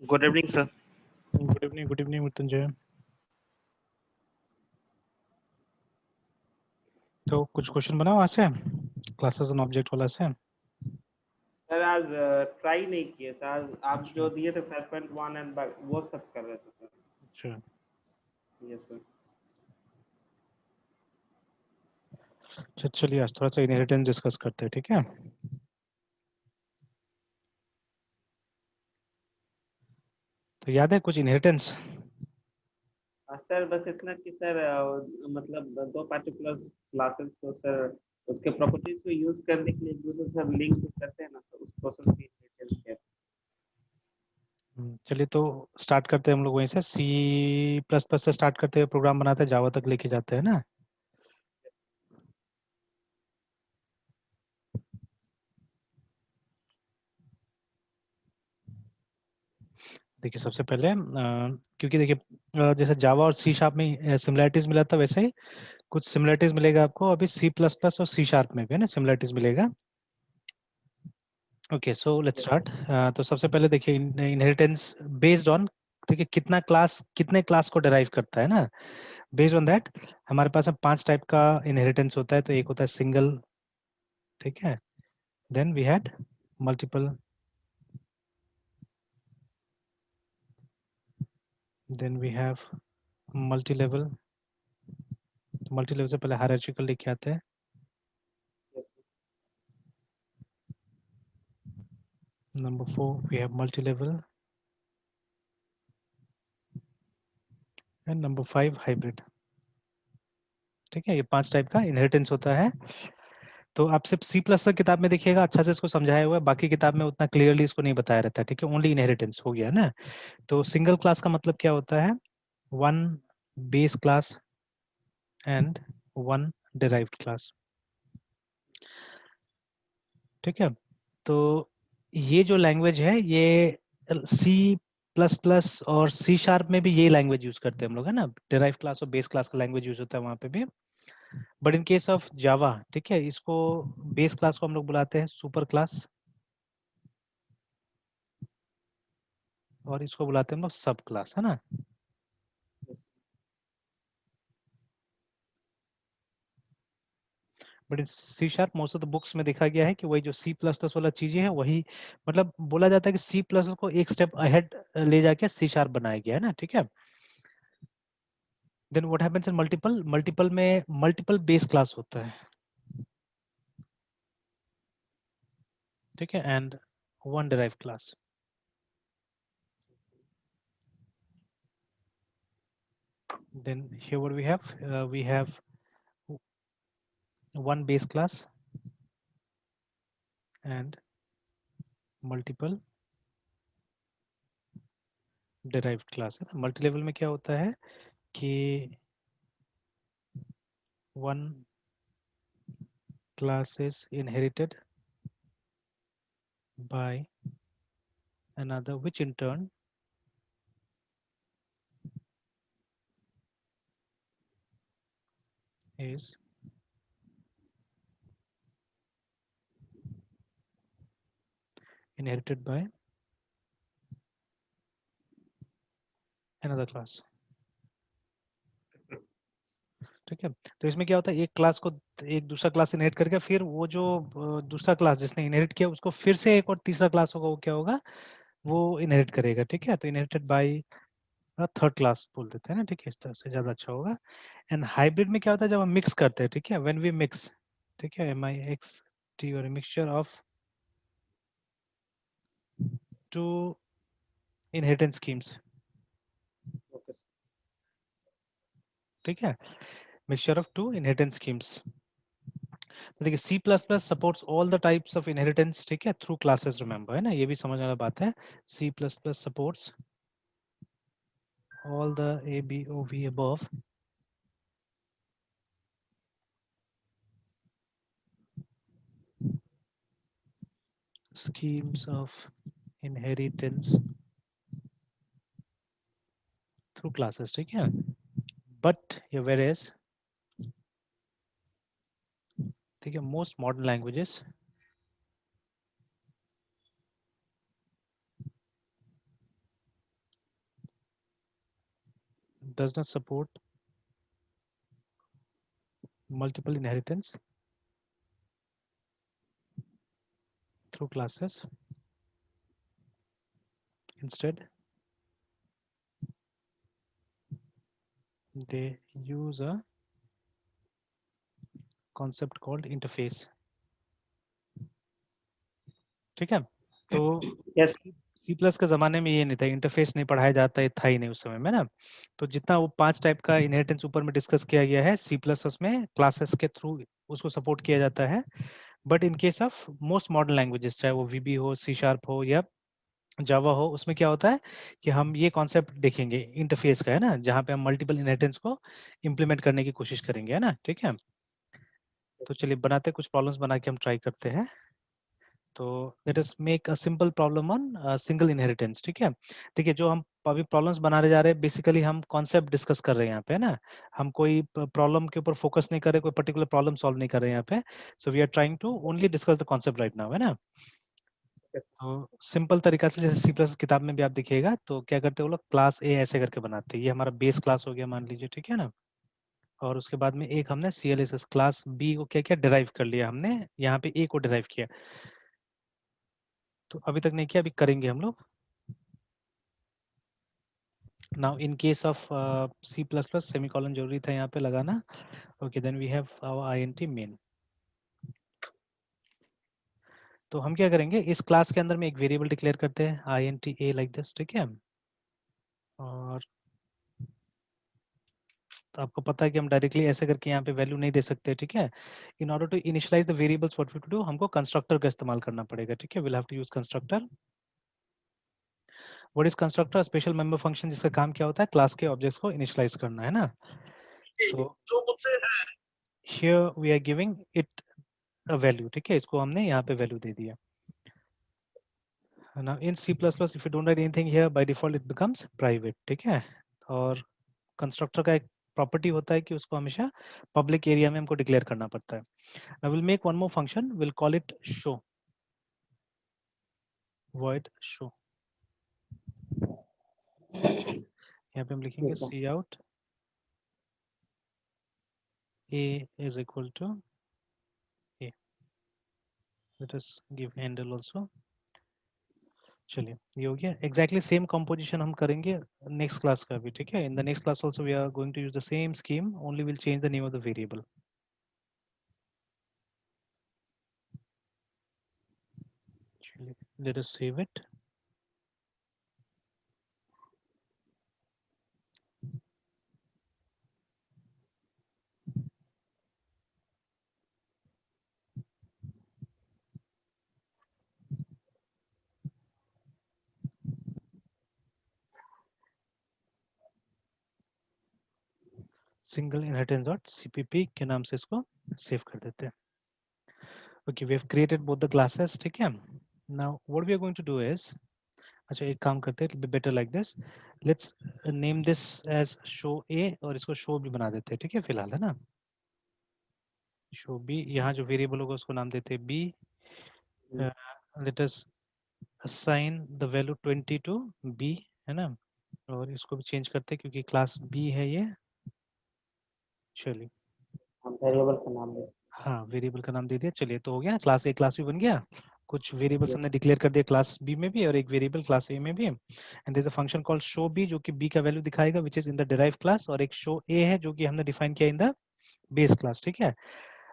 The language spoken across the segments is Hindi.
Good evening sir. Good evening Mrityunjay. तो कुछ क्वेश्चन बनाओ वहाँ से, क्लासेस एंड ऑब्जेक्ट वाला से। सर आज ट्राई नहीं किए सर, आज आप जो दिए थे 5.1 एंड वो सब कर रहे थे सर। अच्छा, यस सर। चलिए आज थोड़ा सा इनहेरिटेंस डिस्कस करते हैं, ठीक है। तो याद है कुछ इनहेरिटेंस? सर बस इतना कि सर मतलब दो पार्टिकुलर क्लासेस को सर उसके प्रॉपर्टीज को यूज करने के लिए एक दूसरे से लिंक करते हैं ना सर, उस प्रोसेस को इनहेरिटेंस कहते हैं। चलिए तो स्टार्ट करते हैं हम लोग वहीं से, सी प्लस प्लस से स्टार्ट करते हैं, प्रोग्राम बनाते हैं, जावा तक लेके जाते हैं ना। देखिए सबसे पहले क्योंकि देखिए जैसे जावा और सी शार्प में सिमिलरिटीज मिला था, वैसे ही कुछ सिमिलरिटीज मिलेगा आपको अभी सी प्लस प्लस और सी शार्प में भी, है ना, सिमिलरिटीज मिलेगा। Okay so let's Yes, start. तो सबसे पहले देखिए इनहेरिटेंस बेस्ड ऑन, देखिए कितने क्लास को डिराइव करता है ना, बेस्ड ऑन दैट हमारे पास अब 5 टाइप का इनहेरिटेंस होता है। तो एक होता है सिंगल, ठीक है, then we had multiple, then we have multi level. Multi level से पहले हायरार्चिकल लेके आते हैं। yes, number 4 we have multi level and number 5 hybrid. ठीक है, ये 5 टाइप का इनहेरिटेंस होता है। तो आप सिर्फ सी प्लस किताब में देखिएगा, अच्छा से इसको समझाया हुआ है, बाकी किताब में उतना क्लियरली इसको नहीं बताया रहता है, ठीक है, ओनली इनहेरिटेंस हो गया ना। तो सिंगल क्लास का मतलब क्या होता है? One base class and one derived class, ठीक है। तो ये जो लैंग्वेज है ये सी प्लस प्लस और सी शार्प में भी ये लैंग्वेज यूज करते हैं हम लोग, है ना, डिराइव क्लास और बेस क्लास का लैंग्वेज यूज होता है वहां पे भी। But in case of Java, ठीक है, इसको बेस क्लास को हम लोग बुलाते हैं सुपर क्लास और इसको बुलाते हैं हम लोग सब क्लास, है ना। yes, but in C sharp most of the books में देखा गया है कि वही जो सी प्लस प्लस वाला चीजें है वही, मतलब बोला जाता है कि सी प्लस को एक स्टेप अहेड ले जाके सी शार्प बनाया गया है ना, ठीक है। Then what happens in multiple, multiple में मल्टीपल बेस क्लास होता है, ठीक है, and one derive class. Then here what we have one base class and multiple derived class, है ना। मल्टी लेवल में क्या होता है कि one class is inherited by another which in turn is inherited by another class, ठीक है। तो इसमें क्या होता है, एक क्लास को एक दूसरा क्लास इनहेरिट करके फिर वो जो दूसरा क्लास जिसने इनहेरिट किया उसको फिर से एक और तीसरा क्लास होगा, वो क्या होगा, वो इनहेरिट करेगा, ठीक है। तो इनहेरिटेड बाय थर्ड क्लास बोल देते हैं ना, ठीक है, इस तरह से ज्यादा अच्छा होगा। एंड हाइब्रिड में क्या होता है, जब हम मिक्स करते हैं, ठीक है, व्हेन वी मिक्स, ठीक है, MIXT और mixture of two inheritance schemes, okay, ठीक है, mixture of two inheritance schemes. तो देखिए C plus plus supports all the types of inheritance, ठीक है, थ्रू क्लासेस, रिमेंबर, है ना, ये भी समझ वाला बात है। C plus plus supports all the ABOV above schemes of inheritance through classes, ठीक है। बट ये whereas, ठीक है, most modern languages does not support multiple inheritance through classes. Instead, they use a concept called interface. ठीक है, तो Yes. सी प्लस के ज़माने में ये नहीं था, इंटरफेस नहीं पढ़ाया जाता, ये था ही नहीं उस समय में ना। तो जितना वो 5 टाइप का इनहेरिटेंस ऊपर में डिस्कस किया गया है, सी प्लस में क्लासेस के थ्रू उसको सपोर्ट किया जाता है। But in case of most modern languages, चाहे वो वीबी हो, सी शार्प हो या जावा हो, उसमें क्या होता है कि हम ये कॉन्सेप्ट देखेंगे इंटरफेस का, है ना, जहाँ पे हम मल्टीपल इनहेरिटेंस को इम्प्लीमेंट करने की कोशिश करेंगे, है ना। ठीक है, तो चलिए बनाते कुछ प्रॉब्लम्स बना के हम ट्राई करते हैं। तो let us make a simple problem on single inheritance. ठीक है, देखिए जो हम अभी प्रॉब्लम्स बनाने जा रहे हैं, बेसिकली हम कॉन्सेप्ट डिस्कस कर रहे हैं यहाँ पे, है ना। हम कोई प्रॉब्लम के ऊपर फोकस नहीं कर रहे, कोई पर्टिकुलर प्रॉब्लम सॉल्व नहीं कर रहे हैं यहाँ पे। So we are trying to only discuss the concept right now, है ना। Yes. तो सिंपल तरीका से, जैसे सी प्लस किताब में भी आप देखिएगा, तो क्या करते हैं वो लोग, क्लास ए ऐसे करके बनाते हैं। ये हमारा बेस क्लास हो गया मान लीजिए, ठीक है ना। और उसके बाद में एक हमने CLSS क्लास बी को क्या किया, डिराइव कर लिया हमने, यहाँ पे ए को डिराइव किया। तो अभी तक नहीं किया, अभी करेंगे हम लोग। Now in case of C++, semicolon जरूरी था यहाँ पे लगाना। Okay, then we have our INT main. तो हम क्या करेंगे, इस क्लास के अंदर में एक वेरिएबल डिक्लेयर करते हैं, INT a लाइक दिस, ठीक है। और तो आपको पता है कि हम डायरेक्टली ऐसे करके यहाँ पे वैल्यू नहीं दे सकते, ठीक है। In order to initialize the variables, what we to do, हमको कंस्ट्रक्टर का इस्तेमाल करना पड़ेगा, ठीक है। Will have to use constructor. What is constructor? Special member function, जिसका काम क्या होता है, क्लास के ऑब्जेक्ट्स को इनिशियलाइज करना, है ना। तो here we are giving it a value, ठीक है, इसको हमने यहाँ पे वैल्यू दे दिया। Now in C++, if you don't write anything here, by default it becomes private, ठीक है। और कंस्ट्रक्टर का एक प्रॉपर्टी होता है कि उसको हमेशा पब्लिक एरिया में हमको डिक्लेयर करना पड़ता है। Now we'll make one more function, we'll call it show, void show। यहाँ पे हम लिखेंगे Yes, sir. cout a is equal to a। Let us give handle also। चलिए ये हो गया। एग्जैक्टली सेम कंपोजिशन हम करेंगे नेक्स्ट क्लास का भी, ठीक है। In the next class also we are going to use the same scheme, only will change the name of the variable. Let us save it। Single inheritance dot CPP के नाम से इसको सेव कर देते हैं। Okay, we have created both the classes, ठीक है। Now what we are going to do is, अच्छा एक काम करते हैं, better like this, let's name this as show ए, और इसको शो भी बना देते हैं, ठीक है फिलहाल, है ना। शो बी, यहाँ जो वेरिएबल होगा उसको नाम देते हैं B. Let us assign the value 20 to B, है ना। और इसको भी चेंज करते हैं क्योंकि क्लास बी है ये। चलिए, हम तो वेरिएबल का नाम दे। हाँ, वेरिएबल का नाम दे दिया। चलिए, तो हो गया ना, क्लास ए क्लास बी बन गया। कुछ वेरिएबल्स Yes. हमने डिक्लेयर कर दिया क्लास बी में भी, और एक वेरिएबल क्लास ए में भी। And there is a function called show B, जो कि बी का वैल्यू दिखाएगा, which is in the derived class. और एक शो ए है जो कि हमने डिफाइन किया इन द बेस क्लास, ठीक है।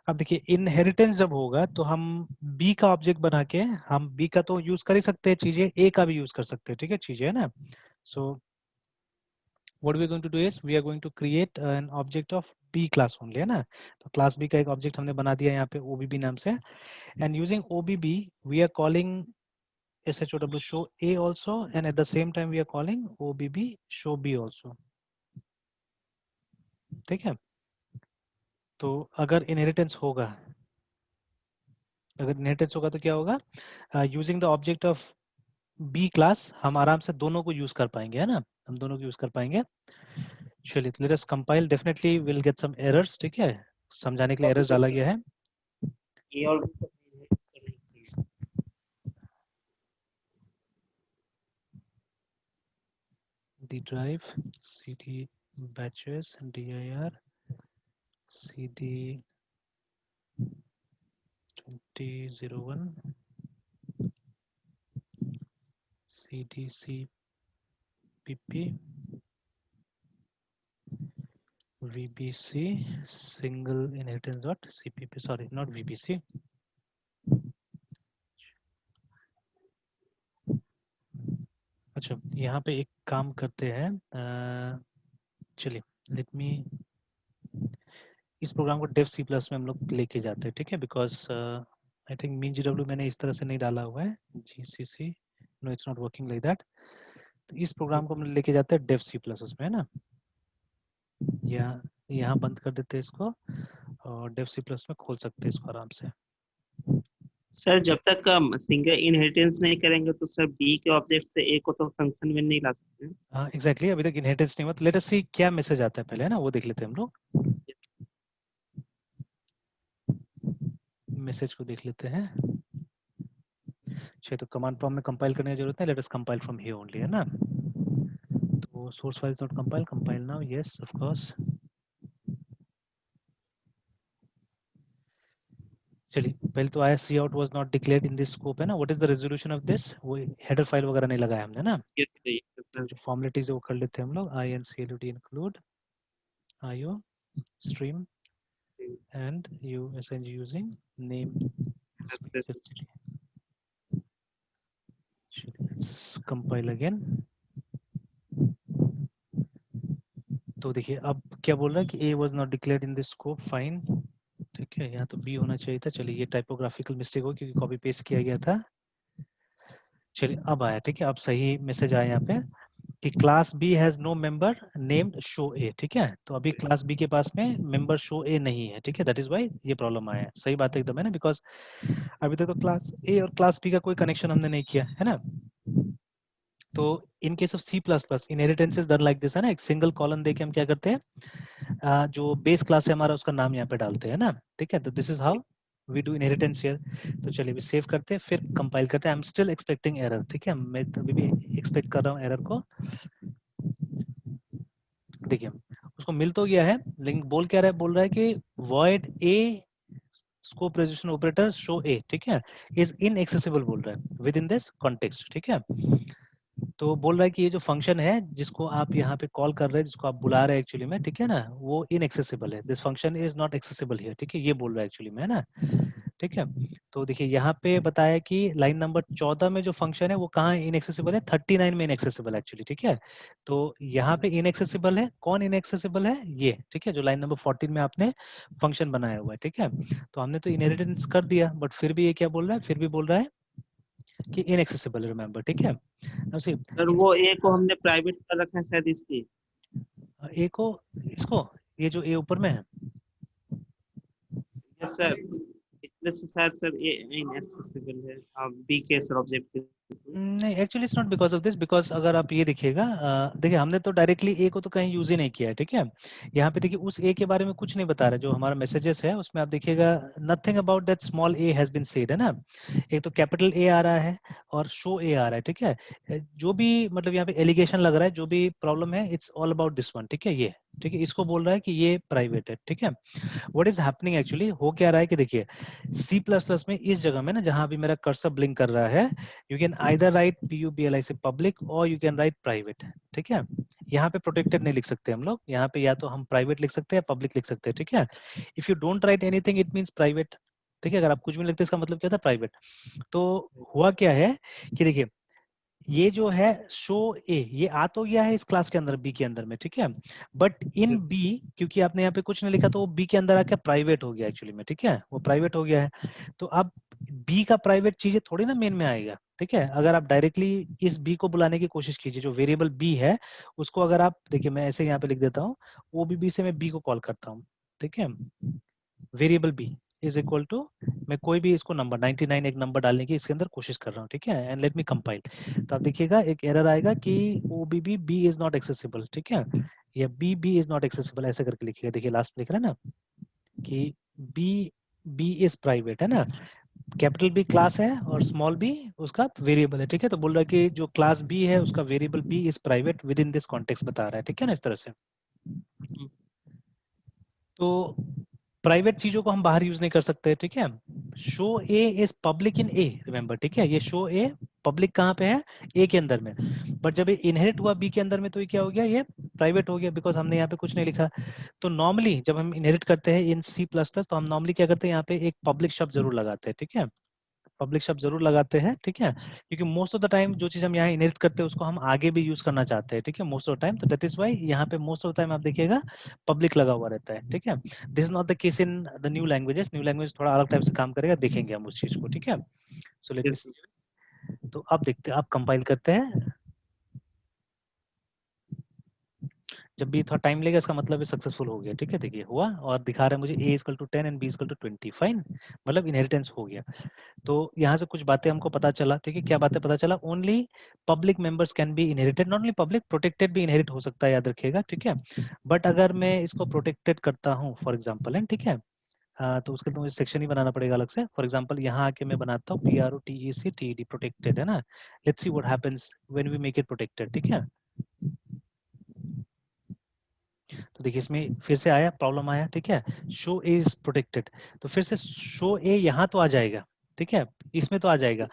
अब देखिए, इनहेरिटेंस जब होगा तो हम बी का ऑब्जेक्ट बना के, हम बी का तो यूज कर ही सकते हैं चीजें, ए का भी यूज कर सकते हैं, ठीक है, चीजें, है ना। सो what we are going to do is we are going to create an object of B class only, है ना। तो class B का एक ऑब्जेक्ट हमने बना दिया यहाँ पे OBB नाम से, and using OBB we are calling SHOW show A also, and at the same time we are calling OBB show B also, ठीक है। तो अगर इनहेरिटेंस होगा, तो क्या होगा, using the object of B class हम आराम से दोनों को यूज कर पाएंगे, है ना, हम दोनों को यूज कर पाएंगे। चलिए, let us compile, definitely will get some errors, ठीक है, समझाने के लिए एरर्स डाला गया है। ये और भी तो नहीं है। the drive cd batches dir cd 2001 cdcpp vbc single inheritance dot cpp, sorry not vbc. अच्छा यहाँ पे एक काम करते हैं, चलिए लेट मी, इस प्रोग्राम को डेव सी प्लस में हम लोग लेके जाते हैं, ठीक है, because I think mean GW मैंने इस तरह से नहीं डाला हुआ है, GCC no it's not working like that. तो इस प्रोग्राम को हम लेके जाते हैं डेव सी प्लस उसमें, है ना, या यहाँ बंद कर देते हैं इसको और डेव सी प्लस में खोल सकते हैं इसको आराम से। सर जब तक हम सिंगल इनहेरिटेंस नहीं करेंगे तो सर बी के ऑब्जेक्ट से ए को तो फंक्शन में नहीं ला सकते हैं। हाँ एग्जैक्टली, अभी तक इनहेरिटेंस नहीं हुआ, तो लेट अस सी क्या मैसेज आता है पहले, है ना, वो देख लेते हैं हम लोग, मैसेज को देख लेते हैं। तो कमांड प्रॉम्प्ट में कंपाइल करने की जरूरत है, let us compile from here only, है ना। तो source file dot compile, compile now, yes of course. चलिए पहले तो आया cout was not declared in this scope, है ना, what is the resolution of this, वो हेडर फाइल वगैरह नहीं लगाया हमने ना, ये तो ये तो सर। जो फॉर्मेलिटीज है वो कर लेते हैं हम लोग, include include io stream and usng using name space std. Let's compile again. तो देखिए अब क्या बोल रहा है कि A was not declared in this scope, fine, ठीक है, यहाँ तो B होना चाहिए था, चलिए ये टाइपोग्राफिकल मिस्टेक हो क्योंकि कॉपी पेस्ट किया गया था। चलिए अब आया, ठीक है, अब सही मैसेज आया यहाँ पे कि class B has no member named show A, ठीक है, तो अभी क्लास B के पास में मेंबर शो A नहीं है, ठीक है, दैट इज व्हाई ये प्रॉब्लम आया है, सही बात है एकदम, है ना, बिकॉज अभी तक तो क्लास A और क्लास B का कोई कनेक्शन हमने नहीं किया है ना। तो इन case of C++ inheritance is done like this, है ना, एक सिंगल कॉलम देके हम क्या करते हैं, जो बेस क्लास है हमारा उसका नाम यहाँ पे डालते हैं ना, ठीक है, तो this is how we do inheritance here. तो चलिए भी सेव करते हैं, फिर कंपाइल करते हैं, I am still expecting error, ठीक है, मैं अभी भी एक्सपेक्ट कर रहा हूँ एरर को। देखिए उसको मिल तो गया है, लेकिन बोल क्या रहा है, बोल रहा है कि void a scope resolution operator show a, ठीक है, इज इनएक्सेसिबल बोल रहा है विद इन दिस कॉन्टेक्स्ट, ठीक है। तो बोल रहा है कि ये जो फंक्शन है जिसको आप यहाँ पे कॉल कर रहे हैं, जिसको आप बुला रहे हैं एक्चुअली में, ठीक है ना, वो इनएक्सेसिबल है, this function is not accessible here, ठीक है, ये बोल रहा है एक्चुअली में, है ना, ठीक है। तो देखिए यहाँ पे बताया कि लाइन नंबर 14 में जो फंक्शन है वो कहाँ इनएक्सेसिबल है, 39 में इनएक्सेसिबल एक्चुअली, ठीक है। तो यहाँ पे इनएक्सेसिबल है, कौन इनएक्सेसिबल है, ये, ठीक है, जो लाइन नंबर 14 में आपने फंक्शन बनाया हुआ है, ठीक है। तो हमने तो इनहेरिटेंस कर दिया, बट फिर भी ये क्या बोल रहा है, फिर भी बोल रहा है कि इनएक्सेसिबल, रिमेंबर, ठीक है। सर वो ए को हमने प्राइवेट कर रखा है शायद इसकी। ए को, इसको, ये जो ए ऊपर में है, यस सर, इसमें से शायद सर ए इनएक्सेसिबल है, बी के सर ऑब्जेक्ट। नहीं actually it's not because of this, because अगर आप ये देखिएगा, देखिए हमने तो डायरेक्टली ए को तो कहीं यूज ही नहीं किया है, ठीक है। यहाँ पे देखिए उस ए के बारे में कुछ नहीं बता रहा है, जो हमारा मैसेजेस है उसमें आप देखिएगा nothing about that small a has been said, है ना। एक तो कैपिटल ए आ रहा है और शो ए आ रहा है, ठीक है। जो भी मतलब यहाँ पे एलिगेशन लग रहा है, जो भी प्रॉब्लम है, it's all about this one, ठीक है, ये, ठीक है, इसको बोल रहा है कि ये प्राइवेट है, ठीक है। व्हाट इज हैपनिंग एक्चुअली, हो क्या रहा है कि देखिए C++ में इस जगह में ना, जहां अभी मेरा कर्सर ब्लिंक कर रहा है, you can either right PUBLIC public और यू कैन राइट प्राइवेट, ठीक है। यहाँ पे प्रोटेक्टेड नहीं लिख सकते हम लोग, यहाँ पे या तो हम प्राइवेट लिख सकते हैं, पब्लिक लिख सकते हैं, ठीक है। If you don't write anything it means private, ठीक है, अगर आप कुछ भी लिखते हैं इसका मतलब क्या था, प्राइवेट। तो हुआ क्या है कि देखिए ये जो है शो ए, ये आ तो गया है इस क्लास के अंदर बी के अंदर में, ठीक है, बट इन बी क्योंकि आपने यहाँ पे कुछ नहीं लिखा तो वो बी के अंदर आके प्राइवेट हो गया एक्चुअली में, ठीक है, वो प्राइवेट हो गया है। तो अब बी का प्राइवेट चीजें थोड़ी ना मेन में आएगा, ठीक है। अगर आप डायरेक्टली इस बी को बुलाने की कोशिश कीजिए, जो वेरिएबल बी है उसको अगर आप देखिए, मैं ऐसे यहाँ पे लिख देता हूँ, OBB से मैं बी को कॉल करता हूँ, ठीक है, variable B is equal to, मैं कोई भी इसको नंबर 99 एक नंबर डालने की इसके अंदर कोशिश कर रहा हूँ, ठीक है, एंड लेट मी कंपाइल। तो आप देखिएगा एक एरर आएगा कि OBB B is not accessible, ठीक है, या बी इज नॉट एक्सेसिबल ऐसे करके लिखिएगा, देखिए लास्ट लिख रहा है ना कि बी इज प्राइवेट, है ना, कैपिटल बी क्लास है और स्मॉल बी उसका वेरिएबल है, ठीक है। तो बोल रहा है कि जो क्लास बी है उसका variable B is private within this context बता रहा है, ठीक है ना, इस तरह से। तो प्राइवेट चीजों को हम बाहर यूज नहीं कर सकते, ठीक है। Show A is public in A, remember, ठीक है। ये शो ए पब्लिक कहाँ पे है, ए के अंदर में, बट जब ये इनहेरिट हुआ बी के अंदर में तो ये क्या हो गया, ये प्राइवेट हो गया, बिकॉज हमने यहाँ पे कुछ नहीं लिखा। तो नॉर्मली जब हम इनहेरिट करते हैं इन सी प्लस प्लस, तो हम नॉर्मली क्या करते हैं, यहाँ पे एक पब्लिक शब्द जरूर लगाते हैं, ठीक है। पब्लिक शब्द जरूर लगाते हैं, ठीक है, क्योंकि मोस्ट ऑफ द टाइम जो चीज हम यहाँ इनहेरिट करते हैं उसको हम आगे भी यूज करना चाहते हैं, ठीक है, मोस्ट ऑफ द टाइम। तो दैट इज व्हाई यहाँ पे मोस्ट ऑफ द टाइम आप देखिएगा पब्लिक लगा हुआ रहता है, ठीक है। This is not the case in the new languages, new language थोड़ा अलग टाइप से काम करेगा, देखेंगे हम उस चीज को, ठीक है। So let me yes. See. तो अब देखते हैं, आप कंपाइल करते हैं, जब भी थोड़ा टाइम लेगा इसका मतलब ये सक्सेसफुल हो गया, ठीक है। देखिए हुआ और दिखा रहा है मुझे a equal to 10 and b equal to 20, fine, मतलब इनहेरिटेंस हो गया। तो यहाँ से कुछ बातें हमको पता चला, ठीक है। क्या बातें पता चला, only public members can be inherited, not only public, protected भी इनहेरिट हो सकता है, याद रखिएगा, ठीक है। बट अगर मैं इसको प्रोटेक्टेड करता हूँ फॉर एग्जाम्पल है, ठीक है, तो उसके लिए तो मुझे सेक्शन ही बनाना पड़ेगा अलग से। फॉर एग्जाम्पल यहाँ आके मैं बनाता हूँ PROTECTED, प्रोटेक्टेड, है ना। Let's see what happens when we make it protected, ठीक है। तो देखिए इसमें फिर से आया, प्रॉब्लम आया, ठीक है, शो ए इज प्रोटेक्टेड, तो फिर से शो ए यहाँ तो आ जाएगा, ठीक है, इसमें तो आ जाएगा।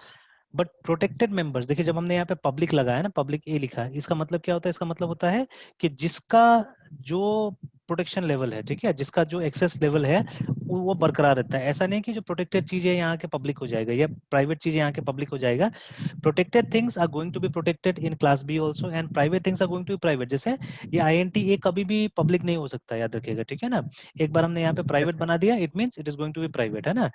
बट प्रोटेक्टेड मेंबर्स, देखिए जब हमने यहाँ पे पब्लिक लगाया ना, पब्लिक ए लिखा है, इसका मतलब क्या होता है, इसका मतलब होता है कि जिसका जो प्रोटेक्शन लेवल है, ठीक है, जिसका जो एक्सेस लेवल है वो बरकरार रहता है। ऐसा नहीं कि जो प्रोटेक्टेड चीजें यहाँ के पब्लिक हो जाएगा या प्राइवेट चीजें यहाँ के पब्लिक हो जाएगा। Protected things are going to be protected in class B also, and private things are going to be private. जैसे ये INT A कभी भी पब्लिक नहीं हो सकता, याद रखिएगा, ठीक है ना। एक बार हमने यहाँ पे प्राइवेट बना दिया, it means it is going to be private, है ना।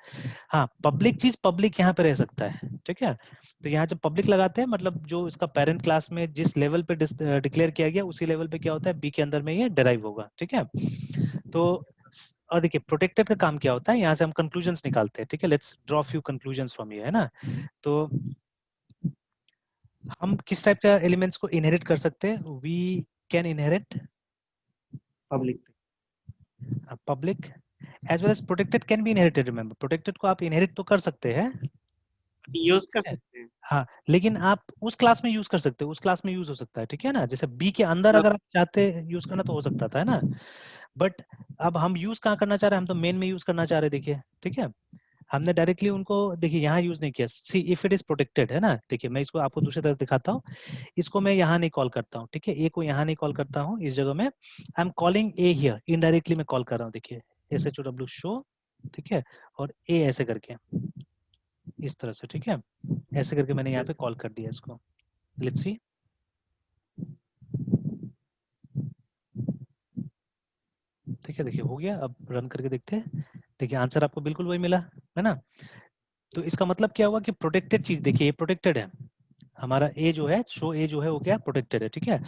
हाँ, पब्लिक चीज पब्लिक यहाँ पे रह सकता है, ठीक है। तो यहाँ जब पब्लिक लगाते हैं मतलब जो इसका पेरेंट क्लास में जिस लेवल पे डिक्लेयर किया गया उसी लेवल पे क्या होता है, बी के अंदर में ये डिराइव होगा, ठीक है। तो और देखिए प्रोटेक्टेड का काम क्या होता है, यहाँ से हम कंक्लूजन्स निकालते हैं, ठीक है। Let's draw few conclusions from ये, है ना। तो हम किस टाइप का एलिमेंट्स को इनहेरिट कर सकते हैं, we can inherit public. Public as well as protected can be inherited. Remember, protected को आप इनहेरिट तो कर सकते हैं, यूज कर ठीक है? सकते हैं। हाँ, लेकिन आप उस क्लास में यूज कर सकते हो, उस क्लास में यूज हो सकता है, ठीक है ना। जैसे बी के अंदर अब अगर आप चाहते यूज करना तो हो सकता था, है ना। बट अब हम यूज कहाँ करना चाह रहे हैं, हम तो मेन में यूज करना चाह रहे हैं, देखिए, ठीक है। हमने डायरेक्टली उनको देखिए यहाँ यूज नहीं किया। See if it is protected, है ना। देखिए मैं इसको आपको दूसरी तरह दिखाता हूँ, इसको मैं यहाँ नहीं कॉल करता हूँ, ठीक है, ए को यहाँ नहीं कॉल करता हूँ, इस जगह में I am calling A here, indirectly मैं कॉल कर रहा हूँ, देखिए SHOW शो, ठीक है, और ए ऐसे करके, इस तरह से, ठीक है, ऐसे करके मैंने यहाँ पे कॉल कर दिया इसको। लेट्स सी, ठीक है, देखिए हो गया। अब रन करके देखते हैं, देखिए आंसर आपको बिल्कुल वही मिला, है ना। तो इसका मतलब क्या हुआ कि प्रोटेक्टेड चीज, देखिए ये प्रोटेक्टेड है, हमारा ए जो है, शो ए जो है वो क्या प्रोटेक्टेड है, ठीक है।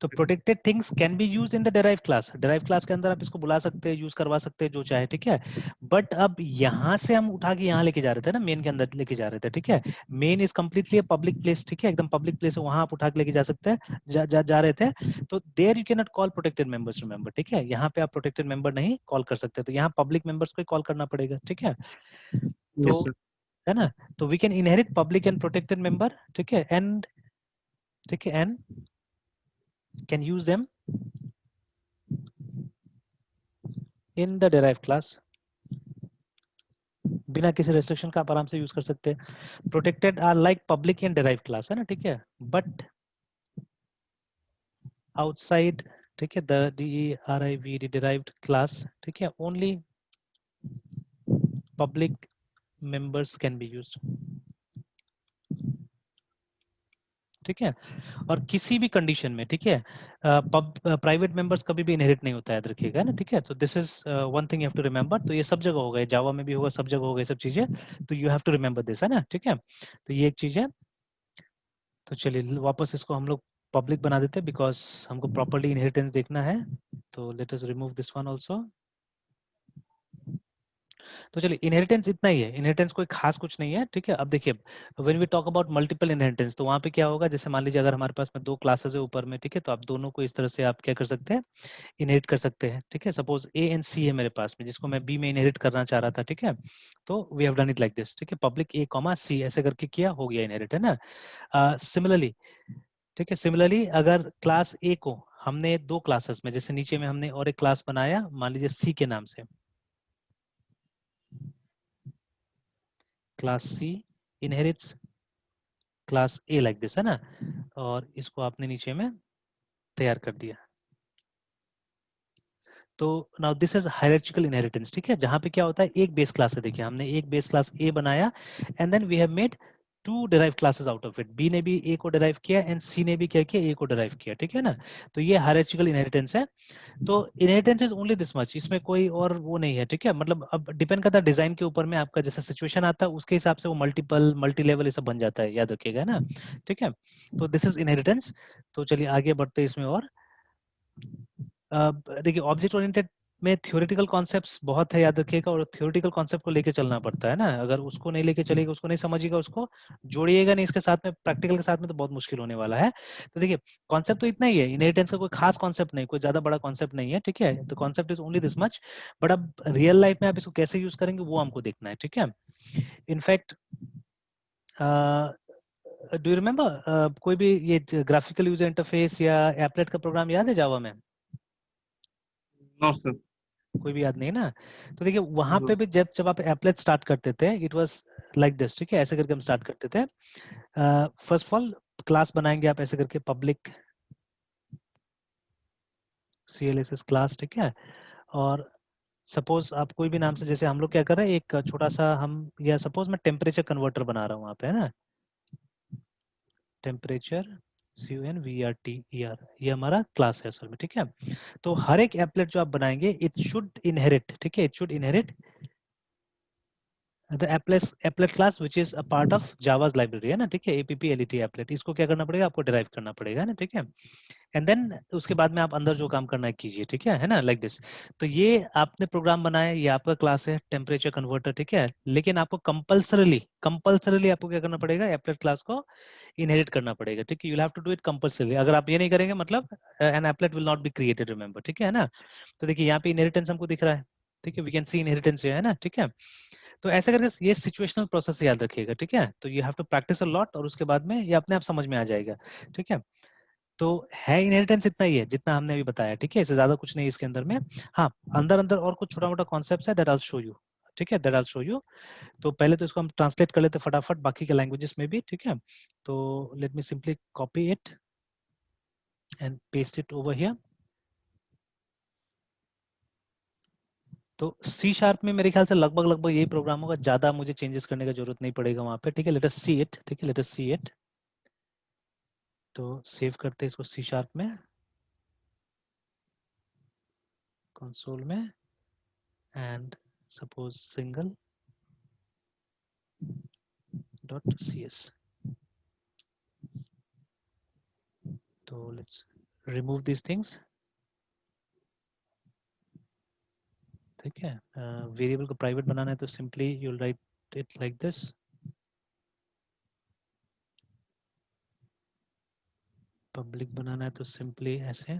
तो protected things can be use in the derive class, derive class के अंदर आप इसको बुला सकते हैं, यूज करवा सकते हैं जो चाहे, ठीक है। बट अब यहाँ से हम उठा के यहाँ लेके जा रहे थे ना, मेन के अंदर लेके जा रहे थे, ठीक है। Main is completely public place, ठीक है, एकदम पब्लिक प्लेस है, वहां आप उठा के लेके जा सकते हैं, जा रहे थे। तो there you can not call protected members, remember, ठीक है, यहाँ पे आप प्रोटेक्टेड मेंबर नहीं कॉल कर सकते, तो यहाँ पब्लिक मेंबर्स को कॉल करना पड़ेगा, ठीक है। तो यस सर। है ना, तो we can inherit public and protected member, ठीक है, एंड ठीक है, and can use them in the derived class, बिना किसी रेस्ट्रिक्शन का आप आराम से यूज कर सकते हैं। Protected are like public in derived class, है ना, ठीक है, बट आउटसाइड, ठीक है, द DERIVED derived क्लास, ठीक है, only public members can be used, ठीक है। और किसी भी कंडीशन में, ठीक है, प्राइवेट मेंबर्स कभी भी इनहेरिट नहीं होता है, याद रखिएगा ना, ठीक है। तो this is one thing you have to remember, तो ये सब जगह होगा, जावा में भी होगा, सब जगह होगा ये सब चीजें, तो you have to remember this, है ना, ठीक है। तो ये एक चीज है। तो चलिए वापस इसको हम लोग पब्लिक बना देते हैं, बिकॉज हमको प्रॉपर्ली इनहेरिटेंस देखना है। तो let us remove this one also. तो चलिए इनहेरिटेंस इतना ही है, इनहेरिटेंस कोई खास कुछ नहीं है, ठीक है। अब देखिए when we talk about multiple inheritance, तो वहाँ पे क्या होगा, जैसे मान लीजिए अगर हमारे पास में दो क्लासेस है ऊपर में, ठीक है, तो आप दोनों को इस तरह से आप क्या कर सकते हैं, इनहेरिट कर सकते हैं, ठीक है। सपोज A एंड C है मेरे पास में, जिसको मैं B में इनहेरिट करना चाह रहा था, ठीक है। तो we have done it like this, ठीक है, पब्लिक A, C ऐसे करके किया, हो गया इनहेरिट, है ना। सिमिलरली, ठीक है, सिमिलरली अगर क्लास ए को हमने दो क्लासेस में, जैसे नीचे में हमने और एक क्लास बनाया, मान लीजिए सी के नाम से, class C inherits class A like this, है ना, और इसको आपने नीचे में तैयार कर दिया। तो नाउ दिस इज हायरार्चिकल इनहेरिटेंस, ठीक है, जहां पे क्या होता है, एक बेस क्लास है, देखिए हमने एक बेस क्लास ए बनाया and then we have made two derive classes out of it, B ने भी ए को डिराइव किया एंड सी ने भी क्या किया, ए को डिराइव किया, ठीक है ना। तो ये हायरार्चिकल इनहेरिटेंस है। तो inheritance is only this much, इसमें कोई और वो नहीं है, ठीक है, मतलब अब डिपेंड करता है डिजाइन के ऊपर में, आपका जैसा सिचुएशन आता है उसके हिसाब से वो मल्टीपल मल्टी लेवल ये सब बन जाता है, याद रखिएगा ना, ठीक है। तो दिस इज इनहेरिटेंस। तो चलिए आगे बढ़ते हैं इसमें और देखिए ऑब्जेक्ट ओरिएंटेड में थ्योरेटिकल कॉन्सेप्ट्स बहुत है, याद रखिएगा, और थ्योरेटिकल कॉन्सेप्ट को लेके चलना पड़ता है ना, अगर उसको नहीं लेके चलेगा, उसको नहीं समझिएगा, उसको जोड़िएगा नहीं इसके साथ में, प्रैक्टिकल के साथ में, तो बहुत मुश्किल होने वाला है। तो देखिए कॉन्सेप्ट तो इतना ही है, इनहेरिटेंस का कोई खास कॉन्सेप्ट नहीं, कोई ज्यादा बड़ा कॉन्सेप्ट नहीं है, ठीक है, तो concept is only this much, but अब रियल लाइफ में आप इसको कैसे यूज करेंगे वो हमको देखना है, ठीक है। इनफैक्ट डू यू रिमेम्बर कोई भी ये ग्राफिकल यूजर इंटरफेस या एप्लेट का प्रोग्राम याद है जावा में? No sir. कोई भी याद नहीं ना। तो देखिए वहां नो। पे भी जब जब आप एप्लेट स्टार्ट करते थे, इट वाज लाइक दिस, ठीक है, ऐसे करके हम स्टार्ट करते थे। फर्स्ट ऑफ ऑल क्लास बनाएंगे आप ऐसे करके, पब्लिक CLSS क्लास, ठीक है, और सपोज आप कोई भी नाम से, जैसे हम लोग क्या कर रहे हैं, एक छोटा सा हम, या सपोज मैं टेम्परेचर कन्वर्टर बना रहा हूँ वहाँ पे, है ना, टेम्परेचर CUNVRTER, ये हमारा क्लास है असल में, ठीक है। तो हर एक एप्लेट जो आप बनाएंगे, इट शुड इनहेरिट, ठीक है, it should inherit the applet class which is a part of Java's library, है ना, ठीक है, APP applet, इसको क्या करना पड़ेगा, आपको डिराइव करना पड़ेगा ना, ठीक है, एंड देन उसके बाद में आप अंदर जो काम करना है कीजिए, ठीक है ना, लाइक दिस। तो ये आपने प्रोग्राम बनाया, ये आपका क्लास है टेम्परेचर कन्वर्टर, ठीक है, लेकिन आपको कंपल्सरीली आपको क्या करना पड़ेगा, एप्लेट क्लास को इनहेरिट करना पड़ेगा, ठीक है, you have to do it compulsory, अगर आप ये नहीं करेंगे मतलब an applet will not be created, remember, ठीक है ना। तो देखिए यहाँ पे इनहेरिटेंस हमको दिख रहा है, ठीक है, वी कैन सी इनहेरिटेंस है ना, ठीक है। तो ऐसे करके ये सिचुएशनल प्रोसेस याद रखिएगा, ठीक है, तो you have to practice a lot, और उसके बाद में ये अपने आप समझ में आ जाएगा, ठीक है। तो है इनहेरिटेंस इतना ही है जितना हमने अभी बताया, ठीक है, इससे ज्यादा कुछ नहीं इसके अंदर में। हाँ, अंदर अंदर और कुछ छोटा मोटा कॉन्सेप्ट है, that I will show you, ठीक है, that I will show you. तो पहले तो इसको हम ट्रांसलेट कर लेते फटाफट बाकी के लैंग्वेजेस में भी, ठीक है। तो let me simply copy it and paste it over here. तो C# में मेरे ख्याल से लगभग लगभग यही प्रोग्राम होगा, ज्यादा मुझे चेंजेस करने का जरूरत नहीं पड़ेगा वहां पे, ठीक है, लेट अस सी इट, ठीक है, लेट अस सी इट। तो सेव करते हैं इसको C# में, कंसोल में, एंड सपोज सिंगल .cs। तो लेट्स रिमूव दिस थिंग्स, ठीक है। वेरिएबल को प्राइवेट बनाना है तो simply you will write it like this, public बनाना है तो सिंपली ऐसे,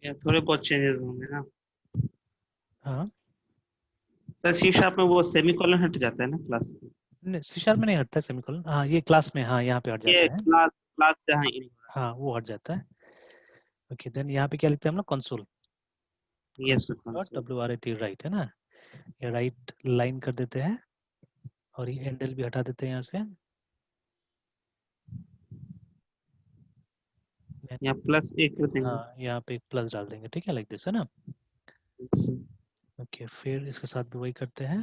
या थोड़े बहुत चेंजेस होंगे ना हाँ सर। C# में वो सेमीकोलन हट जाता है ना क्लास में। C# में नहीं हटता है सेमीकोलन, हाँ ये क्लास में, हाँ यहाँ पे हट ये जाता है, क्लास क्लास जहाँ इन हो रहा हाँ वो हट जाता है। ओके देन यहाँ पे क्या लिखते हैं हम लोग, कंसोल, है। Yes console dot sir. WRIT right, है ना, ये राइट लाइन कर देते हैं, और ये एंडल भी हटा देते हैं यहाँ से, यहाँ प्लस एक कर देंगे। हाँ यहाँ पे एक प्लस डाल देंगे, ठीक है, लाइक दिस, है ना। Yes, sir। ओके फिर इसके साथ भी वही करते हैं,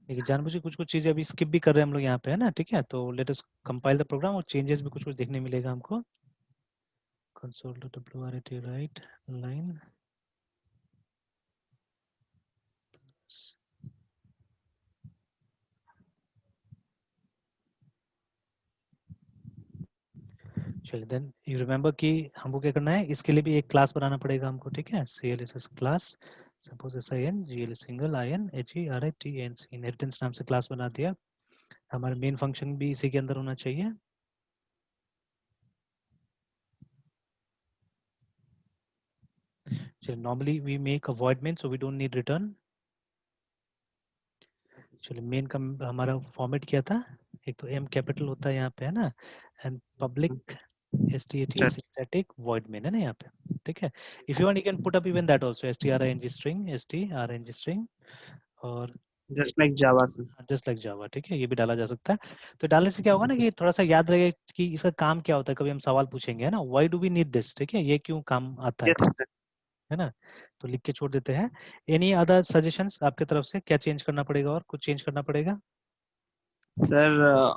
देखिए जानबूझ के कुछ कुछ चीजें अभी स्किप भी कर रहे हैं हम लोग यहाँ पे, है ना, ठीक है। तो let us compile the program, और चेंजेस भी कुछ कुछ देखने मिलेगा हमको, console.wrt राइट लाइन, चलिए देन यू रिमेम्बर कि हमको क्या करना है, इसके लिए भी एक क्लास बनाना पड़ेगा हमको, ठीक है, CLSS class, suppose SIN GL single IN HERITANC inheritance नाम से क्लास बना दिया। हमारा मेन फंक्शन भी इसी के अंदर होना चाहिए। चलिए normally we make a void main so we don't need return. चलिए मेन का हमारा फॉर्मेट क्या था, एक तो M कैपिटल होता है यहाँ पे है ना, and public STAT static void main है ना यहाँ पे, ठीक है। If you want you can put up even that also string string और जस्ट लाइक जावा से। जस्ट लाइक जावा, ठीक है, ये भी डाला जा सकता है। तो डालने से क्या होगा ना कि थोड़ा सा याद रहे कि इसका काम क्या होता है, कभी हम सवाल पूछेंगे है ना, why do we need this, ठीक है, ये क्यों काम आता यस सर। है ना। तो लिख के छोड़ देते हैं। एनी अदर सजेशंस आपके तरफ से, क्या चेंज करना पड़ेगा और कुछ चेंज करना पड़ेगा? सर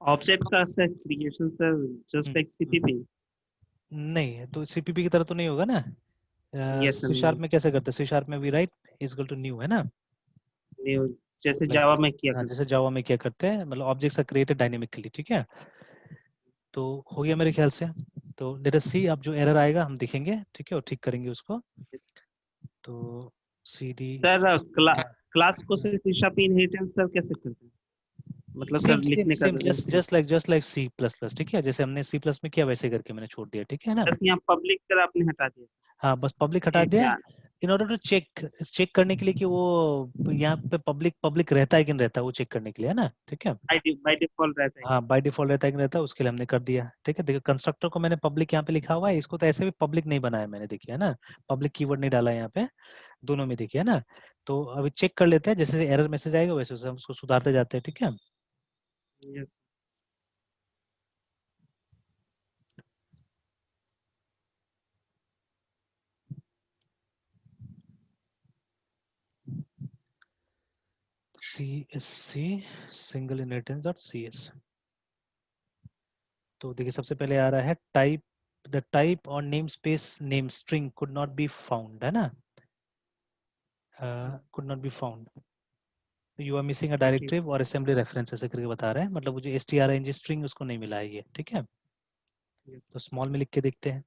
ऑब्जेक्ट का sir creation sir just like CPP. नहीं तो सीपीपी की तरह तो नहीं होगा ना। Yes sir. सी शार्प में कैसे करते हैं, सी शार्प में we write equal to new है ना, न्यू जैसे लाइक जावा में किया जैसे करते जावा में क्या करते हैं, मतलब ऑब्जेक्ट्स आर क्रिएटेड डायनेमिकली, ठीक है। तो हो गया मेरे ख्याल से। तो लेट अस सी, अब जो एरर आएगा हम देखेंगे, ठीक है, और ठीक करेंगे उसको। तो सी डी सर क्लास को sir C sharp inheritance sir कैसे करते हैं, मतलब सेम सर सेम लिखने का सेम जस्ट जैसे just like C plus plus, ठीक है, जैसे हमने सी प्लस में किया वैसे करके मैंने छोड़ दिया, ठीक है ना। यहाँ पब्लिक सर आपने हटा दिया। हाँ बस पब्लिक हटा ये दिया, ध्यान in order to check, check करने के लिए कि वो यहाँ पे पब्लिक पब्लिक रहता है कि नहीं रहता है, वो चेक करने के लिए है ना, ठीक है। बाय डिफॉल्ट रहता है। हाँ बाय डिफॉल्ट रहता है कि नहीं रहता है, उसके लिए हमने कर दिया, ठीक है। देखिए कंस्ट्रक्टर को मैंने पब्लिक यहाँ पे लिखा हुआ है, इसको तो ऐसे भी पब्लिक नहीं बनाया मैंने, देखिए है ना, पब्लिक कीवर्ड नहीं डाला यहाँ पे, दोनों में देखिए है ना। तो अभी चेक कर लेते हैं, जैसे जैसे एरर मैसेज आएगा वैसे वैसे हम उसको सुधारते जाते हैं, ठीक है। Yes CSC single inheritance dot CS। तो देखिए सबसे पहले आ रहा है टाइप, द टाइप और name space name string could not be found है ना, could not be found, you are missing a ठीक। डायरेक्टिव और असेंबली रेफरेंस ऐसे करके बता रहे हैं, मतलब वो जो string स्ट्रिंग उसको नहीं मिला है ये, ठीक है। यस तो स्मॉल में लिख के देखते हैं,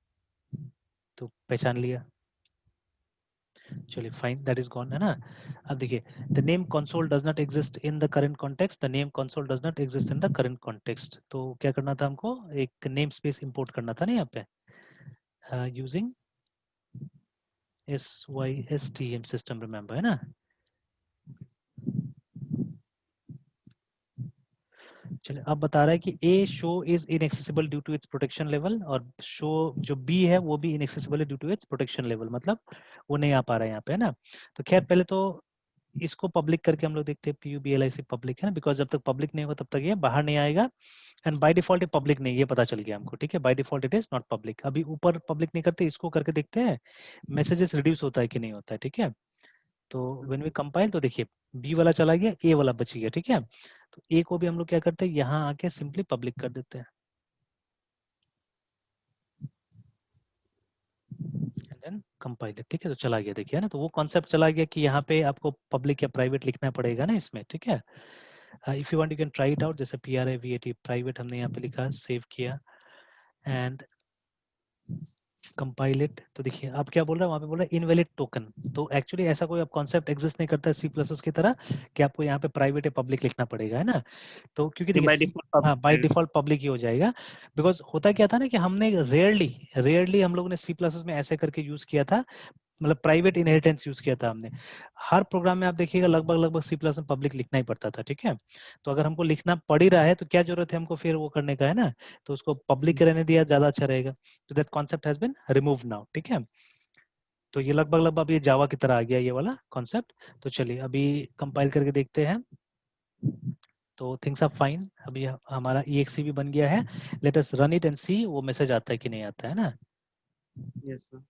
तो पहचान लिया, चलिए फाइन, दैट इज गॉन है ना। अब देखिए the name console does not exist in the current context, the name console does not exist in the current context. तो क्या करना था हमको, एक नेम स्पेस इंपोर्ट करना था ना यहाँ पे, यूजिंग SYSTM सिस्टम रिमेंबर है ना। चलिए अब बता रहा है कि A show is inaccessible due to its protection level, और शो जो बी है वो भी इनएक्सेसिबल है due to its protection level, मतलब वो नहीं आ पा रहा है यहाँ पे है ना। तो खैर पहले तो इसको पब्लिक करके हम लोग देखते हैं, PUBLIC पब्लिक है ना, बिकॉज जब तक पब्लिक नहीं होगा तब तक ये बाहर नहीं आएगा, एंड बाय डिफॉल्ट ये पब्लिक नहीं, ये पता चल गया हमको, ठीक है, by default it is not public. अभी ऊपर पब्लिक नहीं करते, इसको करके देखते हैं मैसेजेस रिड्यूस होता है कि नहीं होता है, ठीक है। तो व्हेन वी कंपाइल तो देखिए बी वाला चला गया, ए वाला बच गया, ठीक है। तो ए को भी हम लोग क्या करते हैं, यहाँ आके सिंपली पब्लिक कर देते हैं, एंड देन कंपाइल, ठीक है। तो चला गया, देखिए ना, तो वो कॉन्सेप्ट चला गया कि यहाँ पे आपको पब्लिक या प्राइवेट लिखना पड़ेगा ना इसमें, ठीक है। If you want you can try it out, जैसे PRIVAT प्राइवेट हमने यहाँ पे लिखा, सेव किया एंड कंपाइल इट। तो देखिए अब क्या बोल रहा है, वहाँ पे बोल रहा है इनवैलिड टोकन। तो एक्चुअली ऐसा कोई अब कॉन्सेप्ट एग्जिस्ट नहीं करता है C++ की तरह कि आपको यहाँ पे प्राइवेट या पब्लिक लिखना पड़ेगा है ना। तो क्योंकि देखिए बाय डिफॉल्ट हाँ बाय पब्लिक। डिफॉल्ट पब्लिक ही हो जाएगा, बिकॉज होता क्या था ना कि हमने रेयरली रेयरली हम लोगों ने C++ में ऐसे करके यूज किया था, मतलब प्राइवेट इनहेरिटेंस यूज किया था हमने। हर प्रोग्राम में आप देखिएगा लगभग लगभग C++ में पब्लिक लिखना ही पड़ता था, ठीक है। तो अगर हमको लिखना पड़ ही रहा है तो क्या जरूरत है हमको फिर वो करने का है ना, तो उसको पब्लिक रहने दिया ज्यादा अच्छा रहेगा। तो that concept has been removed now, ठीक है। तो ये लगभग लगभग अब ये जावा की तरह आ गया ये वाला कॉन्सेप्ट। तो चलिए अभी कंपाइल करके देखते हैं, तो थिंग्स आर फाइन, अभी हमारा EXE भी बन गया है। Let us run it and see वो मैसेज आता है कि नहीं आता है ना। Yes sir.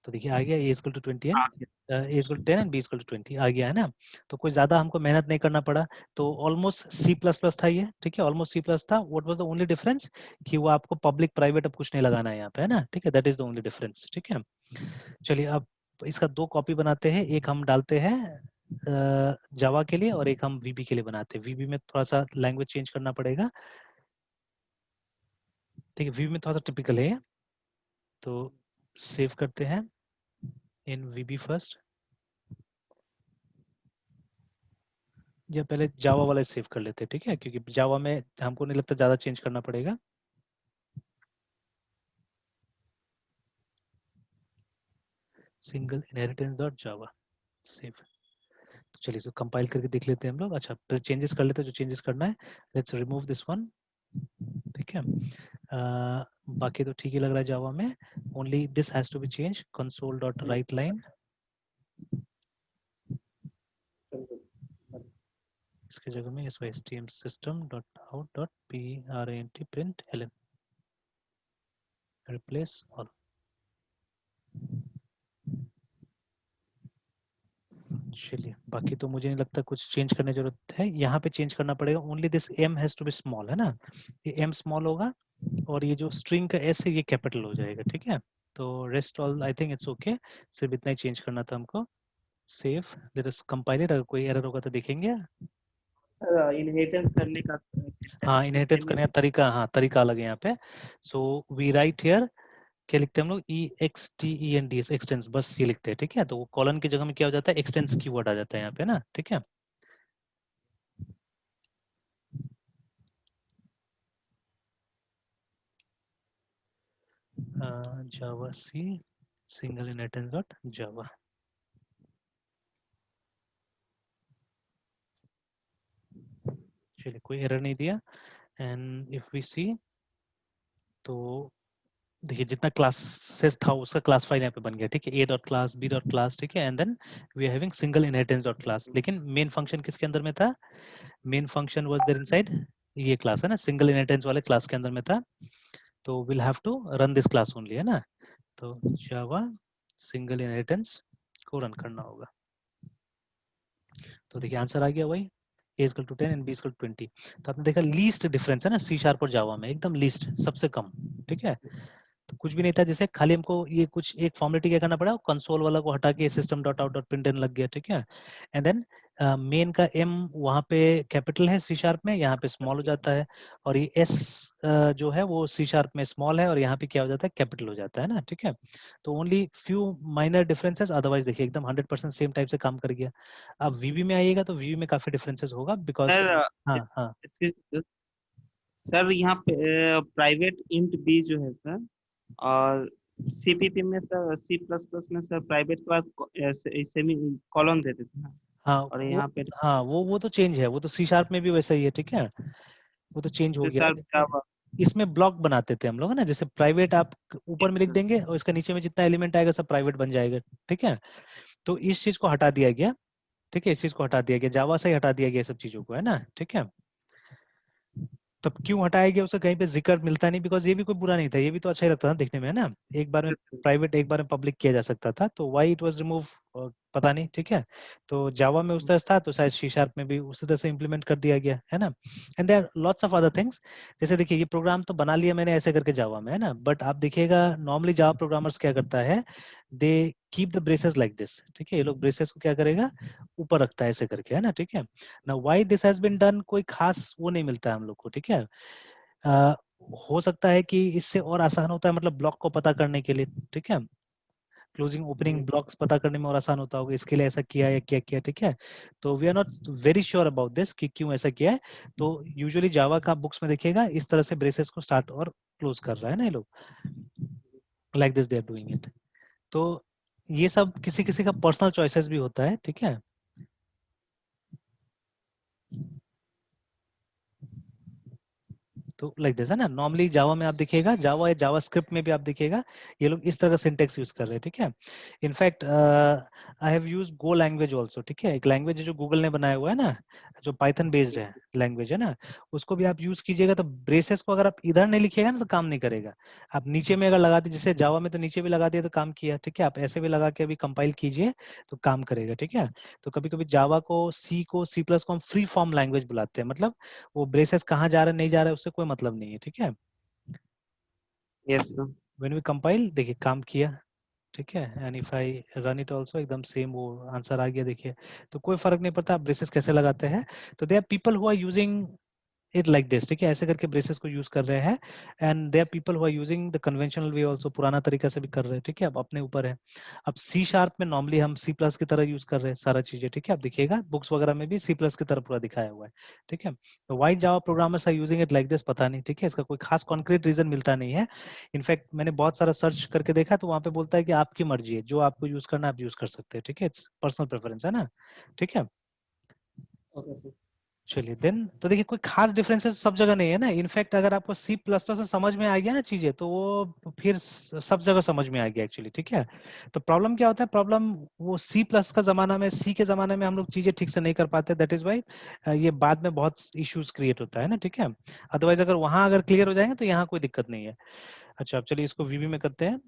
तो देखिए आ गया A equal to 20 and A equal to 10 and B equal to 20 आ गया है ना। तो कोई ज्यादा हमको मेहनत नहीं करना पड़ा, तो ऑलमोस्ट C++ था ये, ठीक है, ऑलमोस्ट C+ था। What was the only difference कि वो आपको पब्लिक प्राइवेट अब कुछ नहीं लगाना है यहाँ पे है ना, ठीक है, that is the only difference, ठीक है। चलिए अब इसका दो कॉपी बनाते हैं, एक हम डालते हैं जावा के लिए और एक हम VB के लिए बनाते हैं। VB में थोड़ा सा लैंग्वेज चेंज करना पड़ेगा, ठीक है, VB में थोड़ा सा टिपिकल है, तो सेव करते हैं इन VB फर्स्ट, या पहले जावा वाला सेव कर लेते हैं, ठीक है, क्योंकि जावा में हमको नहीं लगता ज्यादा चेंज करना पड़ेगा। सिंगल इनहेरिटेंस डॉट जावा सेव। तो चलिए इसको कंपाइल करके देख लेते हैं हम लोग। अच्छा, फिर चेंजेस कर लेते हैं जो चेंजेस करना है। लेट्स रिमूव दिस वन, ठीक है। बाकी तो ठीक ही लग रहा है जावा में। Only this has to be change, console dot write line, इसके जगह में इसको stm system dot out dot print print ln, replace all. चलिए, बाकी तो मुझे नहीं लगता कुछ चेंज करने की जरूरत है। यहाँ पे चेंज करना पड़ेगा, only this m has to be small, है ना, ये m स्मॉल होगा और ये जो स्ट्रिंग का s है ये कैपिटल हो जाएगा, ठीक है। तो rest all I think it's okay, सिर्फ इतना ही चेंज करना था हमको। Save, late us compile it, अगर कोई एरर होगा तो देखेंगे। सर इनहेरिटेंस करने का हाँ, इनहेरिटेंस करने का तरीका, हाँ तरीका अलग है यहाँ पे। सो वी राइट हियर, क्या लिखते हैं हम लोग, EXTENDS, एक्सटेंस, बस ये लिखते हैं, ठीक है। तो वो कॉलन की जगह में क्या हो जाता है, एक्सटेंस कीवर्ड आ जाता है यहाँ पे ना, ठीक है। Javac single inheritance dot Java. चलिए, कोई एरर नहीं दिया। एंड इफ वी सी, तो देखिए जितना क्लासेस था उसका क्लास फाइल यहाँ पे बन गया, ठीक है, A dot class, B dot class, ठीक है। And then we are having single inheritance dot class, लेकिन मेन फंक्शन किसके अंदर में था, main function was there inside ये क्लास, है ना, सिंगल इनहेरिटेंस वाले क्लास के अंदर में था। तो will have to run this class only, है ना। तो जावा सिंगल इनहेरिटेंस को रन करना होगा। तो देखिए आंसर आ गया वही, A equal to 10 and B equal to 20। तो आपने देखा लीस्ट डिफरेंस है ना C शार्प और जावा में, एकदम लीस्ट, सबसे कम, ठीक है। तो कुछ भी नहीं था, जैसे खाली हमको ये कुछ एक फॉर्मेलिटी क्या करना पड़ा, कंसोल वाला को हटा के system dot out dot println लग गया, ठीक है। एंड देन मेन का M वहाँ पे कैपिटल है C शार्प में, यहाँ पे स्मॉल हो जाता है, और ये S जो है वो C शार्प में स्मॉल है और यहाँ पे क्या हो जाता है, कैपिटल हो जाता है ना, ठीक है। तो only few minor differences, otherwise देखिए एकदम 100% सेम टाइप से काम कर गया। अब VB में आइएगा तो VB में काफी डिफरेंसेस होगा, बिकॉज सर हाँ हाँ सर यहाँ पे प्राइवेट इंट बी जो है सर, और सीपीपी में सर, सी प्लस प्लस में सर प्राइवेट के बाद सेमी कॉलन देते थे ना, हाँ और वो यहाँ पे हाँ वो तो चेंज है, वो तो C शार्प में भी वैसा ही है, ठीक है, वो तो चेंज हो गया सर है। जावा। इसमें ब्लॉक बनाते थे हम लोग, है ना, जैसे प्राइवेट आप ऊपर में लिख देंगे और इसका नीचे में जितना एलिमेंट आएगा सब प्राइवेट बन जाएगा, ठीक है। तो इस चीज को हटा दिया गया, ठीक है, इस चीज को हटा दिया गया, जावा से ही हटा दिया गया सब चीजों को, है ना, ठीक है। तब क्यों हटाया गया उसे कहीं पे जिक्र मिलता नहीं, बिकॉज ये भी कोई बुरा नहीं था, ये भी तो अच्छा ही लगता था देखने में, है ना, एक बार में प्राइवेट एक बार में पब्लिक किया जा सकता था, तो वाई इट वाज रिमूव पता नहीं, ठीक है। तो जावा में उस तरह से था, तो शायद सी शार्प में भी उसी तरह से इम्प्लीमेंट कर दिया गया, है ना। And there lots of other things, जैसे देखिए ये प्रोग्राम तो बना लिया मैंने ऐसे करके जावा में, है ना, बट आप देखिएगा नॉर्मली जावा प्रोग्रामर्स क्या करता है, they keep the braces like this, ठीक है, ये लोग ब्रेसेस को क्या करेगा, ऊपर रखता है ऐसे करके, है ना, ठीक है ना। Why this has been done, कोई खास वो नहीं मिलता है हम लोग को, ठीक है। अ, हो सकता है कि इससे और आसान होता है, मतलब ब्लॉक को पता करने के लिए, ठीक है, क्लोजिंग ओपनिंग ब्लॉक्स पता करने में और आसान होता होगा, इसके लिए ऐसा किया या क्या किया, ठीक है। तो we are not very sure about this कि क्यों ऐसा किया है। तो यूजुअली जावा का बुक्स में देखिएगा इस तरह से ब्रेसेस को स्टार्ट और क्लोज कर रहा है ना ये लोग, like this they are doing it. तो ये सब किसी किसी का पर्सनल चॉइसेस भी होता है, ठीक है। तो लाइक दिस, है ना, नॉर्मली जावा में आप देखिएगा, जावा या जावा स्क्रिप्ट में भी आप देखिएगा ये लोग इस तरह का सिंटेक्स यूज कर रहे हैं, ठीक है। In fact I have use go language also, ठीक है, एक लैंग्वेज है जो गूगल ने बनाया हुआ है ना, जो पाइथन बेस्ड है लैंग्वेज, है ना, उसको भी आप यूज कीजिएगा। तो ब्रेसेस को अगर आप इधर नहीं लिखिएगा ना तो काम नहीं करेगा, आप नीचे में अगर लगा दिए, जैसे जावा में तो नीचे भी लगा दिया तो काम किया, ठीक है, आप ऐसे भी लगा के अभी कंपाइल कीजिए तो काम करेगा, ठीक है। तो कभी कभी जावा को सी प्लस को हम फ्री फॉर्म लैंग्वेज बुलाते हैं, मतलब वो ब्रेसेस कहाँ जा रहा है नहीं जा रहा है उससे कोई मतलब नहीं है, ठीक है। Yes sir. When we compile देखिए काम किया, ठीक है, and if I run it also एकदम सेम वो आंसर आ गया, देखिए। तो कोई फर्क नहीं पड़ता आप ब्रेसेस कैसे लगाते हैं। तो दे are people who are using it like this, ठीक है, ऐसे करके ब्रेसेस को यूज कर रहे हैं। And there people who are using the conventional way also, पुराना तरीका से भी कर रहे हैं, ठीक है, अब अपने ऊपर है। अब सी शार्प में नॉर्मली हम सी प्लस की तरह यूज कर रहे हैं सारा चीजें, ठीक है, आप देखिएगा बुक्स वगैरह में भी सी प्लस की तरह पूरा दिखाया हुआ है, ठीक है। तो why Java programmers are using it like this, पता नहीं, ठीक है, इसका कोई खास कॉन्क्रीट रीजन मिलता नहीं है। इनफैक्ट मैंने बहुत सारा सर्च करके देखा तो वहां पे बोलता है कि आपकी मर्जी है, जो आपको यूज करना आप यूज कर सकते हैं, ठीक है, इट्स पर्सनल प्रेफरेंस है ना, ठीक है। Okay sir. चलिए देन, तो देखिए कोई खास डिफरेंसेस सब जगह नहीं है ना। इनफैक्ट अगर आपको सी प्लस प्लस समझ में आ गया ना चीजें, तो वो फिर सब जगह समझ में आ गया एक्चुअली, ठीक है। तो प्रॉब्लम क्या होता है, प्रॉब्लम वो सी प्लस का जमाना में, सी के जमाने में हम लोग चीजें ठीक से नहीं कर पाते, दैट इज वाई ये बाद में बहुत इश्यूज क्रिएट होता है ना, ठीक है। अदरवाइज अगर वहां अगर क्लियर हो जाएंगे तो यहाँ कोई दिक्कत नहीं है। अच्छा, अब चलिए इसको वीबी में करते हैं।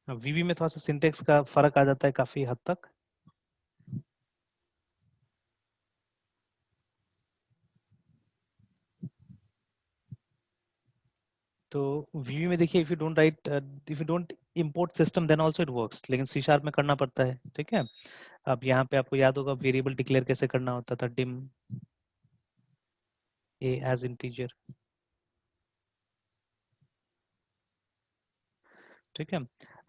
वीबी में थोड़ा सा सिंटेक्स का फर्क आ जाता है काफी हद तक। तो वीवी में देखिए, if you don't import system then also it works, लेकिन सी शार्प में करना पड़ता है, ठीक है। अब यहाँ पे आपको याद होगा वेरिएबल डिक्लेयर कैसे करना होता था, डिम ए एज इंटीजर, ठीक है।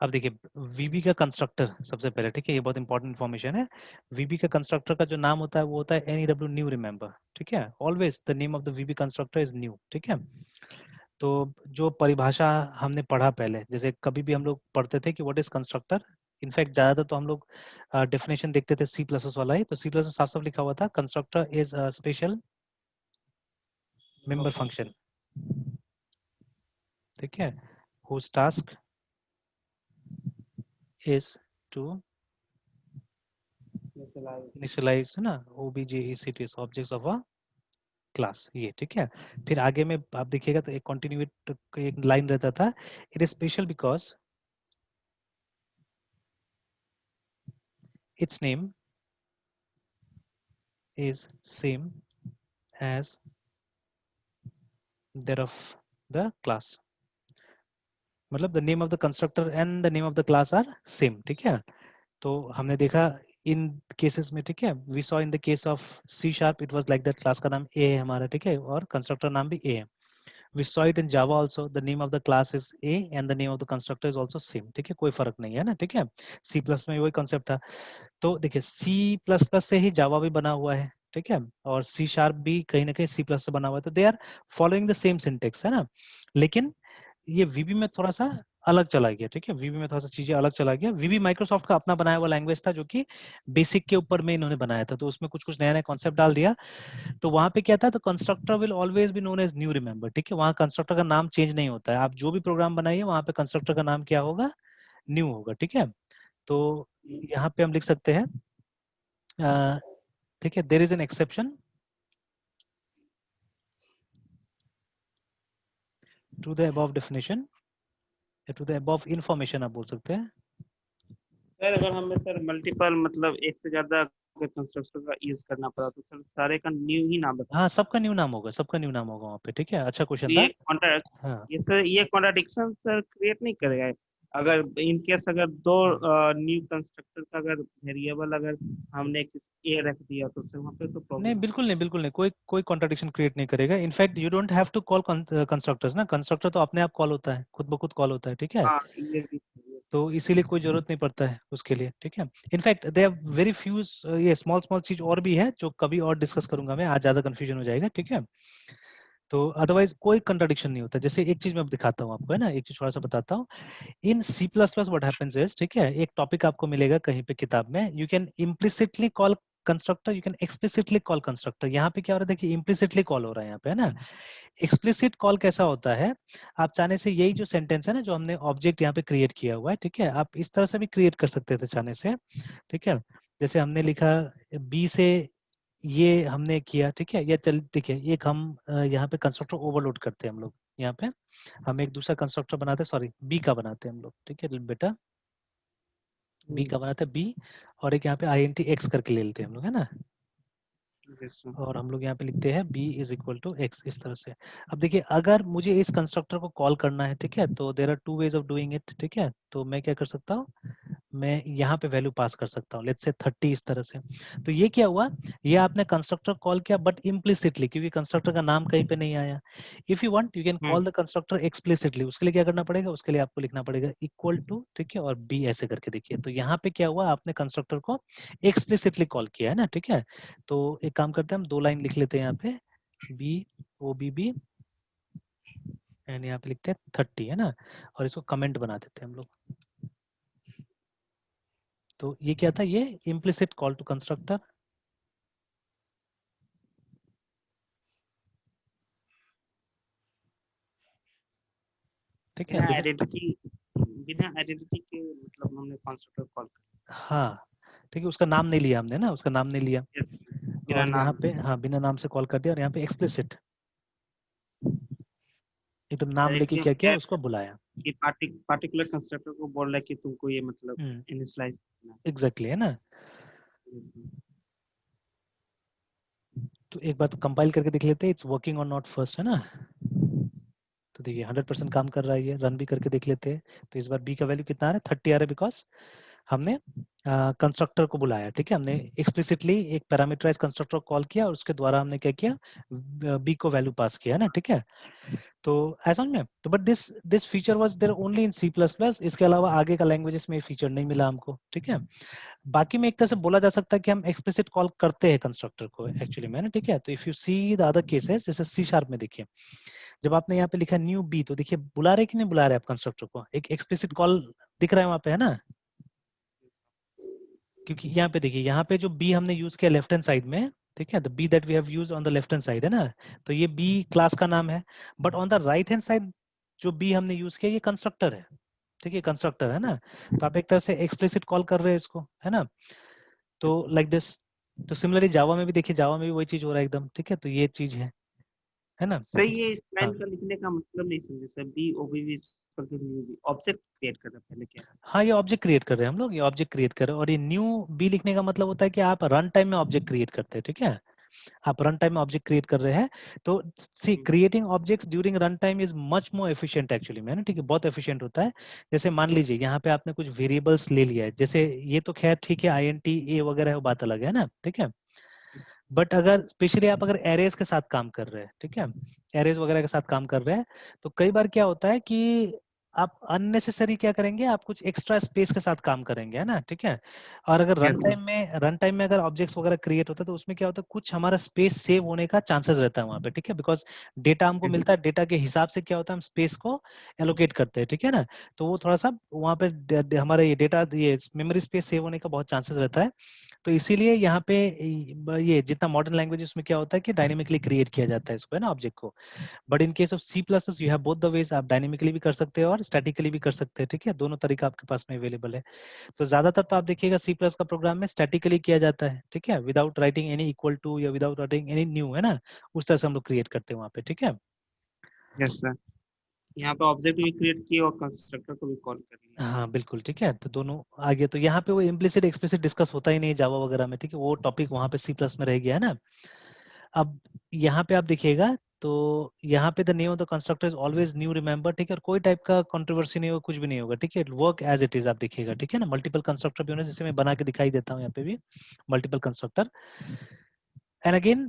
अब देखिए वीबी का कंस्ट्रक्टर सबसे पहले, ठीक है, ये बहुत इंपॉर्टेंट इन्फॉर्मेशन है। वीबी का कंस्ट्रक्टर का जो नाम होता है वो होता है एनईडब्ल्यू न्यू, रिमेंबर, ठीक है, always the name of the VB constructor is new, ठीक है। तो जो परिभाषा हमने पढ़ा पहले, जैसे कभी भी हम लोग पढ़ते थे कि व्हाट इज कंस्ट्रक्टर, इनफैक्ट ज्यादातर तो हम लोग डेफिनेशन देखते थे सी प्लस वाला ही, तो सी प्लस में साफ साफ लिखा हुआ था constructor is special member function, ठीक है, whose task is to initialize, है ना, OBJECTs objects of a class, ये ठीक है। फिर आगे में आप देखिएगा तो एक कंटिन्यूट एक लाइन रहता था, it is special because it's name is same as that of the class, मतलब the name of the constructor and the name of the class are same, ठीक है। तो हमने देखा इन केसेस में, ठीक है, we saw in the case of C sharp it was like that, class का नाम ए है हमारा, ठीक है, और कंस्ट्रक्टर नाम भी ए है। We saw it in Java also. The name of the class is A and the name of the constructor is also same. ठीक है, कोई फर्क नहीं है ना, ठीक है। C प्लस में वही कॉन्सेप्ट था। तो देखिए C प्लस प्लस से ही जावा भी बना हुआ है, ठीक है, और C शार्प भी कहीं ना कहीं C प्लस से बना हुआ है, तो दे are following the same syntax, है ना। लेकिन ये वीबी में थोड़ा सा अलग चला गया, ठीक है, वीबी में थोड़ा सा चीजें अलग चला गया। वीबी माइक्रोसॉफ्ट का अपना बनाया हुआ लैंग्वेज था जो कि बेसिक के ऊपर में इन्होंने बनाया था, तो उसमें कुछ कुछ नया नया कॉन्सेप्ट डाल दिया। तो वहां पे क्या था, तो constructor will always be known as new, remember, ठीक है, वहां कंस्ट्रक्टर का नाम चेंज नहीं होता है, आप जो भी प्रोग्राम बनाइए वहां पे कंस्ट्रक्टर का नाम क्या होगा, न्यू होगा, ठीक है। तो यहाँ पे हम लिख सकते हैं, ठीक है, there is an exception to the above definition, to the above information आप बोल सकते हैं। सर अगर हमें सर मल्टीपल मतलब एक से ज्यादा अगर कंस्ट्रक्टर का यूज करना पड़ा तो सर सारे का न्यू ही नाम हाँ, बताना सबका न्यू नाम होगा, सबका न्यू नाम होगा वहाँ पे, ठीक है, अच्छा तो क्वेश्चन था। ये कॉन्ट्रा हाँ, ये सर ये कॉन्ट्राडिक्शन सर क्रिएट नहीं करेगा अगर इन केस अगर दो न्यू कंस्ट्रक्टर का अगर वेरिएबल अगर हमने किस ए रख दिया तो सर वहाँ पे तो नहीं प्रॉब्लम बिल्कुल नहीं, बिल्कुल नहीं, कोई कोई कॉन्ट्रडिक्शन क्रिएट नहीं करेगा। In fact you don't have to call constructors ना, कंस्ट्रक्टर तो अपने आप कॉल होता है, खुद ब खुद कॉल होता है, ठीक है। हाँ ये भी है। तो इसीलिए कोई जरूरत नहीं पड़ता है उसके लिए, ठीक है। In fact they are very few, ये स्मॉल स्मॉल चीज और भी है जो कभी और डिस्कस करूंगा मैं, आज ज्यादा कंफ्यूजन हो जाएगा, ठीक है। तो अदरवाइज कोई कंट्रडिक्शन नहीं होता। जैसे एक चीज मैं अब दिखाता हूँ आपको, है ना, एक चीज थोड़ा सा बताता हूँ। In C plus plus what happens is, ठीक है, एक टॉपिक आपको मिलेगा कहीं पे किताब में, you can implicitly call constructor, you can explicitly call constructor. यहाँ पे क्या हो रहा है, देखिए इम्प्लिसिटली कॉल हो रहा है यहाँ पे, है ना। एक्सप्लिसिट कॉल कैसा होता है, आप चाहने से यही जो सेंटेंस है ना, जो हमने ऑब्जेक्ट यहाँ पे क्रिएट किया हुआ है, ठीक है, आप इस तरह से भी क्रिएट कर सकते थे चाहने से, ठीक है। जैसे हमने लिखा बी से ये हमने किया, ठीक है, ये चल देखिए, एक हम यहाँ पे कंस्ट्रक्टर ओवरलोड करते हैं हम लोग, यहाँ पे हम एक दूसरा कंस्ट्रक्टर बनाते हैं, सॉरी बी का बनाते हैं हम लोग, ठीक है बेटा, बी का बनाते हैं बी, और एक यहाँ पे आई एन टी एक्स करके ले लेते हैं हम लोग, है ना। yes sir, और हम लोग यहाँ पे लिखते हैं b is equal to x इस तरह से। अब देखिए अगर मुझे इस कंस्ट्रक्टर को कॉल करना है, ठीक है, तो there are two ways of doing it, ठीक है। तो मैं क्या कर सकता हूँ, मैं यहाँ पे वैल्यू पास कर सकता हूँ, लेट्स से 30 इस तरह से। तो ये क्या हुआ, ये आपने कंस्ट्रक्टर कॉल किया बट इम्प्लिसिटली, क्योंकि कंस्ट्रक्टर का नाम कहीं पे नहीं आया। If you want you can call the constructor explicitly, उसके लिए क्या करना पड़ेगा, उसके लिए आपको लिखना पड़ेगा इक्वल टू, ठीक है, और बी ऐसे करके देखिए। तो यहाँ पे क्या हुआ, आपने कंस्ट्रक्टर को एक्सप्लिसिटली कॉल किया है ना, ठीक है। तो एक काम करते हैं, हम 2 लाइन लिख लेते हैं यहाँ पे, B O B B and यहाँ पे लिखते हैं 30, है ना, और इसको कमेंट बना देते हैं हम लोग। तो ये क्या था, ये इम्प्लिसिट कॉल टू कंस्ट्रक्टर, ठीक है। बिना बिना, आइडेंटिटी, बिना आइडेंटिटी के मतलब हमने कंस्ट्रक्टर कॉल हाँ ठीक है, उसका नाम नहीं लिया हमने ना, उसका नाम नहीं लिया। कर, बिना और यहाँ नाम, पे हाँ बिना नाम से कॉल कर दिया, और यहाँ पे एक्सप्लिसिट एकदम नाम लेके डायरेक्टली क्या किया, हम उसको बुलाया। कि पार्टिकुलर कंस्ट्रक्टर को बोल रहा है कि तुमको ये मतलब इनिशियलाइज करना एग्जैक्टली, है ना। है। तो एक बार कंपाइल करके देख लेते हैं, इट्स वर्किंग और नॉट फर्स्ट, है ना। तो देखिए 100% काम कर रहा है, ये रन भी करके देख लेते हैं। तो इस बार बी का वैल्यू कितना आ रहा है, 30 आ रहा है, बिकॉज हमने कंस्ट्रक्टर को बुलाया, ठीक है, हमने एक्सप्लिसिटली एक पैरामीटराइज कंस्ट्रक्टर कॉल किया और उसके द्वारा हमने क्या किया, बी को वैल्यू पास किया, है ना, ठीक है। तो ऐसा में तो but this feature was there only in C plus plus, इसके अलावा आगे का लैंग्वेजेस में ये फीचर नहीं मिला हमको, ठीक है। बाकी में एक तरह से बोला जा सकता है कि हम एक्सप्लिसिट कॉल करते हैं कंस्ट्रक्टर को एक्चुअली में, ना, ठीक है। तो if you see the other cases, जैसे सी शार्प में देखिए, जब आपने यहाँ पे लिखा न्यू बी, तो देखिए बुला रहे कि नहीं बुला रहे आप कंस्ट्रक्टर को, एक एक्सप्लिसिट कॉल दिख रहा है वहां पे, है ना। क्योंकि यहाँ पे देखिए, यहाँ पे जो बी हमने यूज किया लेफ्ट हैंड साइड में, ठीक है, the B that we have used on the left hand side, है ना। तो ये बी क्लास का नाम है, but on the right hand side जो बी हमने यूज किया ये कंस्ट्रक्टर है, ठीक है, कंस्ट्रक्टर, है ना। तो आप एक तरह से एक्सप्लिसिट कॉल कर रहे हैं इसको, है ना। तो लाइक दिस। तो सिमिलरली जावा में भी देखिए, जावा में भी वही चीज हो रहा है एकदम, ठीक है। तो ये चीज है ना। सही है, इस हाँ लाइन का लिखने का मतलब नहीं समझे sir, B obj new B object create कर रहा है पहले क्या? हाँ, ये ऑब्जेक्ट क्रिएट कर रहे हैं हम लोग, ये ऑब्जेक्ट क्रिएट कर रहे हैं, और ये न्यू बी लिखने का मतलब होता है कि आप रन टाइम में ऑब्जेक्ट क्रिएट करते हैं, ठीक है। आप रन टाइम में ऑब्जेक्ट क्रिएट कर रहे हैं। तो see creating objects during run time is much more efficient actually में, ठीक है, बहुत एफिशिएंट होता है। जैसे मान लीजिए यहाँ पे आपने कुछ वेरिएबल्स ले लिया है, जैसे ये तो खैर ठीक है, INT ए वगैरह है, वो बात अलग है ना, ठीक है। बट अगर स्पेशली आप अगर एरेज के साथ काम कर रहे हैं, ठीक है, एरेज वगैरह के साथ काम कर रहे हैं, तो कई बार क्या होता है कि आप अननेसेसरी क्या करेंगे, आप कुछ एक्स्ट्रा स्पेस के साथ काम करेंगे, है ना, ठीक है। और अगर यस सर, रन टाइम में अगर ऑब्जेक्ट्स वगैरह क्रिएट होता है, तो उसमें क्या होता है, कुछ हमारा स्पेस सेव होने का चांसेस रहता है वहां पे, ठीक है, बिकॉज डेटा हमको मिलता है, डेटा के हिसाब से क्या होता है, हम स्पेस को एलोकेट करते हैं, ठीक है ना। तो वो थोड़ा सा वहां पे हमारा ये डेटा, ये मेमोरी स्पेस सेव होने का बहुत चांसेस रहता है। तो इसीलिए यहाँ पे ये जितना मॉडर्न लैंग्वेज उसमें क्या होता है कि डायनेमिकली क्रिएट किया जाता है इसको, है ना, ऑब्जेक्ट को। But in case of C plus plus you have both the ways, आप डायनेमिकली भी कर सकते हैं और स्टैटिकली भी कर सकते हैं, ठीक है, दोनों तरीका आपके पास में अवेलेबल है। तो ज्यादातर तो आप देखिएगा सी प्लस का प्रोग्राम में स्टैटिकली किया जाता है, ठीक है, without writing any equal to या विदाउट राइटिंग एनी न्यू, है ना, उस तरह से हम लोग क्रिएट करते हैं वहाँ पे, ठीक है। यस सर, यहाँ पे ऑब्जेक्ट भी क्रिएट किए और कंस्ट्रक्टर को भी कॉल कर लिया। हाँ बिल्कुल, ठीक है, तो दोनों आ गया। तो यहाँ पे वो इम्प्लिसिट एक्सप्लिसिट डिस्कस होता ही नहीं जावा वगैरह में, ठीक है, वो टॉपिक वहाँ पे सी प्लस में रह गया, है ना। अब यहाँ पे आप देखिएगा, तो यहाँ पे the name of the constructor is always new, remember, ठीक है, और कोई टाइप का कंट्रोवर्सी नहीं होगा, कुछ भी नहीं होगा, ठीक है, वर्क एज इट इज आप देखिएगा, ठीक है ना। मल्टीपल कंस्ट्रक्टर भी होने, जैसे मैं बना के दिखाई देता हूँ यहाँ पे भी मल्टीपल कंस्ट्रक्टर। एंड अगेन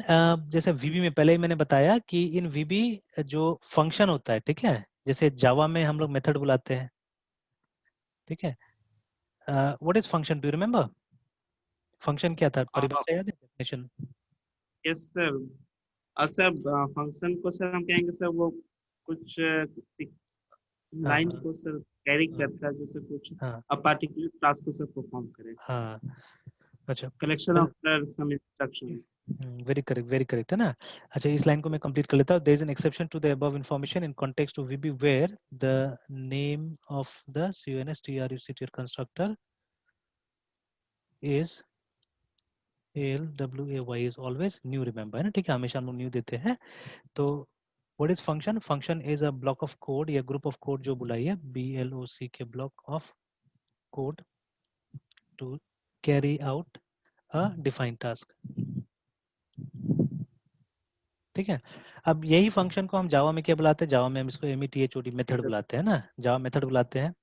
जैसे वीबी में पहले ही मैंने बताया कि इन वीबी जो फंक्शन होता है, ठीक है, जैसे जावा में हम लोग मेथड बुलाते हैं, ठीक है। What is function, do you remember, function क्या था, परिभाषा याद है, डेफिनेशन। यस सर, और सर फंक्शन को सर हम कहेंगे सर वो कुछ हाँ लाइन हाँ को सर कैरी हाँ करता है, जैसे कुछ हाँ अ पार्टिकुलर टास्क को सर परफॉर्म करे, हाँ। अच्छा, collection of some instruction. Very correct, very correct, है ना। अच्छा, इस लाइन को मैं कंप्लीट कर लेता हूँ। There is an exception to the above information in context to VB where the name of the CUNSTRUCTR constructor is ALWAY is always new, remember, है ना, ठीक है, हमेशा हम लोग न्यू देते हैं। तो what is function, function is a block of code या ग्रुप ऑफ कोड जो बुलाइए, BLOC के block of code to carry out a defined task, ठीक है। अब यही फंक्शन को हम जावा में क्या बुलाते हैं, जावा में हम इसको METHOD मेथड बुलाते हैं ना, जावा मेथड बुलाते हैं,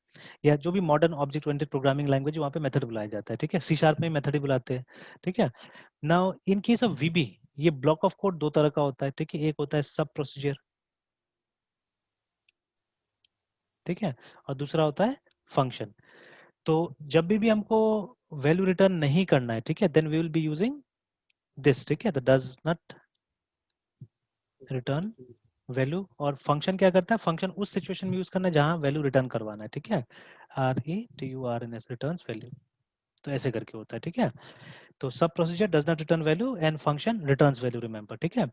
या जो भी modern object oriented programming language वहाँ पे मेथड बुलाया जाता है। ठीक है, C# में मेथड ही बुलाते हैं। ठीक है, now in case of VB ये ब्लॉक ऑफ कोड दो तरह का होता है। ठीक है, एक होता है सब प्रोसीजर, ठीक है, और दूसरा होता है फंक्शन। तो जब भी हमको वैल्यू रिटर्न नहीं करना है, ठीक है, then we will be using this. ठीक है, the does not return value. और फंक्शन क्या करता है, फंक्शन उस सिचुएशन में यूज करना है जहां वैल्यू रिटर्न करवाना है। ठीक है, RETURNS रिटर्न्स वैल्यू, तो ऐसे करके होता है। ठीक है, तो सब procedure does not return value and function returns value, remember. ठीक है,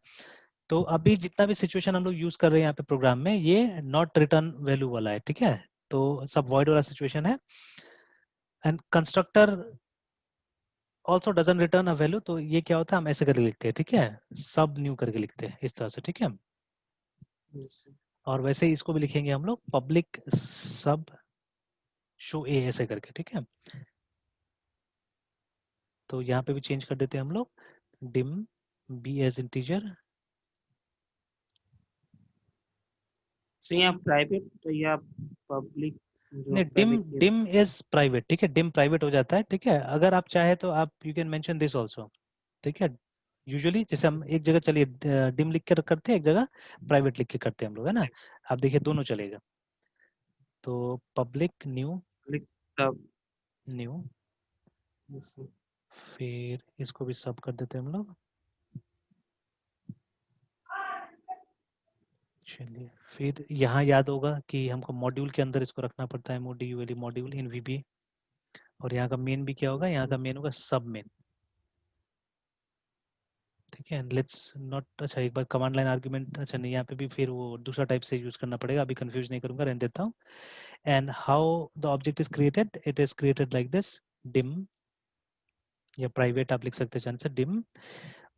तो अभी जितना भी सिचुएशन हम लोग यूज कर रहे हैं यहाँ पे प्रोग्राम में, ये नॉट रिटर्न वैल्यू वाला है। ठीक है, तो सब वॉइड वाला सिचुएशन है। And constructor also doesn't return a value, तो ये क्या होता है, हम ऐसे करके लिखते हैं। ठीक है, सब न्यू करके लिखते हैं इस तरह से। ठीक है, और वैसे ही इसको भी लिखेंगे हम लोग पब्लिक सब शो ए ऐसे करके। ठीक है, तो यहाँ पे भी चेंज कर देते हैं हम लोग, डिम बी एज इंटीजर। सो यहाँ प्राइवेट या पब्लिक जो नहीं, आपका डिम देखिए। Dim is private. ठीक है, डिम प्राइवेट हो जाता है। ठीक है, अगर आप चाहे तो आप you can mention this also. ठीक है, यूजुअली जैसे हम एक जगह चलिए डिम लिख कर करते हैं, एक जगह प्राइवेट लिख के करते हैं हम लोग, है ना। आप देखिए दोनों चलेगा, तो पब्लिक न्यू पब्लिक सब। न्यू, फिर इसको भी सब कर देते हैं हम लोग। चलिए, फिर यहाँ याद होगा कि हमको मॉड्यूल के अंदर इसको रखना पड़ता है, MODUL मॉड्यूल इन VB। और यहाँ का मेन भी क्या होगा, यहाँ का मेन होगा सब मेन। ठीक है, लेट्स नॉट, अच्छा एक बार कमांड लाइन आर्गुमेंट, अच्छा नहीं, यहाँ पे भी फिर वो दूसरा टाइप से यूज करना पड़ेगा, अभी कंफ्यूज नहीं करूंगा, रहने देता हूँ। And how the object is created, it is created like this, dim, या प्राइवेट आप लिख सकते हैं चांस से, dim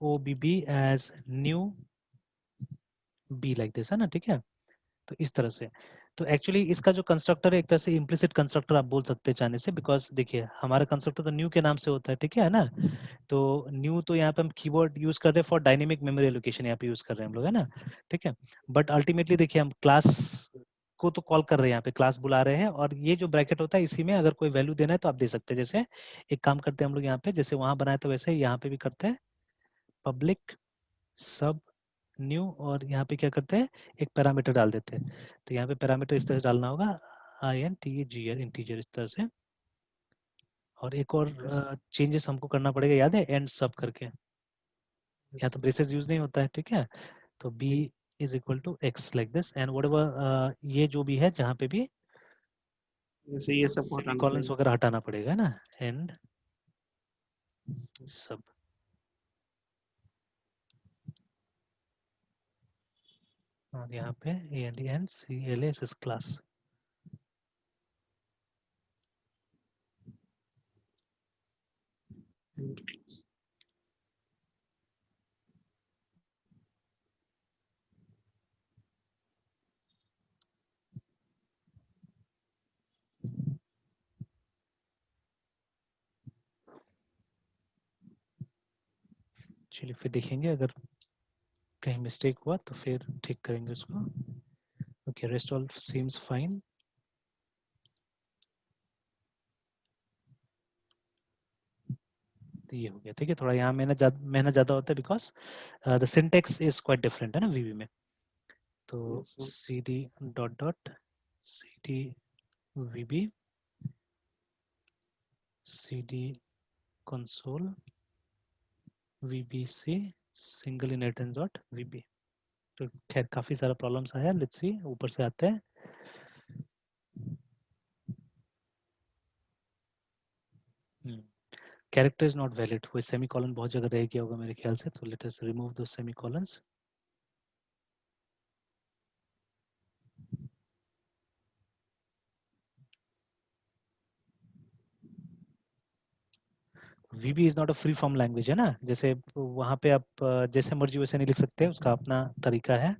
OBB as new B like this, है ना। ठीक है, तो इस तरह से, तो एक्चुअली इसका जो कंस्ट्रक्टर है एक तरह से इम्प्लिसिट कंस्ट्रक्टर आप बोल सकते हैं चाहने से, बिकॉज देखिए हमारा कंस्ट्रक्टर तो न्यू के नाम से होता है। ठीक है ना, तो न्यू तो यहाँ पे हम कीवर्ड यूज कर रहे हैं फॉर डायनेमिक मेमोरी एलोकेशन, यहाँ पे यूज कर रहे हैं हम लोग, है ना। ठीक है, बट अल्टीमेटली देखिए हम क्लास को तो कॉल कर रहे हैं, यहाँ पे क्लास बुला रहे हैं, और ये जो ब्रैकेट होता है इसी में अगर कोई वैल्यू देना है तो आप दे सकते हैं। जैसे एक काम करते हैं हम लोग यहाँ पे, जैसे वहां बनाए तो वैसे यहाँ पे भी करते हैं, पब्लिक सब न्यू, और यहाँ पे क्या करते हैं, एक पैरामीटर डाल देते हैं। तो यहाँ पे पैरामीटर इस तरह से डालना होगा, INTGR इंटीजर, इस तरह से। और एक और चेंजेस हमको करना पड़ेगा, याद है, एंड सब करके, यहाँ तो ब्रेसेस यूज नहीं होता है। ठीक है, तो B is equal to X like this, and whatever ये जो भी है जहाँ पे भी जैसे ये सब को हटाना सेमीकोलंस पड़ेगा। वगैरह हटाना पड़ेगा, है ना, एंड सब। और यहाँ पे AND CLS इज क्लास। चलिए फिर देखेंगे, अगर कहीं मिस्टेक हुआ तो फिर ठीक करेंगे उसको। Okay, rest all seems fine. तो ये हो गया। ठीक है, थोड़ा यहाँ मेहनत ज्यादा होता है, because the syntax is quite different, है ना, VB में। तो CD dot dot CD VB CD console VBC single inheritance dot VB। तो खैर काफी सारा प्रॉब्लम्स आया, लेट्स सी ऊपर से आते हैं। कैरेक्टर इज नॉट वैलिड, वो सेमीकोलन बहुत जगह रह गया होगा मेरे ख्याल से, तो लेट अस रिमूव दो सेमीकोलंस। VB is not a free form language, है ना, जैसे वहां पे आप जैसे मर्जी वैसे नहीं लिख सकते, उसका अपना तरीका है।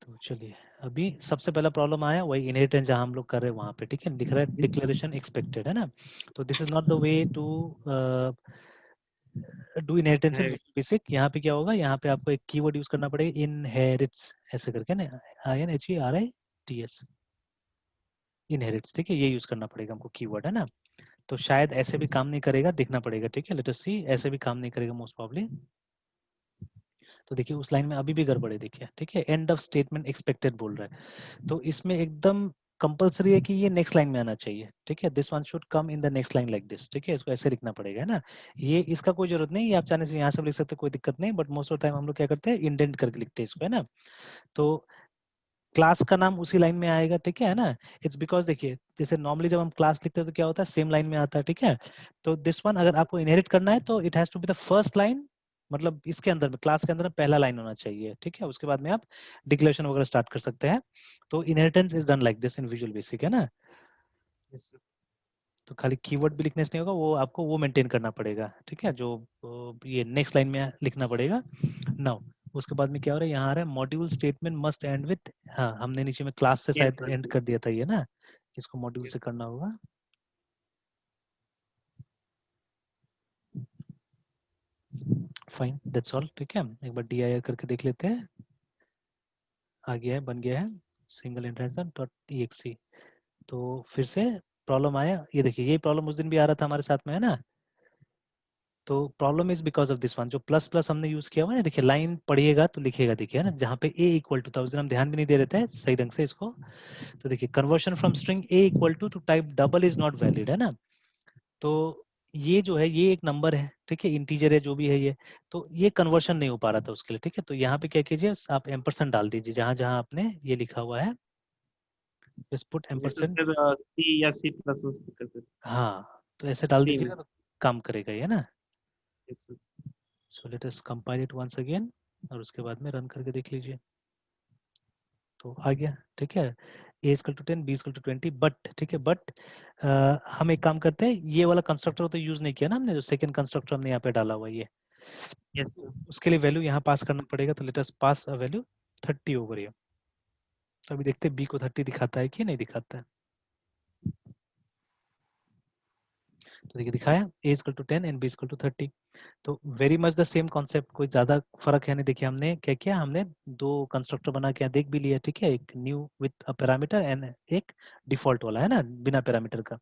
तो चलिए, अभी सबसे पहला प्रॉब्लम आया वही इनहेरिटेंस जहां हम लोग कर रहे हैं वहां पे। ठीक है, दिख रहा है डिक्लेरेशन एक्सपेक्टेड, है ना। तो this is not the way to do inheritance in Basic, यहाँ पे क्या होगा, यहाँ पे आपको एक कीवर्ड यूज करना पड़ेगा, इनहेरिट्स ऐसे करके ना, INHERITS, इनहेरिट्स, ठीक है, ये यूज करना पड़ेगा हमको कीवर्ड, है ना। तो शायद ऐसे भी काम नहीं करेगा, देखना पड़ेगा, ठीक है, लेट अस सी, ऐसे भी काम नहीं करेगा मोस्ट प्रॉब्ली। तो देखिए उस लाइन में अभी भी गड़बड़ है, देखिए, ठीक है, एंड ऑफ स्टेटमेंट एक्सपेक्टेड बोल रहा है, तो इसमें एकदम कंपलसरी है कि ये नेक्स्ट लाइन में आना चाहिए, ठीक है, this one should come in the next line like this, ठीक है, इसको ऐसे लिखना पड़ेगा, है ना। ये इसका कोई जरूरत नहीं, ये आप चाहने से यहाँ से लिख सकते, कोई दिक्कत नहीं, बट मोस्ट ऑफ टाइम हम लोग क्या करते हैं, इंडेंट करके लिखते हैं इसको, है ना। तो क्लास का नाम उसी लाइन में आएगा, ठीक है ना। इट्स बिकॉज देखिए, जैसे नॉर्मली जब हम क्लास लिखते हैं तो क्या होता है, सेम लाइन में आता है, ठीक है। तो दिस वन अगर आपको इनहेरिट करना है तो it has to be the first line, मतलब इसके अंदर में, क्लास के अंदर में पहला लाइन होना चाहिए, ठीक है, उसके बाद में आप डिक्लेरेशन वगैरह स्टार्ट कर सकते हैं। तो inheritance is done like this in visual basic, है ना। तो खाली कीवर्ड भी लिखने से नहीं होगा, वो आपको वो मेंटेन करना पड़ेगा, ठीक है, जो ये नेक्स्ट लाइन में लिखना पड़ेगा। नाउ उसके बाद में क्या हो रहा है, यहाँ आ रहा है module statement must and with, हाँ हमने नीचे में क्लास से शायद एंड कर दिया था ये ना, इसको मॉड्यूल से करना होगा। फाइन, दैट्स ऑल, ठीक है, एक बार DIR करके देख लेते हैं, आ गया है, बन गया है सिंगल इंटरेक्शन डॉट EXE। तो फिर से प्रॉब्लम आया, ये देखिए ये प्रॉब्लम उस दिन भी आ रहा था हमारे साथ में, है ना। तो problem is because of this one, जो प्लस प्लस हमने यूज किया हुआ है, देखिए लाइन पढ़िएगा तो लिखिएगा, देखिए, है ना, जहाँ पे a इक्वल टू था उस दिन हम ध्यान भी नहीं दे रहे थे सही ढंग से इसको। तो देखिए conversion from string a equal to type double is not valid, है ना। तो ये जो है ये एक नंबर है, ठीक है, इंटीजर है जो भी है ये, तो ये कन्वर्शन नहीं हो पा रहा था उसके लिए, ठीक है। तो यहाँ पे क्या कीजिए, आप एम्परसेंड डाल दीजिए जहां जहां आपने ये लिखा हुआ है, जस्ट पुट जैसे एम्परसेंड। सर सी या C प्लस प्लस कर सकते हाँ तो ऐसे डाल सी में। दीजिएगा तो काम करेगा ये ना। Yes, sir. So let us compile it once again, और उसके बाद में रन करके देख लीजिए, तो आ गया, ठीक है, A=10 B=20, बट ठीक है, बट हम एक काम करते हैं, ये वाला कंस्ट्रक्टर तो यूज नहीं किया ना हमने, जो सेकंड कंस्ट्रक्टर हमने यहाँ पे डाला हुआ है ये, Yes, sir. उसके लिए वैल्यू यहाँ पास करना पड़ेगा, तो let us pass a value 30 over ये। तो अभी देखते हैं B को 30 दिखाता है कि नहीं दिखाता है। तो देखिए दिखाया A=10 एंड B=30, तो very much the same concept, कोई ज्यादा फर्क है नहीं। देखिए हमने क्या किया, हमने दो कंस्ट्रक्टर बना के यहाँ देख भी लिया, ठीक है, एक new with a parameter and एक डिफॉल्ट वाला, है ना, बिना पैरामीटर का।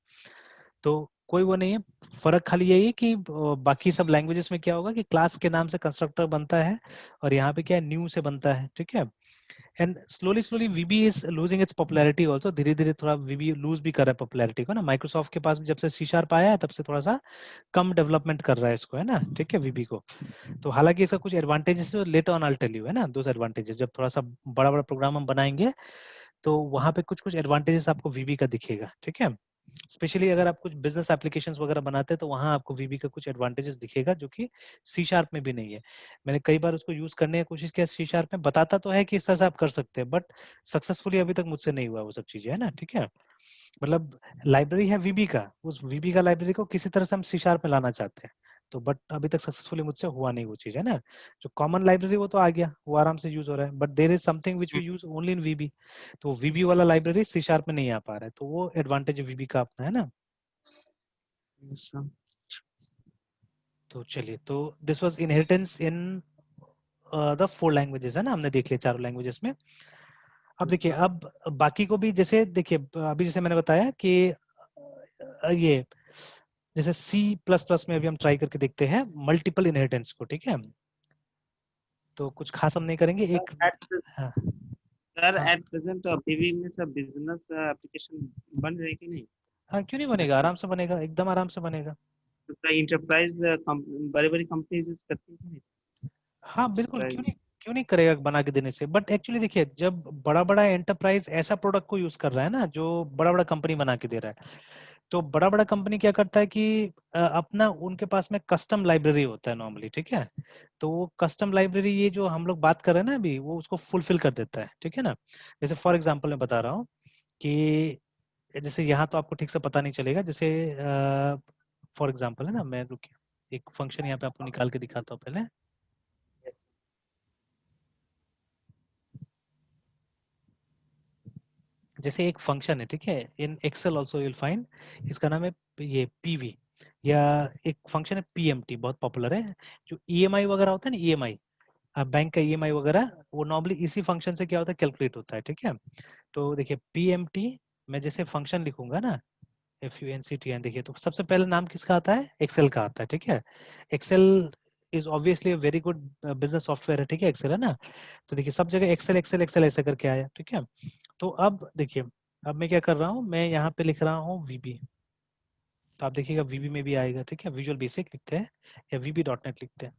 तो कोई वो नहीं है, फर्क खाली यही है कि बाकी सब लैंग्वेजेस में क्या होगा कि क्लास के नाम से कंस्ट्रक्टर बनता है, और यहाँ पे क्या है, न्यू से बनता है, ठीक है। And slowly slowly VB is losing its popularity also, धीरे धीरे थोड़ा VB लूज भी कर रहा है पॉपुलैरिटी को ना। माइक्रोसॉफ्ट के पास भी जब से C# आया है तब से थोड़ा सा कम डेवलपमेंट कर रहा है इसको, है ना, ठीक है, VB को। तो हालांकि इसका कुछ advantages later on I tell you, है ना, दोस एडवांटेजेस, जब थोड़ा सा बड़ा बड़ा प्रोग्राम हम बनाएंगे तो वहां पे कुछ कुछ एडवांटेजेस आपको VB का दिखेगा, ठीक है। स्पेशली अगर आप कुछ बिजनेस एप्लीकेशंस वगैरह बनाते हैं तो वहां आपको VB का कुछ एडवांटेजेस दिखेगा जो कि C# में भी नहीं है। मैंने कई बार उसको यूज करने की कोशिश किया C# में, बताता तो है कि इस तरह से आप कर सकते हैं, बट सक्सेसफुली अभी तक मुझसे नहीं हुआ वो सब चीजें, है ना, ठीक है। मतलब लाइब्रेरी है VB का, उस VB का लाइब्रेरी को किसी तरह से हम C# में लाना चाहते हैं, तो बट अभी तक सक्सेसफुली मुझसे हुआ नहीं वो चीज, है ना। जो कॉमन लाइब्रेरी वो तो आ गया, वो आराम से यूज हो रहा है, but there is something which we use only in VB, तो VB वाला लाइब्रेरी C# में नहीं आ पा रहा है, तो वो एडवांटेज VB का अपना, है ना। Yes, sir. तो चलिए, तो this was inheritance in the 4 languages, है ना, हमने देख लिया चारों लैंग्वेजेस में। अब Yes, देखिए, sir. अब बाकी को भी जैसे देखिए, अभी जैसे मैंने बताया कि ये जैसे C++ में अभी हम ट्राई करके देखते हैं मल्टीपल इनहेरिटेंस को, ठीक है। तो कुछ खास हम नहीं करेंगे, Sir, एक हाँ, हाँ, at present BB में सब बिजनेस एप्लीकेशन बन रहे कि नहीं? हाँ, क्यों नहीं बनेगा, आराम से बनेगा, एकदम आराम से बनेगा। तो इंटरप्राइज बड़ी बड़ी कंपनीज यूज करती है नहीं? हाँ बिल्कुल, इंटरप्राइज। क्यों नहीं करेगा बना के देने से, बट एक्चुअली देखिए, जब बड़ा बड़ा एंटरप्राइज ऐसा प्रोडक्ट को यूज कर रहा है ना, जो बड़ा बड़ा कंपनी बना के दे रहा है, तो बड़ा बड़ा कंपनी क्या करता है कि अपना उनके पास में कस्टम लाइब्रेरी होता है नॉर्मली, ठीक है। तो वो कस्टम लाइब्रेरी, ये जो हम लोग बात कर रहे हैं ना अभी, वो उसको फुलफिल कर देता है, ठीक है ना। जैसे फॉर एग्जांपल मैं बता रहा हूँ कि जैसे यहाँ तो आपको ठीक से पता नहीं चलेगा, जैसे फॉर एग्जांपल, है ना, मैं रुकिए एक फंक्शन यहाँ पे आपको निकाल के दिखाता हूँ पहले। जैसे एक फंक्शन है, ठीक है, in Excel also you'll find, इसका नाम है ये PV, या एक फंक्शन है पीएमटी, बहुत पॉपुलर है, जो ईएमआई वगैरह होता है ना, ईएमआई, बैंक का ईएमआई वगैरह, वो नॉर्मली इसी फंक्शन से क्या होता है, कैलकुलेट होता है, ठीक है। तो देखिए पीएमटी मैं जैसे फंक्शन लिखूंगा ना, FUNCTN, देखिए तो सबसे पहले नाम किसका आता है, एक्सेल का आता है, ठीक है। Excel is obviously very good business software है, ठीक है, एक्सेल है ना। तो देखिए सब जगह एक्सेल एक्सेल एक्सेल ऐसे करके आया, ठीक है। तो अब देखिए, अब मैं क्या कर रहा हूँ, मैं यहाँ पे लिख रहा हूँ वीबी, तो आप देखिएगा वीबी में भी आएगा, ठीक है, विजुअल बेसिक लिखते हैं या VB.NET लिखते हैं,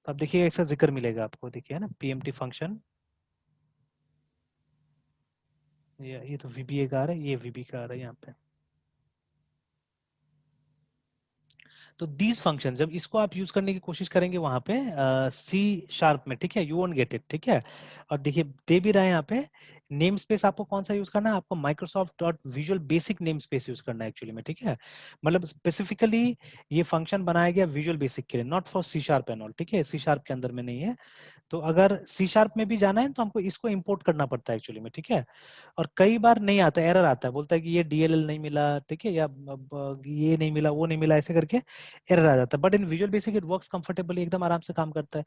तो आप देखिएगा इसका जिक्र मिलेगा आपको, देखिए है ना, पीएमटी फंक्शन, ये तो VBA का आ रहा है, ये VB का आ रहा है यहाँ पे। तो दीज फंक्शन जब इसको आप यूज करने की कोशिश करेंगे वहां पे C# में, ठीक है, यू वोंट गेट इट, ठीक है। और देखिए दे भी रहा है यहाँ पे, नेम स्पेस आपको कौन सा यूज करना है, आपको Microsoft dot visual basic name space use करना है एक्चुअली में, ठीक है। मतलब स्पेसिफिकली ये फंक्शन बनाया गया विजुअल बेसिक के लिए, not for C# and all, ठीक है, C# के अंदर में नहीं है। तो अगर C# में भी जाना है तो हमको इसको इंपोर्ट करना पड़ता है एक्चुअली में, ठीक है। और कई बार नहीं आता, एरर आता है, बोलता है कि ये DLL नहीं मिला, ठीक है, या ये नहीं मिला, वो नहीं मिला, ऐसे करके एरर आ जाता है। But in visual basic it works comfortably, एकदम आराम से काम करता है।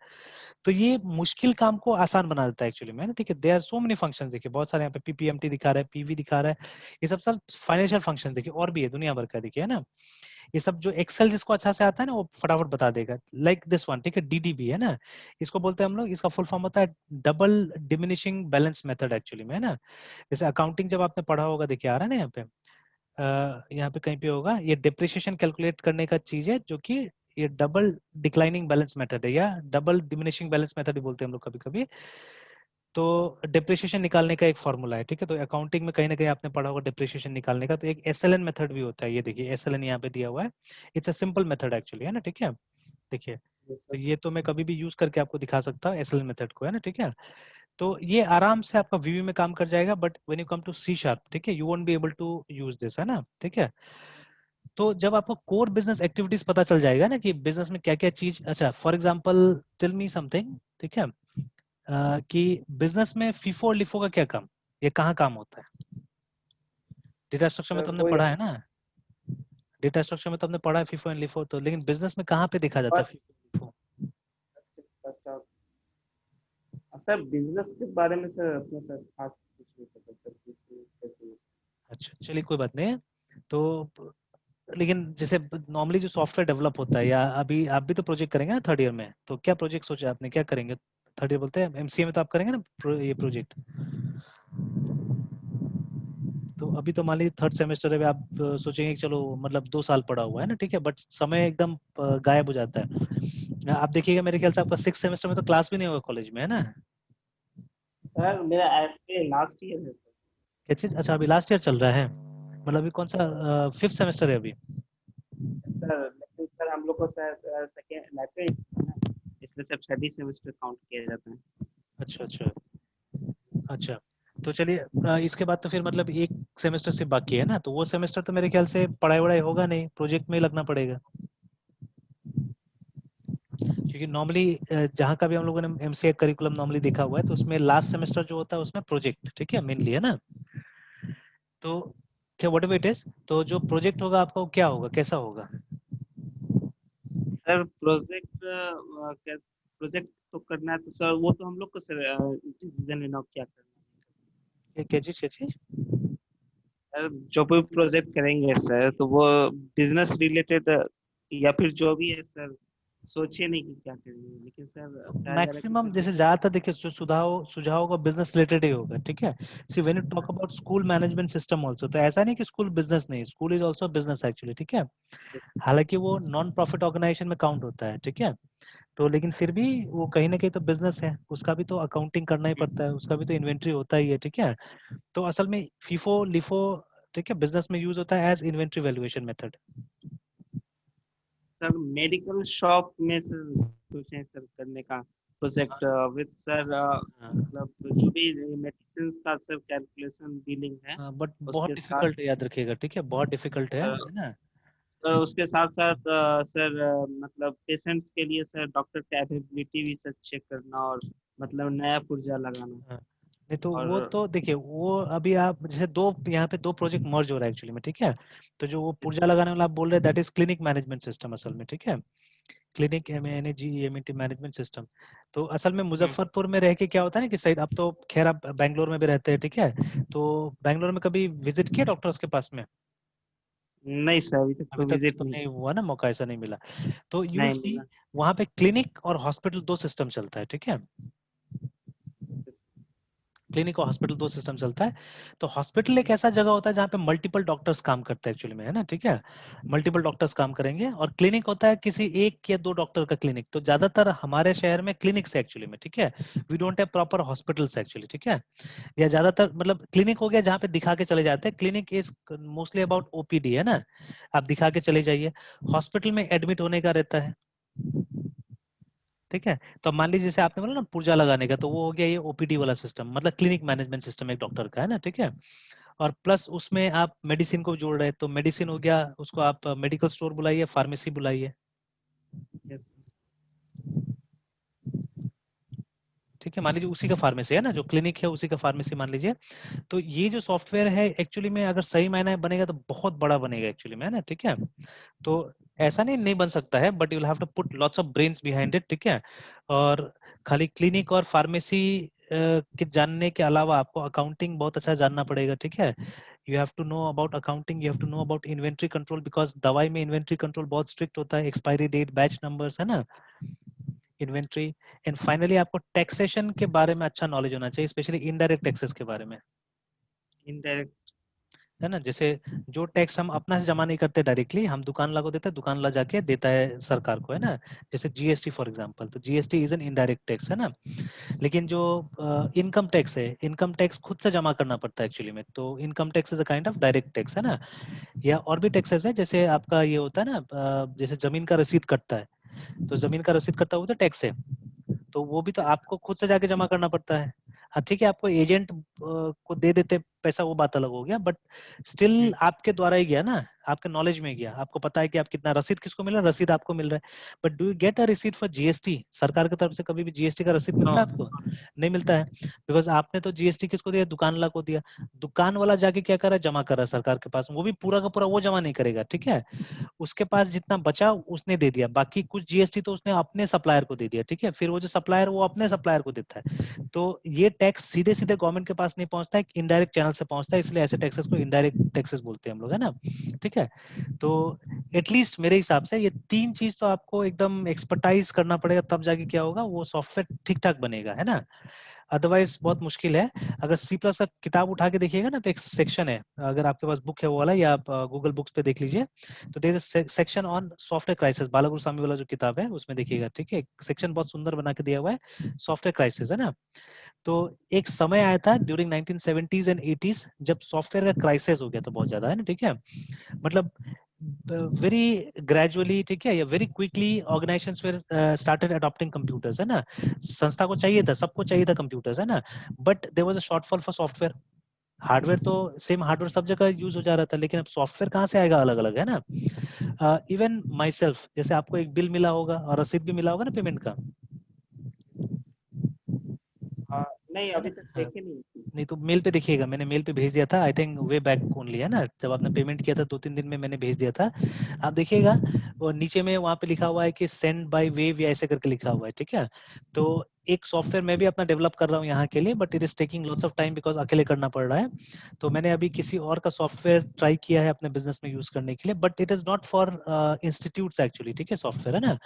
तो ये मुश्किल काम को आसान बना देता है एक्चुअली में, ठीक है। There are so many functions, देखिए बहुत सारे यहाँ पे PPMT दिखा रहा है, PV दिखा रहा है, ये सब फाइनेंशियल फंक्शन, देखिए और भी है दुनिया भर का, देखिए है ना। ये सब जो एक्सेल जिसको अच्छा से आता है ना वो फटाफट बता देगा, लाइक दिस वन, ठीक है, DDB है ना, इसको बोलते हैं हम लोग, इसका फुल फॉर्म होता है double diminishing balance method actually में, है ना। जैसे अकाउंटिंग जब आपने पढ़ा होगा, देखिए आ रहा है ना यहाँ पे, यहाँ पे कहीं पे होगा, ये डिप्रिसिएशन कैलकुलेट करने का चीज है, जो कि ये डबल डिक्लाइनिंग बैलेंस मेथड है, या डबल डिमिनिशिंग बैलेंस मेथड भी बोलते हैं हम लोग कभी कभी। तो डिप्रिसिएशन निकालने का एक फॉर्मूला है, ठीक है। तो अकाउंटिंग में कहीं ना कहीं आपने पढ़ा होगा डिप्रिसिएशन निकालने का, तो एक SLN मेथड भी होता है, ये देखिए SLN यहाँ पे दिया हुआ है, it's a simple method actually, है ना, ठीक है। देखिए तो सर। ये तो मैं कभी भी यूज करके आपको दिखा सकता हूँ SLN मेथड को, है ना, ठीक है। तो ये आराम से आपका VB में काम कर जाएगा, but when you come to C#, ठीक है, you won't be able to use this, है ना, ठीक है। तो जब आपको कोर बिजनेस एक्टिविटीज पता चल जाएगा ना कि बिजनेस में क्या क्या चीज, अच्छा for example tell me something, ठीक है, कि बिजनेस में FIFO और LIFO का क्या काम, ये कहाँ काम होता है, डेटा स्ट्रक्चर में सर तो हमने वो पढ़ा है ना, डेटा स्ट्रक्चर में तो हमने पढ़ा है FIFO एंड LIFO, तो लेकिन बिजनेस में कहाँ पे देखा जाता है FIFO LIFO? First of sir business के बारे में सर अपने सर खास कुछ नहीं पता सर, किसमें कैसे use अच्छा चलिए कोई बात नहीं है। तो लेकिन जैसे नॉर्मली जो सॉफ्टवेयर डेवलप होता है, या अभी आप भी तो प्रोजेक्ट करेंगे ना 3rd ईयर में, तो क्या प्रोजेक्ट सोचा आपने, क्या करेंगे 3rd ईयर, बोलते हैं MCA में तो आप करेंगे ना ये प्रोजेक्ट। तो अभी तो मान लीजिए 3rd सेमेस्टर है, आप सोचेंगे कि चलो मतलब 2 साल पड़ा हुआ है ना, ठीक है, बट समय एकदम गायब हो जाता है। आप देखिएगा मेरे ख्याल से आपका 6th सेमेस्टर में तो क्लास भी नहीं होगा कॉलेज में, है ना। सर मेरा एक्चुअली लास्ट ईयर है सर। क्या चीज, अच्छा अभी लास्ट ईयर चल रहा है, मतलब अभी कौन सा 5th सेमेस्टर है अभी। सर लेकिन सर हम लोग को सर सेकेंड लाइफ ना, इसलिए सब 6 सेमेस्टर काउंट किया जाता है। अच्छा अच्छा अच्छा। तो चलिए इसके बाद तो फिर मतलब एक सेमेस्टर से बाकी है ना, तो वो सेमेस्टर तो मेरे ख्याल से पढ़ाई वढ़ाई होगा नहीं, प्रोजेक्ट में ही लगना पड़ेगा, क्योंकि नॉर्मली जहाँ का भी हम लोगों ने MCA करिकुलम नॉर्मली देखा हुआ है, तो उसमें लास्ट सेमेस्टर जो होता है उसमें प्रोजेक्ट, ठीक है, मेनली, है ना। तो क्या व्हाट एवर इट इज, तो जो प्रोजेक्ट होगा आपका वो क्या होगा, कैसा होगा। सर प्रोजेक्ट तो करना है तो सर वो तो हम लोग को सर डिसीजन लेना हो क्या करना क्या चीज। है। सर जो भी प्रोजेक्ट करेंगे सर तो वो बिजनेस रिलेटेड या फिर जो भी है सर, सोचिए नहीं कि क्या करेंगे, लेकिन सर कहा जा रहा है कि मैक्सिमम सर जैसे ज्यादातर देखिए जो सुझाव सुझाव होगा बिजनेस रिलेटेड ही होगा, ठीक है। See when you talk about school management system also, तो ऐसा नहीं कि स्कूल बिजनेस नहीं, school is also business actually, ठीक है। हालांकि वो नॉन प्रॉफिट ऑर्गेनाइजेशन में काउंट होता है, ठीक है। तो लेकिन फिर भी वो कहीं ना कहीं तो बिजनेस है, उसका भी तो अकाउंटिंग करना ही पड़ता है, उसका भी तो इन्वेंट्री होता ही है, ठीक है। तो असल में फीफो लिफो, ठीक है, बिजनेस में यूज होता है as inventory valuation method. Sir medical shop में सर सोचे सर करने का प्रोजेक्ट विद सर, मतलब जो भी मेडिसिन का सर कैलकुलेशन बिलिंग है बट बहुत उसके साथ डिफिकल्ट है, याद रखिएगा, ठीक है, बहुत डिफिकल्ट है ना। सर उसके साथ साथ सर मतलब पेशेंट्स के लिए सर डॉक्टर कैपेबिलिटी भी सर चेक करना और मतलब नया पुर्जा लगाना। नहीं तो वो और तो देखिए, वो अभी आप जैसे दो यहाँ पे दो प्रोजेक्ट मर्ज हो रहा है एक्चुअली में, ठीक है। तो जो वो पुर्जा लगाने वाला आप बोल रहे हैं, that is clinic management system असल में, ठीक है। Clinic MANAGEMET management system. तो असल में मुजफ्फरपुर में रह के क्या होता है ना कि सही, अब तो खैर आप बैंगलोर में भी रहते हैं, ठीक है। तो बैंगलोर में कभी विजिट किया डॉक्टर्स के पास में? नहीं सर, अभी तक अभी तो तक विजिट तो नहीं नहीं किया। हुआ ना, मौका ऐसा नहीं मिला। तो यू विल नहीं सी मिला। वहां पे क्लिनिक और हॉस्पिटल दो सिस्टम चलता है, ठीक है। क्लिनिक और हॉस्पिटल दो सिस्टम चलता है। तो हॉस्पिटल एक ऐसा जगह होता है जहाँ पे मल्टीपल डॉक्टर्स काम करते हैं एक्चुअली में, है ना, ठीक है। मल्टीपल डॉक्टर्स काम करेंगे, और क्लिनिक होता है किसी एक या दो डॉक्टर का क्लिनिक। तो ज्यादातर हमारे शहर में क्लिनिक्स है एक्चुअली में, ठीक है। We don't have proper hospitals actually, ठीक है। या ज्यादातर मतलब क्लिनिक हो गया जहाँ पे दिखा के चले जाते हैं। Clinic is mostly about OPD, है ना, आप दिखा के चले जाइए। हॉस्पिटल में एडमिट होने का रहता है, ठीक है। तो अब मान लीजिए जैसे आपने बोला ना पुर्जा लगाने का, तो वो हो गया ये OPD वाला सिस्टम, मतलब क्लिनिक मैनेजमेंट सिस्टम एक डॉक्टर का, है ना, ठीक है। और प्लस उसमें आप मेडिसिन को जोड़ रहे हैं, तो मेडिसिन हो गया, उसको आप मेडिकल स्टोर बुलाइए, फार्मेसी बुलाइए, यस। ठीक है। मान लीजिए उसी का फार्मेसी है ना, जो क्लिनिक है उसी का फार्मेसी मान लीजिए। तो ये जो सॉफ्टवेयर है एक्चुअली में अगर सही मायने में बनेगा तो बहुत बड़ा बनेगा एक्चुअली में, है ना, ठीक है। तो ऐसा नहीं नहीं बन सकता है, but you will have to put lots of brains behind it, ठीक है। और खाली क्लिनिक और फार्मेसी के जानने के अलावा आपको अकाउंटिंग बहुत अच्छा जानना पड़ेगा, ठीक है। You have to know about accounting, you have to know about inventory control, because दवाई में इन्वेंट्री कंट्रोल बहुत स्ट्रिक्ट होता है, एक्सपायरी डेट, बैच नंबर्स, है ना, इन्वेंट्री। एंड फाइनली आपको टैक्सेशन के बारे में अच्छा नॉलेज होना चाहिए, स्पेशली इनडायरेक्ट टैक्सेस के बारे में, इनडायरेक्ट। है ना। जैसे जो टैक्स हम अपना से जमा नहीं करते डायरेक्टली, हम दुकान वाला को देते हैं, दुकान वाला जाके देता है सरकार को, है ना। जैसे GST फॉर एग्जांपल, तो GST is an indirect tax, है ना। लेकिन जो इनकम टैक्स है, इनकम टैक्स खुद से जमा करना पड़ता है एक्चुअली में, तो income tax is a kind of direct tax, है ना। या और भी टैक्सेस है, जैसे आपका ये होता है ना, जैसे जमीन का रसीद कटता है, तो जमीन का रसीद कटता हुआ तो टैक्स है, तो वो भी तो यस सर। आपको खुद से जाके जमा करना पड़ता है। हाँ ठीक है, आपको एजेंट को दे देते पैसा, वो बात अलग हो गया, बट स्टिल आपके द्वारा ही गया ना, आपके नॉलेज में गया, आपको पता है कि आप कितना, रसीद किसको मिल रहा है, रसीद आपको मिल रहा है। But do you get a receipt for GST? सरकार की तरफ से कभी भी GST का रसीद नो। मिलता है आपको? नहीं मिलता है, बिकॉज आपने तो GST किसको दिया, दुकान वाला को दिया। दुकान वाला जाके क्या कर रहा है, जमा कर रहा है सरकार के पास, वो भी पूरा का पूरा वो जमा नहीं करेगा, ठीक है। उसके पास जितना बचा उसने दे दिया, बाकी कुछ GST तो उसने अपने सप्लायर को दे दिया, ठीक है। फिर वो जो सप्लायर वो अपने सप्लायर को देता है। तो ये टैक्स सीधे सीधे गवर्नमेंट के पास नहीं पहुंचता है, इनडायरेक्ट चैनल से पहुंचता है, इसलिए ऐसे टैक्सेस को इनडायरेक्ट टैक्सेस बोलते हैं हम लोग, है ना, ठीक है। तो एटलीस्ट मेरे हिसाब से ये तीन चीज तो आपको एकदम एक्सपर्टाइज करना पड़ेगा, तब जाके क्या होगा, वो सॉफ्टवेयर ठीक ठाक बनेगा, है ना। अदरवाइज बहुत मुश्किल है। अगर C+ का किताब उठा के देखिएगा ना, तो एक सेक्शन है, अगर आपके पास बुक है वो वाला, या आप गूगल बुक्स पे देख लीजिए, तो there is section on software crisis, Balaguru Swamy वाला जो किताब है उसमें देखिएगा, ठीक है। सेक्शन बहुत सुंदर बना के दिया हुआ है, सॉफ्टवेयर क्राइसिस, है ना। तो एक समय आया था ड्यूरिंग 1970s एंड 80s, जब सॉफ्टवेयर का क्राइसिस हो गया था बहुत ज्यादा, है ना, ठीक है। मतलब वेरी ग्रेजुअली, ठीक है, या very quickly organisations were started adopting computers, है ना। संस्था को चाहिए था, सबको चाहिए था कंप्यूटर्स, है ना, but there was a shortfall for software. Hardware तो सेम हार्डवेयर सब जगह यूज हो जा रहा था, लेकिन अब सॉफ्टवेयर कहाँ से आएगा अलग अलग, है ना। इवन माई सेल्फ, जैसे आपको एक बिल मिला होगा और रसीद भी मिला होगा ना पेमेंट का, हाँ, नहीं है अभी ना। तक हाँ, देखे नहीं। नहीं तो मेल पे देखिएगा, मैंने मेल पे भेज दिया था, I think way back only, है ना, जब आपने पेमेंट किया था 2-3 दिन में मैंने भेज दिया था। आप देखिएगा वो नीचे में वहां पे लिखा हुआ है कि सेंड बाय वेव या ऐसे करके लिखा हुआ है, ठीक है। तो एक सॉफ्टवेयर मैं भी अपना डेवलप कर रहा हूँ यहाँ के लिए, but it is taking lots of time because अकेले करना पड़ रहा है। तो मैंने अभी किसी और का सॉफ्टवेयर ट्राई किया है अपने बिजनेस में यूज करने के लिए, but it is not for institutes actually, ठीक है, सॉफ्टवेयर, है ना।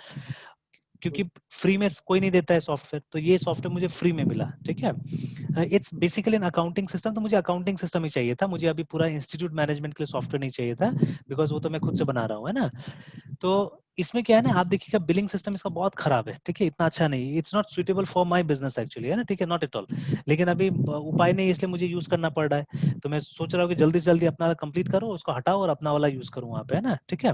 क्योंकि फ्री में कोई नहीं देता है सॉफ्टवेयर, तो ये सॉफ्टवेयर मुझे फ्री में मिला, ठीक है। It's basically an accounting system, तो मुझे अकाउंटिंग सिस्टम ही चाहिए था, मुझे अभी पूरा इंस्टीट्यूट मैनेजमेंट के लिए सॉफ्टवेयर नहीं चाहिए था, बिकॉज वो तो मैं खुद से बना रहा हूँ, है ना। तो इसमें क्या है ना, आप देखिएगा बिलिंग सिस्टम इसका बहुत खराब है, ठीक है, इतना अच्छा नहीं, it's not suitable for my business actually, है ना, ठीक है, नॉट एट ऑल। लेकिन अभी उपाय नहीं, इसलिए मुझे यूज करना पड़ रहा है। तो मैं सोच रहा हूँ कि जल्दी से जल्दी अपना कंप्लीट करो, उसको हटाओ और अपना वाला यूज करूँ वहाँ पे, है ना, ठीक है।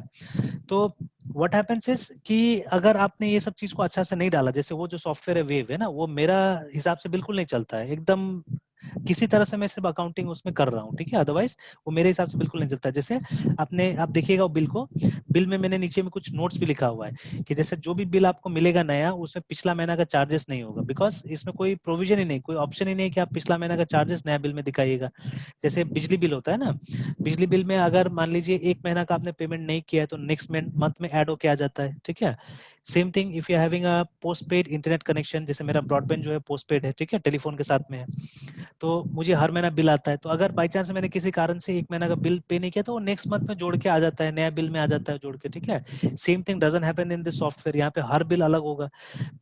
तो व्हाट हैपेंस इज कि अगर आपने ये सब चीज को अच्छा से नहीं डाला, जैसे वो जो सॉफ्टवेयर है वेव, है ना, वो मेरा हिसाब से बिल्कुल नहीं चलता है, एकदम किसी तरह से मैं सिर्फ अकाउंटिंग उसमें कर रहा हूँ, ठीक है, अदरवाइज वो मेरे हिसाब से बिल्कुल नहीं चलता। जैसे आप देखिएगा वो बिल को, बिल में मैंने नीचे में कुछ नोट्स भी लिखा हुआ है कि जैसे जो भी बिल आपको मिलेगा नया, उसमें पिछला महीना का चार्जेस नहीं होगा, बिकॉज इसमें कोई प्रोविजन ही नहीं, कोई ऑप्शन ही नहीं कि आप पिछला महीना का चार्जेस नया बिल में दिखाइएगा। जैसे बिजली बिल होता है ना, बिजली बिल में अगर मान लीजिए एक महीना का आपने पेमेंट नहीं किया है तो नेक्स्ट मंथ में ऐड होके आ जाता है, ठीक है। Same thing if you having a post paid internet connection, जैसे मेरा ब्रॉडबैंड जो है पोस्ट पेड है, ठीक है, टेलीफोन के साथ में है, तो मुझे हर महीना बिल आता है, तो अगर बाई चांस मैंने किसी कारण से एक महीना का बिल पे नहीं किया तो वो नेक्स्ट मंथ में जोड़ के आ जाता है, नया बिल में आ जाता है जोड़ के, ठीक है। Same thing doesn't happen in this software, यहाँ पे हर बिल अलग होगा।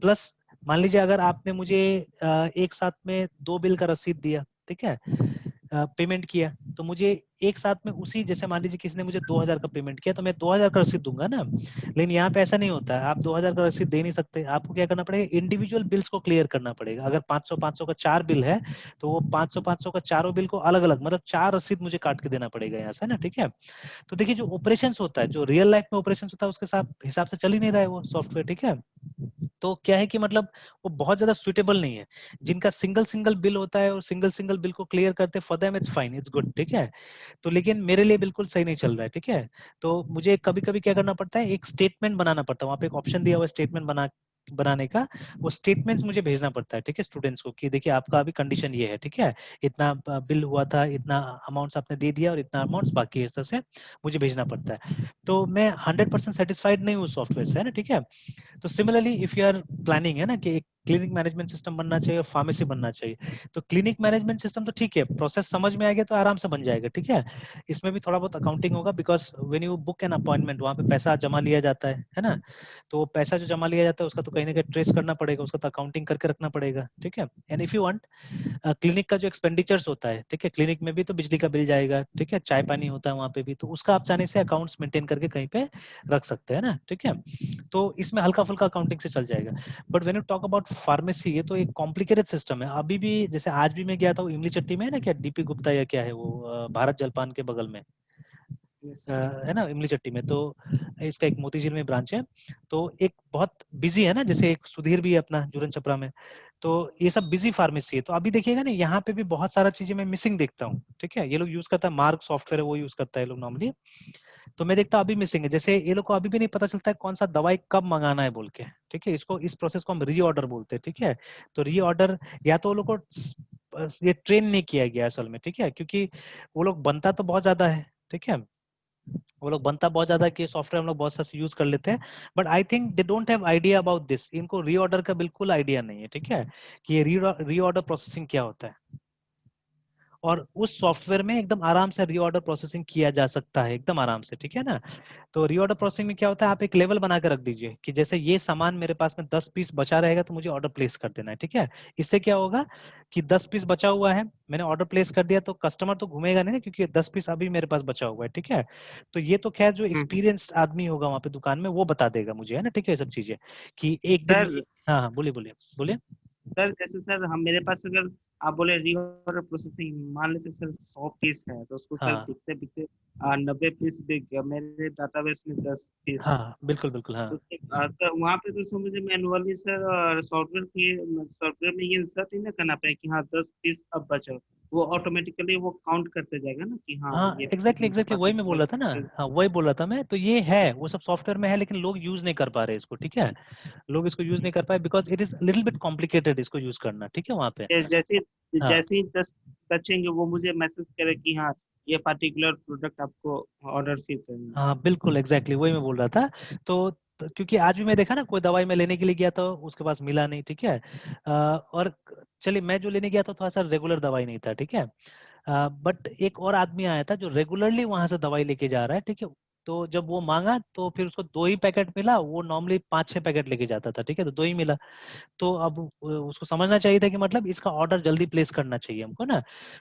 प्लस मान लीजिए अगर आपने मुझे एक साथ में 2 बिल का रसीद दिया, ठीक है, पेमेंट किया, तो मुझे एक साथ में उसी, जैसे मान लीजिए किसी ने मुझे 2000 का पेमेंट किया तो मैं 2000 का रसीद दूंगा ना, लेकिन यहाँ पे ऐसा नहीं होता है, आप 2000 का रसीद दे नहीं सकते, आपको क्या करना पड़ेगा, इंडिविजुअल बिल्स को क्लियर करना पड़ेगा। अगर 500 500 का 4 बिल है तो वो 500 500 का चारों बिल को अलग अलग, मतलब 4 रसीद मुझे काट के देना पड़ेगा यहाँ से ना, ठीक है। तो देखिए जो ऑपरेशन होता है, जो रियल लाइफ में ऑपरेशन होता है, उसके साथ हिसाब से चल ही नहीं रहा है वो सॉफ्टवेयर, ठीक है। तो क्या है कि मतलब वो बहुत ज्यादा सुइटेबल नहीं है। जिनका सिंगल सिंगल बिल होता है और सिंगल सिंगल बिल को क्लियर करते, for them it's fine, it's good, ठीक है। तो लेकिन मेरे लिए बिल्कुल सही नहीं चल रहा है, ठीक है। तो मुझे कभी कभी क्या करना पड़ता है, एक स्टेटमेंट बनाना पड़ता है, वहां पे एक ऑप्शन दिया हुआ है स्टेटमेंट बनाने का, वो स्टेटमेंट्स मुझे भेजना पड़ता है, ठीक है, स्टूडेंट्स को, कि देखिए आपका अभी कंडीशन ये है, ठीक है, इतना बिल हुआ था, इतना अमाउंट्स आपने दे दिया और इतना अमाउंट्स बाकी है, इस तरह से मुझे भेजना पड़ता है। तो मैं 100% सेटिस्फाइड नहीं हूँ सॉफ्टवेयर से, है ना, ठीक है। तो similarly if you are planning, है ना, कि एक क्लिनिक मैनेजमेंट सिस्टम बनना चाहिए और फार्मेसी बनना चाहिए, तो क्लिनिक मैनेजमेंट सिस्टम तो ठीक है, प्रोसेस समझ में आ गया तो आराम से बन जाएगा, ठीक है। इसमें भी थोड़ा बहुत अकाउंटिंग होगा, because when you book an appointment, वहां पे पैसा जमा लिया जाता है ना, तो वो पैसा जो जमा लिया जाता है उसका तो कहीं ना कहीं ट्रेस करना पड़ेगा, उसका तो अकाउंटिंग करके रखना पड़ेगा, ठीक है। And if you want, clinic का जो एक्सपेंडिचर्स होता है, ठीक है, क्लिनिक में भी तो बिजली का बिल जाएगा, ठीक है, चाय पानी होता है वहां पे भी, तो उसका आप चाहने से अकाउंट्स मेंटेन करके कहीं पे रख सकते हैं ना, ठीक है। तो इसमें हल्का फुल्का अकाउंटिंग से चल जाएगा। But when you talk about pharmacy, ये तो एक कॉम्प्लिकेटेड सिस्टम है। अभी भी जैसे आज भी मैं गया था, इमली चट्टी में है ना, क्या डीपी गुप्ता या क्या है वो, भारत जलपान के बगल में, यस है ना, इमली चट्टी में, तो इसका एक मोतीझील में ब्रांच है। तो एक बहुत बिजी है ना, जैसे एक सुधीर भी है अपना जुरन छपरा में, तो ये सब बिजी फार्मेसी है। तो अभी देखिएगा ना, यहाँ पे भी बहुत सारा चीजें मैं मिसिंग देखता हूँ, ठीक है। ये लोग यूज करता है, मार्क सॉफ्टवेयर है वो यूज करता है ये लोग नॉर्मली, तो मैं देखता हूँ अभी मिसिंग है। जैसे ये लोग को अभी भी नहीं पता चलता है कौन सा दवाई कब मंगाना है बोल के, ठीक है, इसको, इस प्रोसेस को हम रीऑर्डर बोलते हैं, ठीक है। तो रीऑर्डर, या तो वो लोग को ये ट्रेन नहीं किया गया असल में, ठीक है, क्योंकि वो लोग बनता तो बहुत ज्यादा है, ठीक है, वो लोग बनता बहुत ज्यादा है कि सॉफ्टवेयर हम लोग बहुत सा यूज कर लेते हैं, but I think they don't have idea about this, इनको रीऑर्डर का बिल्कुल आइडिया नहीं है, ठीक है, कि ये रीऑर्डर प्रोसेसिंग क्या होता है। और उस सॉफ्टवेयर में एकदम आराम से रीऑर्डर प्रोसेसिंग किया जा सकता है, एकदम आराम से, ठीक है ना। तो रीऑर्डर प्रोसेसिंग में क्या होता है, आप एक लेवल बना के रख दीजिए कि जैसे ये सामान मेरे पास में 10 पीस बचा रहेगा तो मुझे ऑर्डर प्लेस कर देना है, ठीक है। इससे क्या होगा कि 10 पीस बचा हुआ है, मैंने ऑर्डर प्लेस कर दिया, तो कस्टमर तो घूमेगा नहीं ना, क्योंकि 10 पीस अभी मेरे पास बचा हुआ है, ठीक है। तो ये तो खैर जो एक्सपीरियंस्ड आदमी होगा वहां पे दुकान में वो बता देगा मुझे, है ना, ठीक है, ये सब चीजें कि एक दिन में सर। हाँ हाँ, बोलिए बोलिए बोलिए। सर जैसे सर हम मेरे पास अगर आप बोले रीऑर्डर प्रोसेसिंग, मान लेते सर 100 पीस है तो उसको सर हाँ बिकते बिकते 90 पीस बिक गया, मेरे डाटाबेस में 10 पीस है। हाँ, बिल्कुल बिल्कुल, हाँ। तो सर वहाँ पे तो सर मुझे मैनुअली सर सॉफ्टवेयर में ये इंसर्ट ही ना करना पड़े कि हाँ 10 पीस अब बचा, वो ऑटोमेटिकली वो काउंट करते जाएगा ना कि हाँ हाँ ये एग्जैक्टली इनके एग्जैक्टली, पास वही मैं बोल रहा था ना। में हाँ वही बोल रहा था मैं, तो ये है, वो सब सॉफ्टवेयर में है लेकिन लोग यूज नहीं कर पा रहे इसको, ठीक है। लोग इसको यूज नहीं कर पाए because it is little bit complicated इसको यूज करना, ठीक है, वहाँ पे। जैसे हाँ जैसे ही 10 बचेंगे वो मुझे मैसेज करे कि हाँ ये पर्टिकुलर प्रोडक्ट आपको ऑर्डर फिल करना है। हाँ बिल्कुल एग्जैक्टली, वही मैं बोल रहा था। क्योंकि आज भी मैं देखा ना, कोई दवाई मैं लेने के लिए गया था उसके पास मिला नहीं, ठीक है। और चलिए मैं जो लेने गया था थोड़ा सा रेगुलर दवाई नहीं था, ठीक है। बट एक और आदमी आया था जो रेगुलरली वहां से दवाई लेके जा रहा है, ठीक है। तो जब वो मांगा तो फिर उसको 2 ही पैकेट मिला, वो नॉर्मली 5-6 पैकेट लेके जाता था, ठीक है, तो 2 ही मिला। तो अब उसको समझना चाहिए था कि मतलब इसका ऑर्डर जल्दी प्लेस करना चाहिए हमको ना।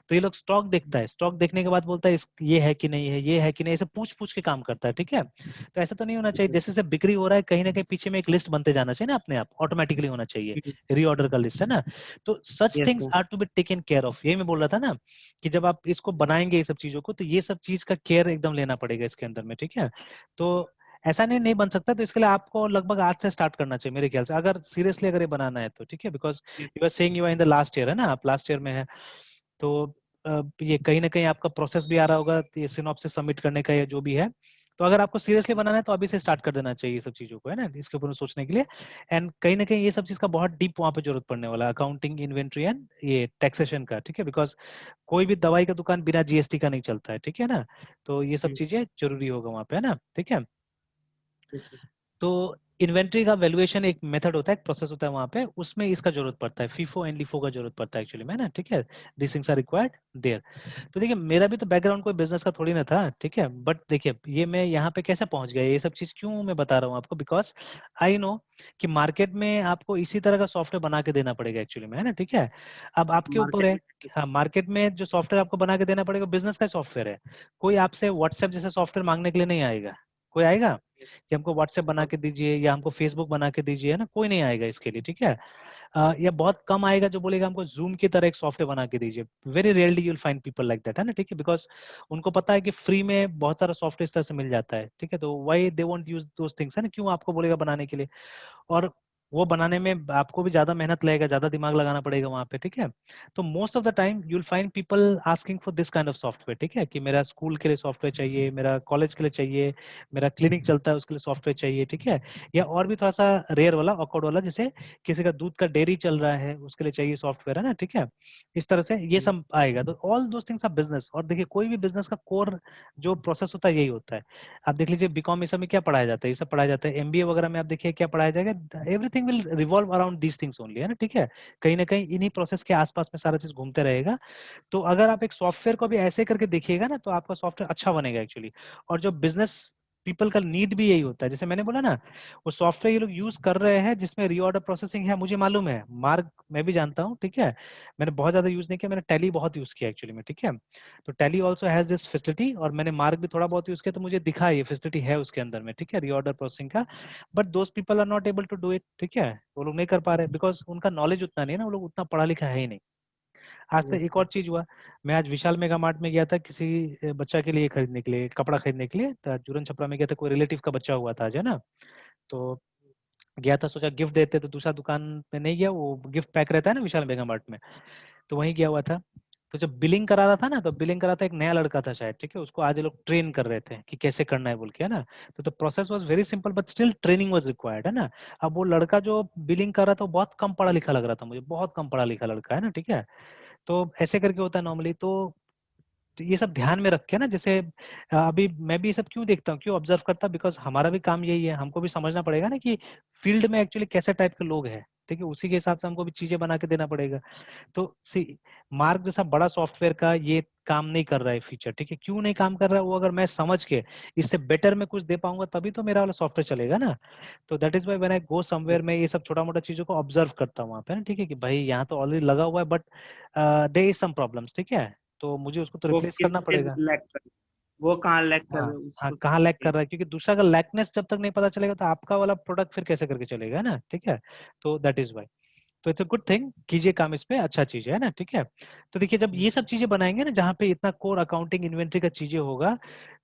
तो ये लोग स्टॉक देखता है, स्टॉक देखने के बाद बोलता है ये है कि नहीं है, ये है कि नहीं, ऐसे पूछ पूछ के काम करता है, ठीक है। तो ऐसा तो नहीं होना चाहिए, जैसे जैसे बिक्री हो रहा है कहीं ना कहीं पीछे में एक लिस्ट बनते जाना चाहिए ना, अपने आप ऑटोमेटिकली होना चाहिए, रीऑर्डर का लिस्ट, है ना। तो such as things sir. Are to be taken care of, यही मैं बोल रहा था ना, कि जब आप इसको बनाएंगे ये सब चीजों को, तो ये सब चीज का केयर एकदम लेना पड़ेगा इसके अंदर में, ठीक है। तो ऐसा नहीं बन सकता, तो इसके लिए आपको लगभग आज से स्टार्ट करना चाहिए मेरे ख्याल से, अगर सीरियसली अगर ये बनाना है तो, ठीक है, because you are saying you are in the last year, है ना, आप लास्ट ईयर में है। तो ये कहीं ना कहीं आपका प्रोसेस भी आ रहा होगा, ये सिनॉप्सिस सबमिट करने का या जो भी है। तो अगर आपको सीरियसली बनाना है तो अभी से स्टार्ट कर देना चाहिए ये सब चीजों को, है ना, इसके ऊपर सोचने के लिए। एंड कहीं ना कहीं ये सब चीज का बहुत डीप वहां पे जरूरत पड़ने वाला है, अकाउंटिंग, इन्वेंट्री एंड ये टैक्सेशन का, ठीक है, बिकॉज कोई भी दवाई का दुकान बिना जीएसटी का नहीं चलता है, ठीक है ना। तो ये सब चीजें जरूरी होगा वहां पे, है ना, ठीक है। तो इन्वेंट्री का वैल्यूएशन एक मेथड होता है, एक प्रोसेस होता है वहां पे, उसमें इसका जरूरत पड़ता है, फीफो एंड लिफो का जरूरत पड़ता है एक्चुअली में, ना, ठीक है। This things are required there. तो देखिए मेरा भी तो बैकग्राउंड कोई बिजनेस का थोड़ी ना था, ठीक है, बट देखिए ये मैं यहाँ पे कैसे पहुंच गया, ये सब चीज क्यों मैं बता रहा हूँ आपको, बिकॉज आई नो कि मार्केट में आपको इसी तरह का सॉफ्टवेयर बना के देना पड़ेगा एक्चुअली में, है ना, ठीक है। अब आपके ऊपर मार्केट है, में हाँ, मार्केट में जो सॉफ्टवेयर आपको बना के देना पड़ेगा बिजनेस का सॉफ्टवेयर है। कोई आपसे व्हाट्सएप जैसे सॉफ्टवेयर मांगने के लिए नहीं आएगा। कोई आएगा कि हमको व्हाट्सएप बना के दीजिए या हमको फेसबुक बना के दीजिए, है ना, कोई नहीं आएगा इसके लिए, ठीक है। या बहुत कम आएगा जो बोलेगा हमको जूम की तरह एक सॉफ्टवेयर बना के दीजिए। Very rarely you will find people like that, है ना, ठीक है, बिकॉज उनको पता है कि फ्री में बहुत सारा सॉफ्टवेयर इस तरह से मिल जाता है, ठीक है। तो why they won't use those things, है ना, क्यों आपको बोलेगा बनाने के लिए। और वो बनाने में आपको भी ज्यादा मेहनत लगेगा, ज्यादा दिमाग लगाना पड़ेगा वहां पे, ठीक है। तो most of the time you will find people asking for this kind of software, ठीक है, कि मेरा स्कूल के लिए सॉफ्टवेयर चाहिए, मेरा कॉलेज के लिए चाहिए, मेरा क्लिनिक चलता है उसके लिए सॉफ्टवेयर चाहिए, ठीक है। या और भी थोड़ा सा रेयर वाला, ऑकवर्ड वाला, जैसे किसी का दूध का डेयरी चल रहा है उसके लिए चाहिए सॉफ्टवेयर, है ना, ठीक है। इस तरह से ये सब आएगा। तो all those things are business. और देखिए कोई भी बिजनेस का कोर जो प्रोसेस होता है यही होता है। आप देख लीजिए बीकॉम ये सब में क्या पढ़ाया जाता है, ये सब पढ़ाया जाता है। एमबीए वगैरह में आप देखिए क्या पढ़ाया जाएगा, everything will revolve around these things only, है ना, ठीक है। कहीं ना कहीं इन्हीं प्रोसेस के आसपास में सारा चीज घूमते रहेगा। तो अगर आप एक सॉफ्टवेयर को भी ऐसे करके देखिएगा ना तो आपका सॉफ्टवेयर अच्छा बनेगा एक्चुअली। और जो बिजनेस पीपल का नीड भी यही होता है, जैसे मैंने बोला ना, वो सॉफ्टवेयर ये लोग यूज कर रहे हैं जिसमें रीऑर्डर प्रोसेसिंग है, मुझे मालूम है, मार्क मैं भी जानता हूँ, ठीक है। मैंने बहुत ज्यादा यूज नहीं किया, मैंने टैली बहुत यूज किया एक्चुअली में, ठीक है। तो tally also has this facility, और मैंने मार्क भी थोड़ा बहुत यूज किया, तो मुझे दिखा ये फैसिलिटी है उसके अंदर में, ठीक है, रीऑर्डर प्रोसेसिंग का। But those people are not able to do it, ठीक है, वो लोग नहीं कर पा रहे बिकॉज उनका नॉलेज उतना नहीं है ना, वो लोग उतना पढ़ा लिखा है ही नहीं। आज तक एक और चीज हुआ, मैं आज विशाल मेगा मार्ट में गया था किसी बच्चा के लिए खरीदने के लिए, कपड़ा खरीदने के लिए, तो जुरन छपरा में गया था, कोई रिलेटिव का बच्चा हुआ था आज, है ना। तो गया था, सोचा गिफ्ट देते, तो दूसरा दुकान में नहीं गया, वो गिफ्ट पैक रहता है ना विशाल मेगा मार्ट में, तो वहीं गया हुआ था। तो जब बिलिंग करा रहा था ना, तो बिलिंग करा था एक नया लड़का था शायद, ठीक है, उसको आज ये लोग ट्रेन कर रहे थे कि कैसे करना है बोल के, है ना। तो the process was very simple but still training was required, है ना। अब वो लड़का जो बिलिंग कर रहा था वो बहुत कम पढ़ा लिखा लग रहा था मुझे, बहुत कम पढ़ा लिखा लड़का है ना, ठीक है। तो ऐसे करके होता है नॉर्मली। तो ये सब ध्यान में रख के ना, जैसे अभी मैं भी ये सब क्यों देखता हूँ, क्यों ऑब्जर्व करता हूँ, बिकॉज हमारा भी काम यही है, हमको भी समझना पड़ेगा ना कि फील्ड में एक्चुअली कैसे टाइप के लोग हैं, ठीक है, उसी के हिसाब से हमको भी चीजें बना के देना पड़ेगा। तो सी मार्क जैसा बड़ा सॉफ्टवेयर का ये काम नहीं कर रहा है फीचर, ठीक है, क्यों नहीं काम कर रहा है वो, अगर मैं समझ के इससे बेटर में कुछ दे पाऊंगा तभी तो मेरा वाला सॉफ्टवेयर चलेगा ना। तो that is why when I go somewhere, मैं ये सब छोटा मोटा चीजों को ऑब्जर्व करता हूँ वहाँ पे ना, ठीक है, कि भाई यहाँ तो ऑलरेडी लगा हुआ है but there is some problems, ठीक है, तो मुझे उसको तो वो रिप्लेस किस करना चीज पड़ेगा। लैक कर, वो कहाँ लैक कर हाँ, रहे हैं हाँ, उसको कहाँ लैग समझिए। कर रहा है, क्योंकि दूसरा का लैकनेस जब तक नहीं पता चलेगा तो आपका वाला प्रोडक्ट फिर कैसे करके चलेगा, है ना, ठीक है। तो दैट इज वाई, तो इट्स अ गुड थिंग, कीजिए काम इस पे, अच्छा चीज है ना, ठीक है। तो देखिए जब ये सब चीजें बनाएंगे ना, जहाँ पे इतना कोर अकाउंटिंग इन्वेंट्री का चीजें होगा,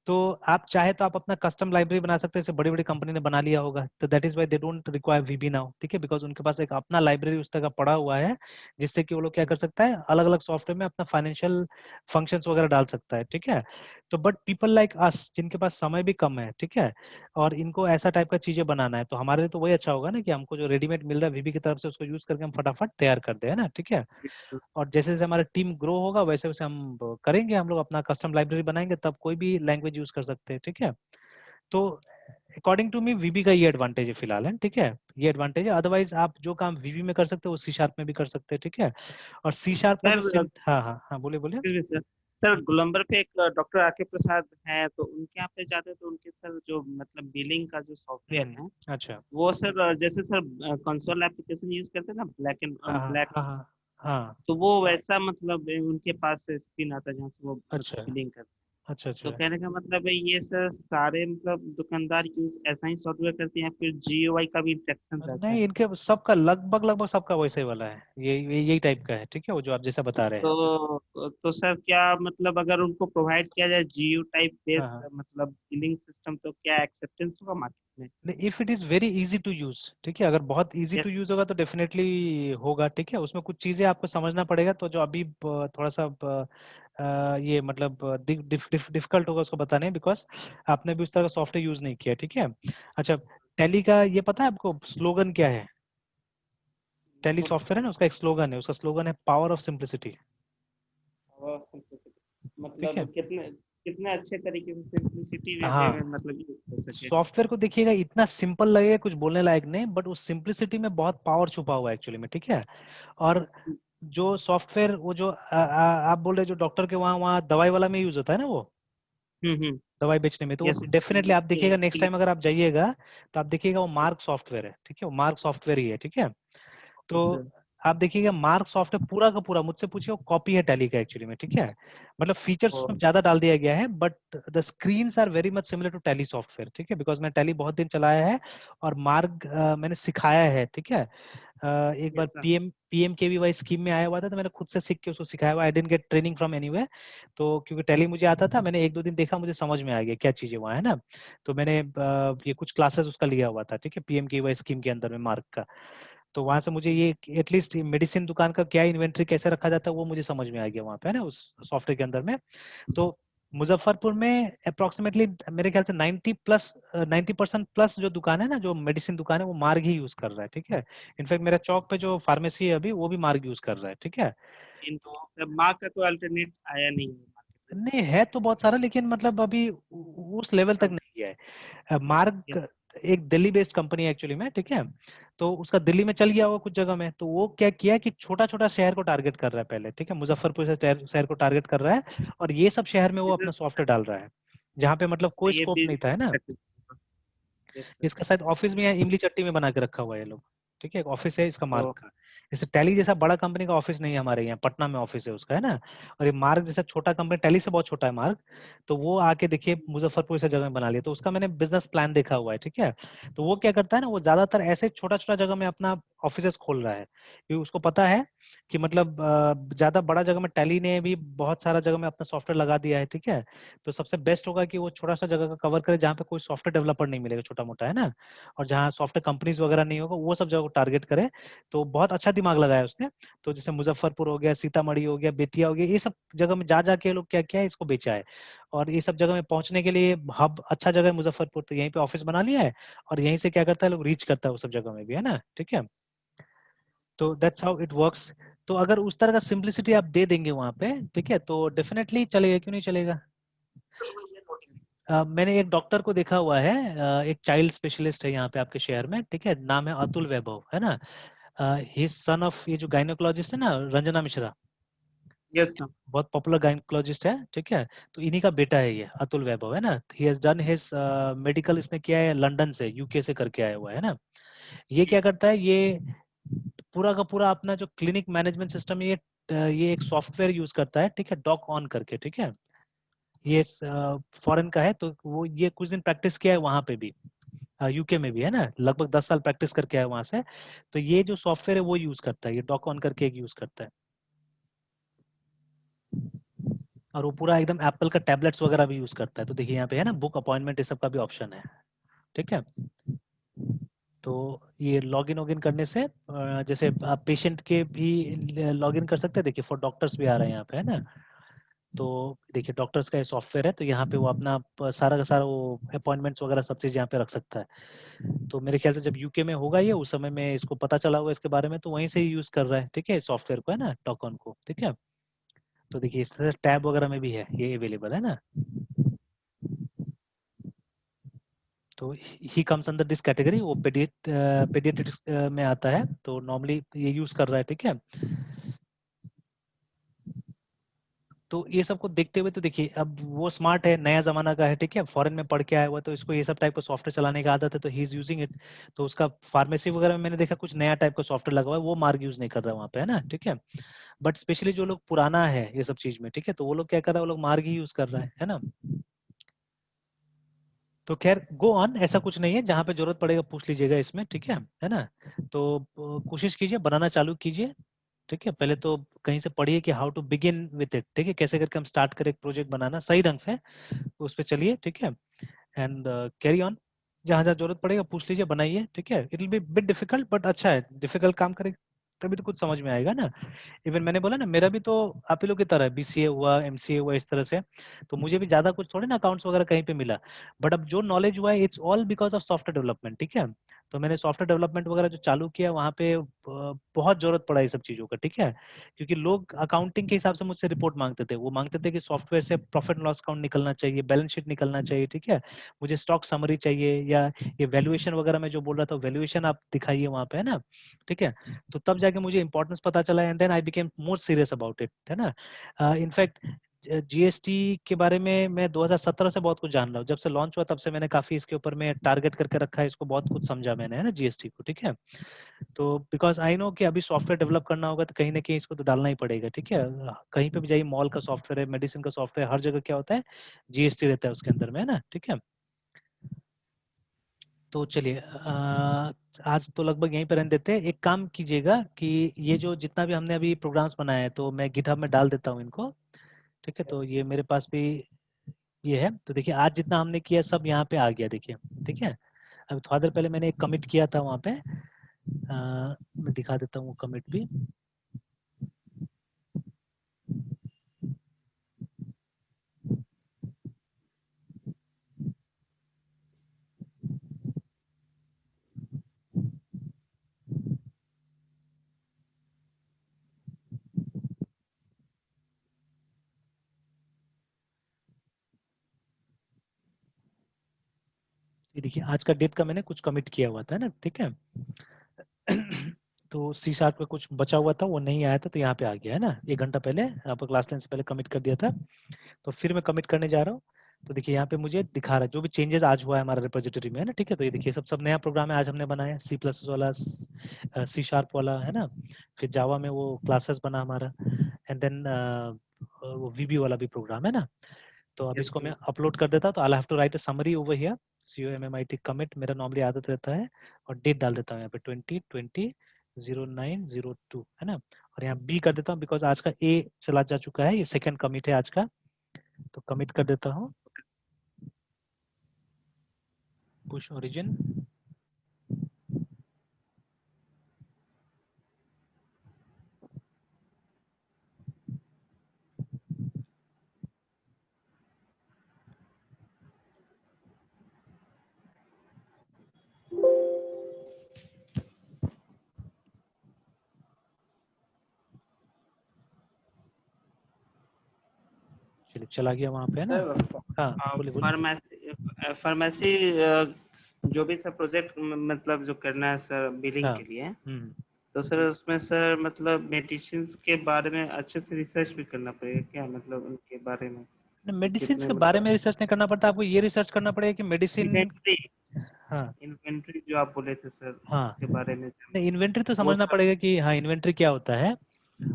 तो आप चाहे तो आप अपना कस्टम लाइब्रेरी बना सकते हैं, जैसे बड़ी बड़ी कंपनी ने बना लिया होगा, तो that is why they don't require VB now, ठीक है, बिकॉज उनके पास एक अपना लाइब्रेरी उस तरह का पड़ा हुआ है, जिससे कि वो लोग क्या कर सकता है, अलग अलग सॉफ्टवेयर में अपना फाइनेंशियल फंक्शंस वगैरह डाल सकता है, ठीक है। तो बट पीपल लाइक अस जिनके पास समय भी कम है, ठीक है, और इनको ऐसा टाइप का चीजें बनाना है, तो हमारे लिए तो वही अच्छा होगा ना कि हमको जो रेडीमेड मिल रहा है वीबी की तरफ से उसको यूज करके हम फटाफट तैयार कर दे, है ना, ठीक है। और जैसे जैसे हमारा टीम ग्रो होगा वैसे वैसे हम करेंगे, हम लोग अपना कस्टम लाइब्रेरी बनाएंगे, तब कोई भी लैंग्वेज यूज कर सकते हैं, ठीक है। तो अकॉर्डिंग टू मी वीबी का ये एडवांटेज है फिलहाल, है, ठीक है, ये एडवांटेज है। अदरवाइज आप जो काम वीबी में कर सकते हो वो सी शार्प में भी कर सकते हैं, ठीक है। और सी शार्प का जो सर हाँ, हाँ, हाँ, बोलिए बोलिए। सर सर गोलंबर पे एक डॉक्टर आके प्रसाद है, तो उनके यहाँ पे जाते हैं, तो उनके सर जो मतलब बिलिंग का जो सॉफ्टवेयर है अच्छा। वो सर जैसे सर कंसोल एप्लीकेशन यूज करते हैं ना, ब्लैक एंड हाँ, ब्लैक, हाँ, हाँ, हाँ, तो वो वैसा मतलब उनके पास स्क्रीन आता है जहाँ से वो मतलब अच्छा, बिलिंग करते हैं। अच्छा तो अच्छा। कहने का मतलब है ये सर सारे मतलब दुकानदार यूज ऐसा ही सॉफ्टवेयर करते हैं, फिर जीयूआई का भी इंस्ट्रक्शन रहता है? नहीं, इनके सबका लगभग लगभग सबका वैसे वाला है, यही टाइप का है, ठीक है, वो जो आप जैसा बता रहे हैं। तो सर क्या मतलब अगर उनको प्रोवाइड किया जाए जीयू टाइप हाँ बेस हाँ। मतलब बिलिंग सिस्टम, तो क्या एक्सेप्टेंस होगा मार्केट में? If it is very easy to use, ठीक है, अगर बहुत इजी यस। टू यूज होगा तो डेफिनेटली होगा, ठीक है। उसमें कुछ चीजें आपको समझना पड़ेगा, तो जो अभी थोड़ा सा ये मतलब डिफिकल्ट होगा उसको बताने, बिकॉज आपने भी उस तरह का सॉफ्टवेयर यूज नहीं किया, ठीक है। अच्छा, टैली का ये पता है आपको स्लोगन क्या है? टैली सॉफ्टवेयर है ना, उसका एक स्लोगन है, उसका स्लोगन है पावर ऑफ सिंप्लिसिटी, ठीक है। मतलब कितने कितने अच्छे तरीके से सिंपलिसिटी वे हाँ, में मतलब यूज कर सके। सॉफ्टवेयर को देखिएगा इतना सिंपल लगेगा कुछ बोलने लायक नहीं, बट उस सिंपलिसिटी में बहुत पावर छुपा हुआ है एक्चुअली में, ठीक है। और जो सॉफ्टवेयर वो जो आप बोल रहे जो डॉक्टर के वहाँ वहाँ दवाई वाला में यूज होता है ना, वो हम्म। दवाई बेचने में, तो वो यस। डेफिनेटली आप देखिएगा नेक्स्ट टाइम अगर आप जाइएगा तो आप देखिएगा वो ओके। मार्क सॉफ्टवेयर है, ठीक है, वो मार्क सॉफ्टवेयर ही है, ठीक है। तो आप देखिएगा मार्क सॉफ्टवेयर पूरा का पूरा मुझसे पूछिए वो कॉपी है टैली का एक्चुअली में, ठीक है। मतलब फीचर्स उसमें ज्यादा डाल दिया गया है, but the screens are very much similar to Tally software, ठीक है, बिकॉज मैं टैली बहुत दिन चलाया है और मार्क मैंने सिखाया है, ठीक है। एक बार यस सर। पीएमकेवीवाई स्कीम में आया हुआ था, तो मैंने खुद से सीख के उसको सिखाया हुआ, I didn't get training from anywhere. तो क्योंकि टैली मुझे आता था, मैंने एक दो दिन देखा, मुझे समझ में आ गया क्या चीजें वहाँ है ना। तो मैंने ये कुछ क्लासेस उसका लिया हुआ था, ठीक है, पीएमकेवीवाई स्कीम के अंदर में मार्क का। तो वहां से मुझे ये एटलीस्ट मेडिसिन दुकान का क्या इन्वेंट्री कैसे रखा जाता है वो मुझे समझ में आ गया वहां पे है ना, उस सॉफ्टवेयर के अंदर में। तो मुजफ्फरपुर में अप्रोक्सीमेटली मेरे ख्याल से 90% प्लस जो दुकान है ना, जो मेडिसिन दुकान है, वो मार्ग ही यूज कर रहा है, ठीक है। इनफैक्ट मेरा चौक पे जो फार्मेसी है अभी, वो भी मार्ग यूज कर रहा है, ठीक है। इन तो सर मार्क का कोई अल्टरनेट आया नहीं है मार्केट में? नहीं है तो बहुत सारा, लेकिन मतलब अभी उस लेवल तक हाँ। नहीं गया है। मार्ग यस। एक दिल्ली बेस्ड कंपनी है एक्चुअली में, ठीक है। तो उसका दिल्ली में चल गया होगा कुछ जगह में, तो वो क्या किया कि छोटा छोटा शहर को टारगेट कर रहा है पहले, ठीक है, मुजफ्फरपुर से शहर को टारगेट कर रहा है, और ये सब शहर में वो अपना बिजनेस सॉफ्टवेयर डाल रहा है, जहाँ पे मतलब कोई ये स्कोप नहीं था, है ना। बिजनेस। Yes sir. इसका शायद ऑफिस भी यहाँ इमली चट्टी में बना के रखा हुआ है ये लोग, ठीक है, एक ऑफिस है इसका मार्क ओ। का। जैसे टैली जैसा बड़ा कंपनी का ऑफिस नहीं है हमारे यहाँ, पटना में ऑफिस है उसका, है ना। और ये मार्क जैसा छोटा कंपनी, टैली से बहुत छोटा है मार्क, तो वो आके देखिए मुजफ्फरपुर से जगह में बना लिया, तो उसका मैंने बिजनेस प्लान देखा हुआ है, ठीक है। तो वो क्या करता है ना, वो ज्यादातर ऐसे छोटा छोटा जगह में अपना ऑफिस खोल रहा है, क्योंकि उसको पता है कि मतलब ज्यादा बड़ा जगह में टैली ने भी बहुत सारा जगह में अपना सॉफ्टवेयर लगा दिया है, ठीक है। तो सबसे बेस्ट होगा कि वो छोटा सा जगह का कवर करे जहाँ पे कोई सॉफ्टवेयर डेवलपर नहीं मिलेगा, छोटा मोटा, है ना। और जहाँ सॉफ्टवेयर कंपनीज वगैरह नहीं होगा, वो सब जगह को टारगेट करे। तो बहुत अच्छा दिमाग लगाया उसने। तो जैसे मुजफ्फरपुर हो गया, सीतामढ़ी हो गया, बेतिया हो गया, ये सब जगह में जा जाके लोग क्या क्या है इसको बेचा है। और ये सब जगह में पहुंचने के लिए हब अच्छा जगह है मुजफ्फरपुर, तो यहीं पे ऑफिस बना लिया है, और यहीं से क्या करता है लोग रीच करता है उस सब जगह में भी, है ना, ठीक है। तो दैट्स हाउ इट वर्क्स। तो अगर उस तरह का सिंपलिसिटी आप दे देंगे वहां पे, ठीक है, तो डेफिनेटली चलेगा, क्यों नहीं चलेगा। मैंने एक डॉक्टर को देखा हुआ है, एक चाइल्ड स्पेशलिस्ट है यहाँ पे आपके शहर में, ठीक है, नाम है अतुल वैभव, है ना। ही सन ऑफ ये जो गायनोकोलॉजिस्ट है ना, रंजना मिश्रा, यस सर। बहुत पॉपुलर गायनोकोलॉजिस्ट है, ठीक है। तो इन्हीं का बेटा है ये अतुल वैभव, है ना। He has done his medical, इसने किया है लंदन से, यूके से करके आया हुआ है ना। ये क्या करता है, ये पूरा का पूरा अपना जो क्लिनिक मैनेजमेंट सिस्टम है, ये एक सॉफ्टवेयर यूज करता है, ठीक है, डॉक ऑन करके, ठीक है। ये फॉरेन का है, तो वो ये कुछ दिन प्रैक्टिस किया है वहां पे भी, यूके में भी, है ना, लगभग 10 साल प्रैक्टिस करके आया वहां से। तो ये जो सॉफ्टवेयर है वो यूज करता है, ये डॉक ऑन करके एक यूज करता है। और वो पूरा एकदम एप्पल का टैबलेट्स वगैरह भी यूज करता है। तो देखिए यहाँ पे है ना, बुक अपॉइंटमेंट ये सब का भी ऑप्शन है, ठीक है। तो ये लॉगिन वॉगिन करने से जैसे आप पेशेंट के भी लॉगिन कर सकते हैं, देखिए फॉर डॉक्टर्स भी आ रहे हैं यहाँ पे, है ना। तो देखिए डॉक्टर्स का ये सॉफ्टवेयर है, तो यहाँ पे वो अपना सारा का सारा वो अपॉइंटमेंट्स वगैरह सब चीज यहाँ पे रख सकता है। तो मेरे ख्याल से जब यूके में होगा ये, उस समय में इसको पता चला होगा इसके बारे में, तो वहीं से ही यूज कर रहा है, ठीक है, सॉफ्टवेयर को, है ना, टॉकन को, ठीक है। तो देखिए इस तरह टैब वगैरह में भी है ये अवेलेबल, है ना। तो he comes under this category, वो पेडियाट्रिक्स में आता है, तो नॉर्मली ये यूज कर रहा है, ठीक है। तो ये सब को देखते हुए तो देखिए अब वो स्मार्ट है, नया जमाना का है, ठीक है, फॉरेन में पढ़ के आया हुआ, तो इसको ये सब टाइप का सॉफ्टवेयर चलाने का आदत है, तो ही इज यूजिंग इट। तो उसका फार्मेसी वगैरह में मैंने देखा कुछ नया टाइप का सॉफ्टवेयर लगा हुआ है, वो मार्ग यूज नहीं कर रहा है वहाँ पे, है ना, ठीक है। बट स्पेशली जो लोग पुराना है ये सब चीज में, ठीक है, तो वो लोग क्या कर रहा है, वो लोग मार्ग ही यूज कर रहा है ना। तो खैर गो ऑन, ऐसा कुछ नहीं है, जहां पे जरूरत पड़ेगा पूछ लीजिएगा इसमें, ठीक है ना। तो कोशिश कीजिए, बनाना चालू कीजिए, ठीक है। पहले तो कहीं से पढ़िए कि how to begin with it, ठीक है, कैसे करके हम स्टार्ट करें एक प्रोजेक्ट बनाना सही ढंग से, उस पर चलिए, ठीक है। एंड कैरी ऑन, जहां जहां जरूरत पड़ेगा पूछ लीजिए, बनाइए, ठीक है। It will be bit difficult but अच्छा है, डिफिकल्ट काम करें तभी तो कुछ समझ में आएगा ना। इवन मैंने बोला ना, मेरा भी तो आप ही लोग की तरह बीसीए हुआ, एमसीए हुआ, इस तरह से, तो मुझे भी ज्यादा कुछ थोड़े ना अकाउंट्स वगैरह कहीं पे मिला। बट अब जो नॉलेज हुआ है, it's all because of software development, ठीक है। तो मैंने सॉफ्टवेयर डेवलपमेंट वगैरह जो चालू किया, वहाँ पे बहुत जरूरत पड़ा ये सब चीजों का, ठीक है। क्योंकि लोग अकाउंटिंग के हिसाब से मुझसे रिपोर्ट मांगते थे, वो मांगते थे कि सॉफ्टवेयर से प्रॉफिट एंड लॉस अकाउंट निकलना चाहिए, बैलेंस शीट निकलना चाहिए, ठीक है, मुझे स्टॉक समरी चाहिए, या ये वैल्यूएशन वगैरह मैं जो बोल रहा था, वैल्यूएशन आप दिखाइए वहाँ पे, है ना, ठीक है। तो तब जाके मुझे इंपॉर्टेंस पता चला, and then I became more serious about it, है ना। इनफैक्ट जीएसटी के बारे में मैं 2017 से बहुत कुछ जान रहा हूँ, जब से लॉन्च हुआ तब से मैंने काफी इसके ऊपर में टारगेट करके रखा है, इसको बहुत कुछ समझा मैंने, है ना, जीएसटी को, ठीक है। तो बिकॉज आई नो कि अभी सॉफ्टवेयर डेवलप करना होगा तो कहीं ना कहीं इसको तो डालना ही पड़ेगा, ठीक है। कहीं पे भी जाइए, मॉल का सॉफ्टवेयर है, मेडिसिन का सॉफ्टवेयर, हर जगह क्या होता है, जीएसटी रहता है उसके अंदर में, है ना, ठीक है। तो चलिए आज तो लगभग यहीं पर रहने देते हैं। एक काम कीजिएगा कि ये जो जितना भी हमने अभी प्रोग्राम्स बनाए हैं, तो मैं गिटहब में डाल देता हूँ इनको, ठीक है। तो ये मेरे पास भी ये है, तो देखिए आज जितना हमने किया सब यहाँ पे आ गया, देखिए, ठीक है। अभी थोड़ा देर पहले मैंने एक कमिट किया था वहाँ पे, मैं दिखा देता हूँ कमिट भी। ये देखिए आज का डेट का मैंने कुछ कमिट किया हुआ था ना, ठीक है। तो सी शार्प का कुछ बचा हुआ था, वो नहीं आया था, तो यहाँ पे आ गया, है ना, 1 घंटा पहले आपको क्लास लेने से पहले कमिट कर दिया था। तो फिर मैं कमिट करने जा रहा हूँ। तो देखिए यहाँ पे मुझे दिखा रहा है जो भी चेंजेस आज हुआ है हमारा रिपोजिटरी में, है ना, ठीक है। तो ये देखिए सब नया प्रोग्राम है आज हमने बनाया, सी प्लस वाला, सी शार्प वाला, है ना। फिर जावा में वो क्लासेस बना हमारा, एंड देन वो वीबी वाला भी प्रोग्राम है ना। तो अब यस इसको मैं सर। अपलोड कर देता हूँ, तो I have to write a summary over here, COMMIT commit, मेरा नॉर्मली आदत रहता है, और डेट डाल देता हूँ यहाँ पे 2020-09-02, है ना। और यहाँ बी कर देता हूँ बिकॉज आज का ए चला जा चुका है, ये सेकंड कमिट है आज का, तो कमिट कर देता हूँ, पुश ओरिजिन। चलिए चला गया वहाँ पे, है ना। सर हाँ बोलिए बोलिए। फार्मेसी फार्मेसी जो भी सर प्रोजेक्ट मतलब जो करना है सर बिलिंग हाँ के लिए, हम्म। तो सर उसमें सर मतलब मेडिसिन्स के बारे में अच्छे से रिसर्च भी करना पड़ेगा क्या, मतलब उनके बारे में कि मेडिसिन कितने के बारे मतलब में रिसर्च नहीं करना पड़ता, आपको ये रिसर्च करना पड़ेगा कि मेडिसिन। इन्वेंट्री हाँ इन्वेंट्री जो आप बोले थे सर हाँ, उसके बारे में नहीं इन्वेंट्री तो वो समझना सब। पड़ेगा कि हाँ इन्वेंट्री क्या होता है।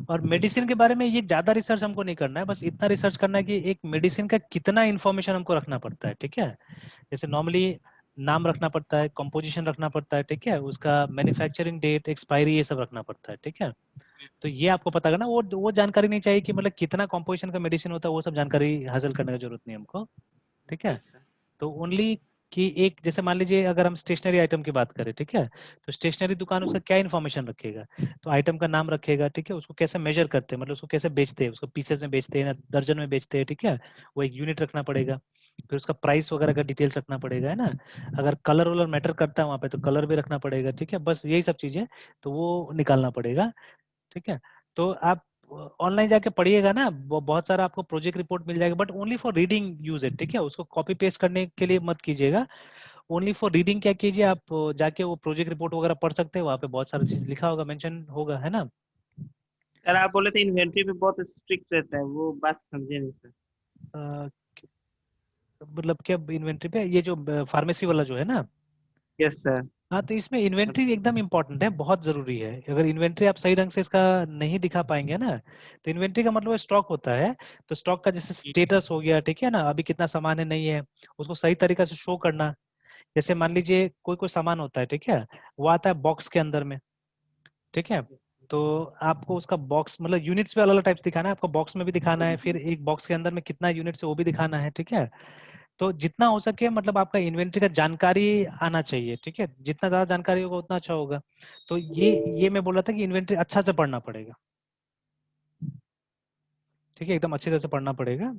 और यस मेडिसिन सर। के बारे में ये ज्यादा रिसर्च हमको नहीं करना है, बस इतना रिसर्च करना है कि एक मेडिसिन का कितना इन्फॉर्मेशन हमको रखना पड़ता है, ठीक है। जैसे नॉर्मली नाम रखना पड़ता है, कंपोजिशन रखना पड़ता है, ठीक है, उसका मैन्युफैक्चरिंग डेट, एक्सपायरी, ये सब रखना पड़ता है, ठीक है। तो ये आपको पता करना, वो जानकारी नहीं चाहिए कि मतलब कितना कंपोजिशन का मेडिसिन होता है, वो सब जानकारी हासिल करने की जरूरत नहीं हमको, ठीक है। Yes sir. तो ओनली कि एक जैसे मान लीजिए अगर हम स्टेशनरी आइटम की बात करें, ठीक है, तो स्टेशनरी दुकान उसका क्या इन्फॉर्मेशन रखेगा, तो आइटम का नाम रखेगा, ठीक है, उसको कैसे मेजर करते हैं, मतलब उसको कैसे बेचते हैं, उसको पीसेस में बेचते हैं, दर्जन में बेचते हैं, ठीक है, वो एक यूनिट रखना पड़ेगा। फिर उसका प्राइस वगैरह का डिटेल्स रखना पड़ेगा, है ना। अगर कलर वलर मैटर करता है वहाँ पे तो कलर भी रखना पड़ेगा, ठीक है, बस यही सब चीजें तो वो निकालना पड़ेगा, ठीक है। तो आप ऑनलाइन जाके पढ़िएगा ना, बहुत सारा आपको प्रोजेक्ट रिपोर्ट मिल जाएगा, but only for reading use it, ठीक है, उसको कॉपी पेस्ट करने के लिए मत कीजिएगा। ओनली फॉर रीडिंग क्या कीजिए आप, जाके वो प्रोजेक्ट रिपोर्ट वगैरह पढ़ सकते हैं, वहाँ पे बहुत सारी चीज लिखा होगा, मेंशन होगा, है ना। सर आप बोले थे इन्वेंट्री पे बहुत स्ट्रिक्ट रहता है, वो बात समझे नहीं सर। अ, मतलब क्या इन्वेंट्री पे, ये जो फार्मेसी वाला जो है ना, यस सर। हाँ, तो इसमें इन्वेंट्री एकदम इम्पोर्टेंट है, बहुत जरूरी है। अगर इन्वेंट्री आप सही ढंग से इसका नहीं दिखा पाएंगे ना, तो इन्वेंट्री का मतलब स्टॉक होता है। तो स्टॉक का जैसे स्टेटस हो गया, ठीक है ना, अभी कितना सामान है नहीं है, उसको सही तरीका से शो करना। जैसे मान लीजिए कोई कोई सामान होता है, ठीक है, वो आता है बॉक्स के अंदर में, ठीक है। तो आपको उसका बॉक्स मतलब यूनिट्स में अलग अलग टाइप्स दिखाना है, आपको बॉक्स में भी दिखाना है, फिर एक बॉक्स के अंदर में कितना यूनिट्स है वो भी दिखाना है, ठीक है। तो जितना हो सके मतलब आपका इन्वेंट्री का जानकारी आना चाहिए, ठीक है, जितना ज्यादा जानकारी होगा उतना अच्छा होगा। तो ये मैं बोल रहा था कि इन्वेंट्री अच्छा से पढ़ना पड़ेगा, ठीक है, एकदम अच्छी तरह से पढ़ना पड़ेगा।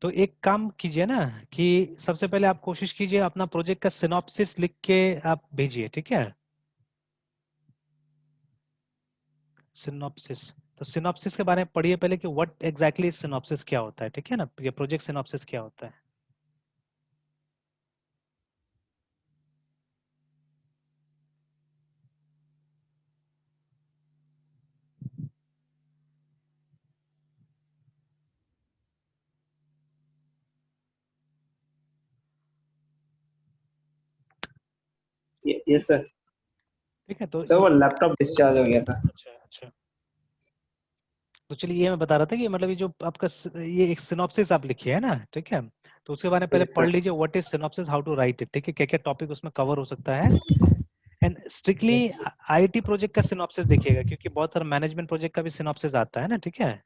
तो एक काम कीजिए ना, कि सबसे पहले आप कोशिश कीजिए अपना प्रोजेक्ट का सिनॉप्सिस लिख के आप भेजिए, ठीक है। सिनॉप्सिस, तो सिनॉप्सिस के बारे में पढ़िए पहले कि व्हाट एग्जैक्टली सिनॉप्सिस क्या होता है, ठीक है ना, ये प्रोजेक्ट सिनॉप्सिस क्या होता है। ये सर। ठीक है, तो सर वो लैपटॉप डिस्चार्ज हो गया था। अच्छा अच्छा। तो चलिए ये मैं बता रहा था कि मतलब ये जो आपका ये एक सिनॉप्सिस आप लिखिए है ना, ठीक है। तो उसके बारे में पहले यस पढ़ सर। लीजिए what is synopsis, how to write it, ठीक है, क्या क्या टॉपिक उसमें कवर हो सकता है। And strictly yes. IT project का सिनॉप्सिस देखिएगा, क्योंकि बहुत सारा मैनेजमेंट प्रोजेक्ट का भी सिनॉप्सिस आता है ना, ठीक है,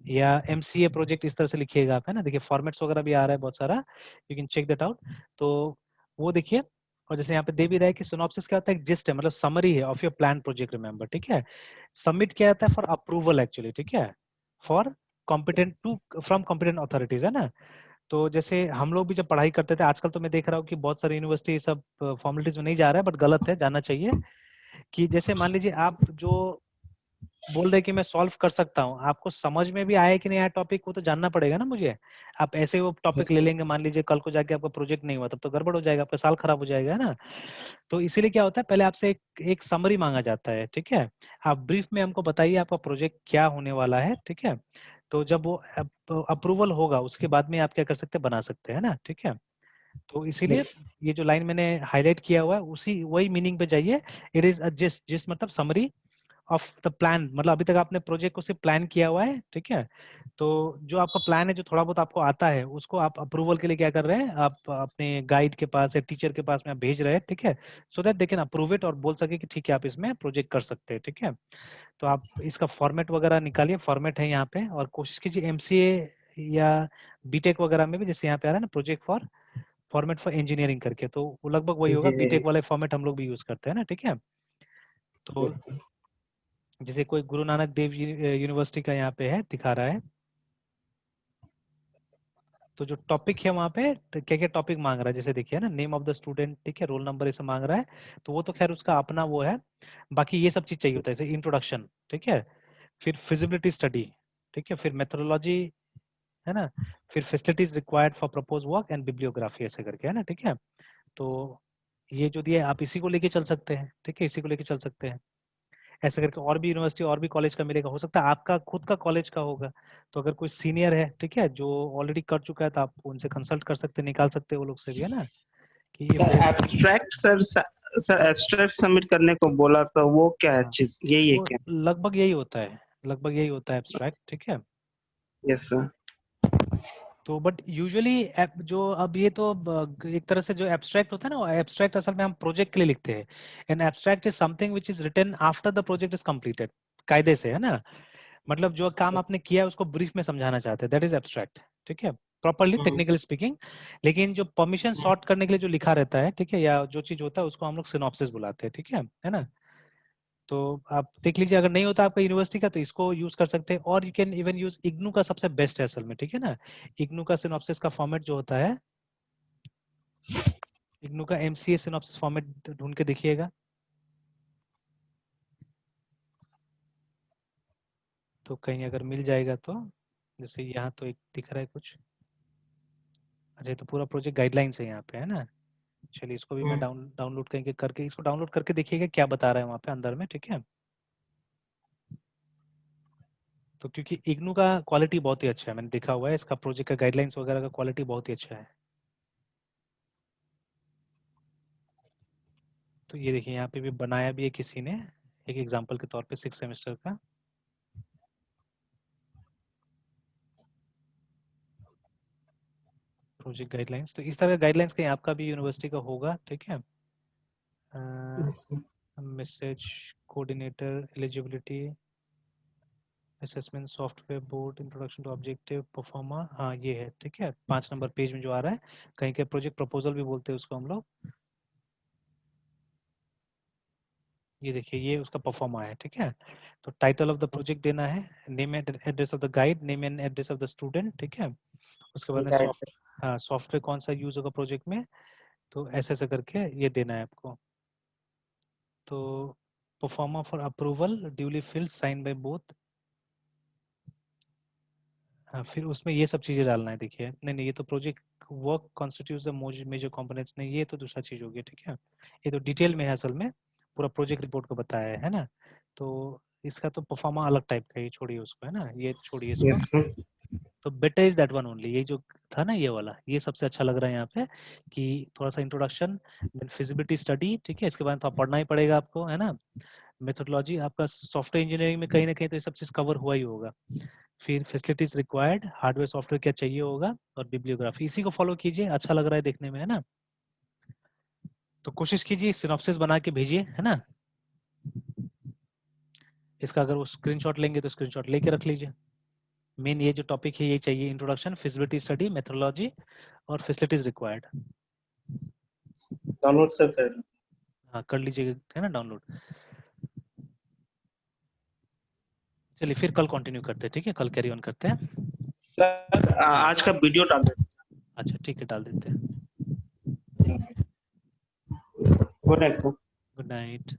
या एमसीए प्रोजेक्ट इस तरह से लिखिएगा आप, है ना। देखिए फॉर्मेट्स वगैरह भी आ रहा है बहुत सारा, you can check that out. तो वो देखिए। और जैसे यहाँ पे दे भी रहा है कि सिनॉप्सिस क्या होता है, जिस्ट है, मतलब समरी है of your plan project, remember, ठीक है। सबमिट किया जाता है फॉर अप्रूवल एक्चुअली, ठीक है, for competent to from competent authorities, है ना। तो जैसे हम लोग भी जब पढ़ाई करते थे, आजकल तो मैं देख रहा हूँ कि बहुत सारी यूनिवर्सिटी सब फॉर्मेलिटीज में नहीं जा रहा है, बट गलत है, जाना चाहिए। कि जैसे मान लीजिए आप जो बोल रहे कि मैं सॉल्व कर सकता हूँ, आपको समझ में भी आया कि नहीं आया टॉपिक, वो तो जानना पड़ेगा ना मुझे। आप ऐसे वो टॉपिक यस ले सर। लेंगे, मान लीजिए कल को जाके आपका प्रोजेक्ट नहीं हुआ, तब तो गड़बड़ हो जाएगा, आपका साल खराब हो जाएगा, है ना। तो इसीलिए क्या होता है, पहले आपसे एक समरी मांगा जाता है, ठीक है। आप ब्रीफ में हमको बताइए आपका प्रोजेक्ट क्या होने वाला है, ठीक है। तो जब वो अप्रूवल होगा उसके बाद में आप क्या कर सकते हैं, बना सकते हैं ना, ठीक है। तो इसीलिए यस। ये जो लाइन मैंने हाईलाइट किया हुआ है उसी वही मीनिंग पे जाइए। इट इज जिस जिस मतलब समरी ऑफ द प्लान, मतलब अभी तक आपने प्रोजेक्ट को सिर्फ प्लान किया हुआ है, ठीक है। तो जो आपका प्लान है, जो थोड़ा बहुत आपको आता है, उसको आप अप्रूवल के लिए क्या कर रहे हैं, आप अपने गाइड के पास या टीचर के पास में आप भेज रहे हैं, ठीक है। So that they can approve it और बोल सके कि ठीक है आप इसमें प्रोजेक्ट कर सकते हैं, ठीक है। तो आप इसका फॉर्मेट वगैरह निकालिए, फॉर्मेट है यहाँ पे, और कोशिश कीजिए एमसीए या बीटेक वगैरह में भी, जैसे यहाँ पे आ रहा है ना, project for format for engineering करके, तो वो लगभग वही होगा, बीटेक इंजीनियरिंग। वाले फॉर्मेट हम लोग भी यूज करते हैं ना, ठीक है। तो यस सर। जैसे कोई गुरु नानक देव यूनिवर्सिटी का यहाँ पे है, दिखा रहा है। तो जो टॉपिक है वहाँ पे क्या क्या टॉपिक मांग रहा है, जैसे देखिए ना, नेम ऑफ द स्टूडेंट, ठीक है, रोल नंबर ऐसे मांग रहा है। तो वो तो खैर उसका अपना वो है। बाकी ये सब चीज चाहिए होता है, जैसे इंट्रोडक्शन, ठीक है, फिर फिजिबिलिटी स्टडी, ठीक है, फिर मेथोडोलॉजी, है ना, फिर facilities required for propose work and bibliography, ऐसे करके, है ना, ठीक है। तो ये जो दिया है आप इसी को लेके चल सकते हैं, ठीक है, इसी को लेके चल सकते हैं। ऐसे करके और भी यूनिवर्सिटी और भी कॉलेज का मिलेगा, हो सकता है आपका खुद का कॉलेज का होगा। तो अगर कोई सीनियर है, ठीक है, जो ऑलरेडी कर चुका है, तो आप उनसे कंसल्ट कर सकते हैं, निकाल सकते हैं वो लोग से भी, है ना, कि ये सर मेरे। एब्स्ट्रैक्ट सर एब्स्ट्रैक्ट सबमिट करने को बोला, तो वो क्या है हाँ, चीज, यही है वो क्या? लगभग यही होता है, लगभग यही होता है एब्स्ट्रैक्ट, ठीक है। Yes sir. तो बट यूजुअली जो अब ये तो एक तरह से जो एब्स्ट्रैक्ट होता है ना, एब्स्ट्रैक्ट असल में हम प्रोजेक्ट के लिए लिखते हैं। And abstract is something which is written after the project is completed, कायदे से, है ना। मतलब जो काम यस। आपने किया है उसको ब्रीफ में समझाना चाहते हैं, दैट इज एब्स्ट्रैक्ट, ठीक है, प्रॉपरली टेक्निकल स्पीकिंग। लेकिन जो परमिशन सॉर्ट करने के लिए जो लिखा रहता है, ठीक है, या जो चीज होता है उसको हम लोग सिनॉप्सिस बुलाते हैं, ठीक है ना। तो आप देख लीजिए, अगर नहीं होता आपका यूनिवर्सिटी का तो इसको यूज कर सकते हैं, और you can even use IGNOU का, सबसे बेस्ट है असल में, ठीक है ना। इग्नू का सिनॉप्सिस का फॉर्मेट जो होता है, इग्नू का एमसीए सिनॉप्सिस फॉर्मेट ढूंढ के देखिएगा, तो कहीं अगर मिल जाएगा तो। जैसे यहाँ तो एक दिख रहा है कुछ। अच्छा, तो पूरा प्रोजेक्ट गाइडलाइंस है यहाँ पे, है ना। चलिए इसको भी मैं डाउनलोड करके इसको डाउनलोड करके देखिएगा क्या बता रहा है वहाँ पे अंदर में, ठीक है। तो क्योंकि इग्नू का क्वालिटी बहुत ही अच्छा है, मैंने देखा हुआ है, इसका प्रोजेक्ट का गाइडलाइंस वगैरह का क्वालिटी बहुत ही अच्छा है। तो ये देखिए यहाँ पे भी बनाया भी है किसी ने, एक एग्जांपल के तौर पे 6 सेमेस्टर का। प्रोजेक्ट गाइडलाइंस, तो इस तरह गाइडलाइंस कहीं आपका भी यूनिवर्सिटी का होगा, ठीक है। Message coordinator, eligibility assessment, software board, introduction to objective, proforma, हाँ ये है, ठीक है। 5 नंबर पेज में जो आ रहा है, कहीं के प्रोजेक्ट प्रपोजल भी बोलते हैं उसको हम लोग। ये देखिए ये उसका परफॉर्मा है, ठीक है। तो टाइटल ऑफ द प्रोजेक्ट देना है, name and address of the guide, name and address of the student, ठीक है। उसके बाद में हाँ सॉफ्टवेयर कौन सा यूज होगा प्रोजेक्ट में, तो ऐसे ऐसे करके ये देना है आपको। तो proforma for approval duly filled sign by both. हाँ फिर उसमें ये सब चीजें डालना है, देखिए नहीं ये तो project work constitutes the major components, नहीं ये तो दूसरा चीज होगी, ठीक है। ये तो डिटेल में है, असल में पूरा प्रोजेक्ट रिपोर्ट को बताया है ना। तो इसका तो परफॉर्मा अलग टाइप का, ये छोड़िए उसको, है ना, ये छोड़िए इसको। Yes sir. तो better is that one only, ये जो था ना ये वाला, ये सबसे अच्छा लग रहा है यहाँ पे, कि थोड़ा सा इंट्रोडक्शन, देन फिजिबिलिटी स्टडी, ठीक है। इसके बाद तो पढ़ना ही पड़ेगा आपको, है ना। मेथोडोलॉजी आपका सॉफ्टवेयर इंजीनियरिंग में कहीं ना कहीं तो ये सब चीज कवर हुआ ही होगा। फिर फैसिलिटीज रिक्वायर्ड, हार्डवेयर सॉफ्टवेयर क्या चाहिए होगा, और बिब्लियोग्राफी, इसी को फॉलो कीजिए, अच्छा लग रहा है देखने में, है ना। तो कोशिश कीजिए सिनॉप्सिस बना के भेजिए, है ना। इसका अगर वो स्क्रीनशॉट लेंगे तो स्क्रीनशॉट लेके रख लीजिए। मेन ये जो टॉपिक है ये चाहिए, इंट्रोडक्शन, फिजिबिलिटी स्टडी, मेथोडोलॉजी और फैसिलिटीज रिक्वायर्ड। डाउनलोड सर कर लो। हाँ कर लीजिए, है ना डाउनलोड। चलिए फिर कल कंटिन्यू करते हैं, ठीक है, कल कैरी ऑन करते हैं। सर आज का वीडियो डाल देते अच्छा ठीक है, डाल देते हैं। हैं। Good night sir. Good night.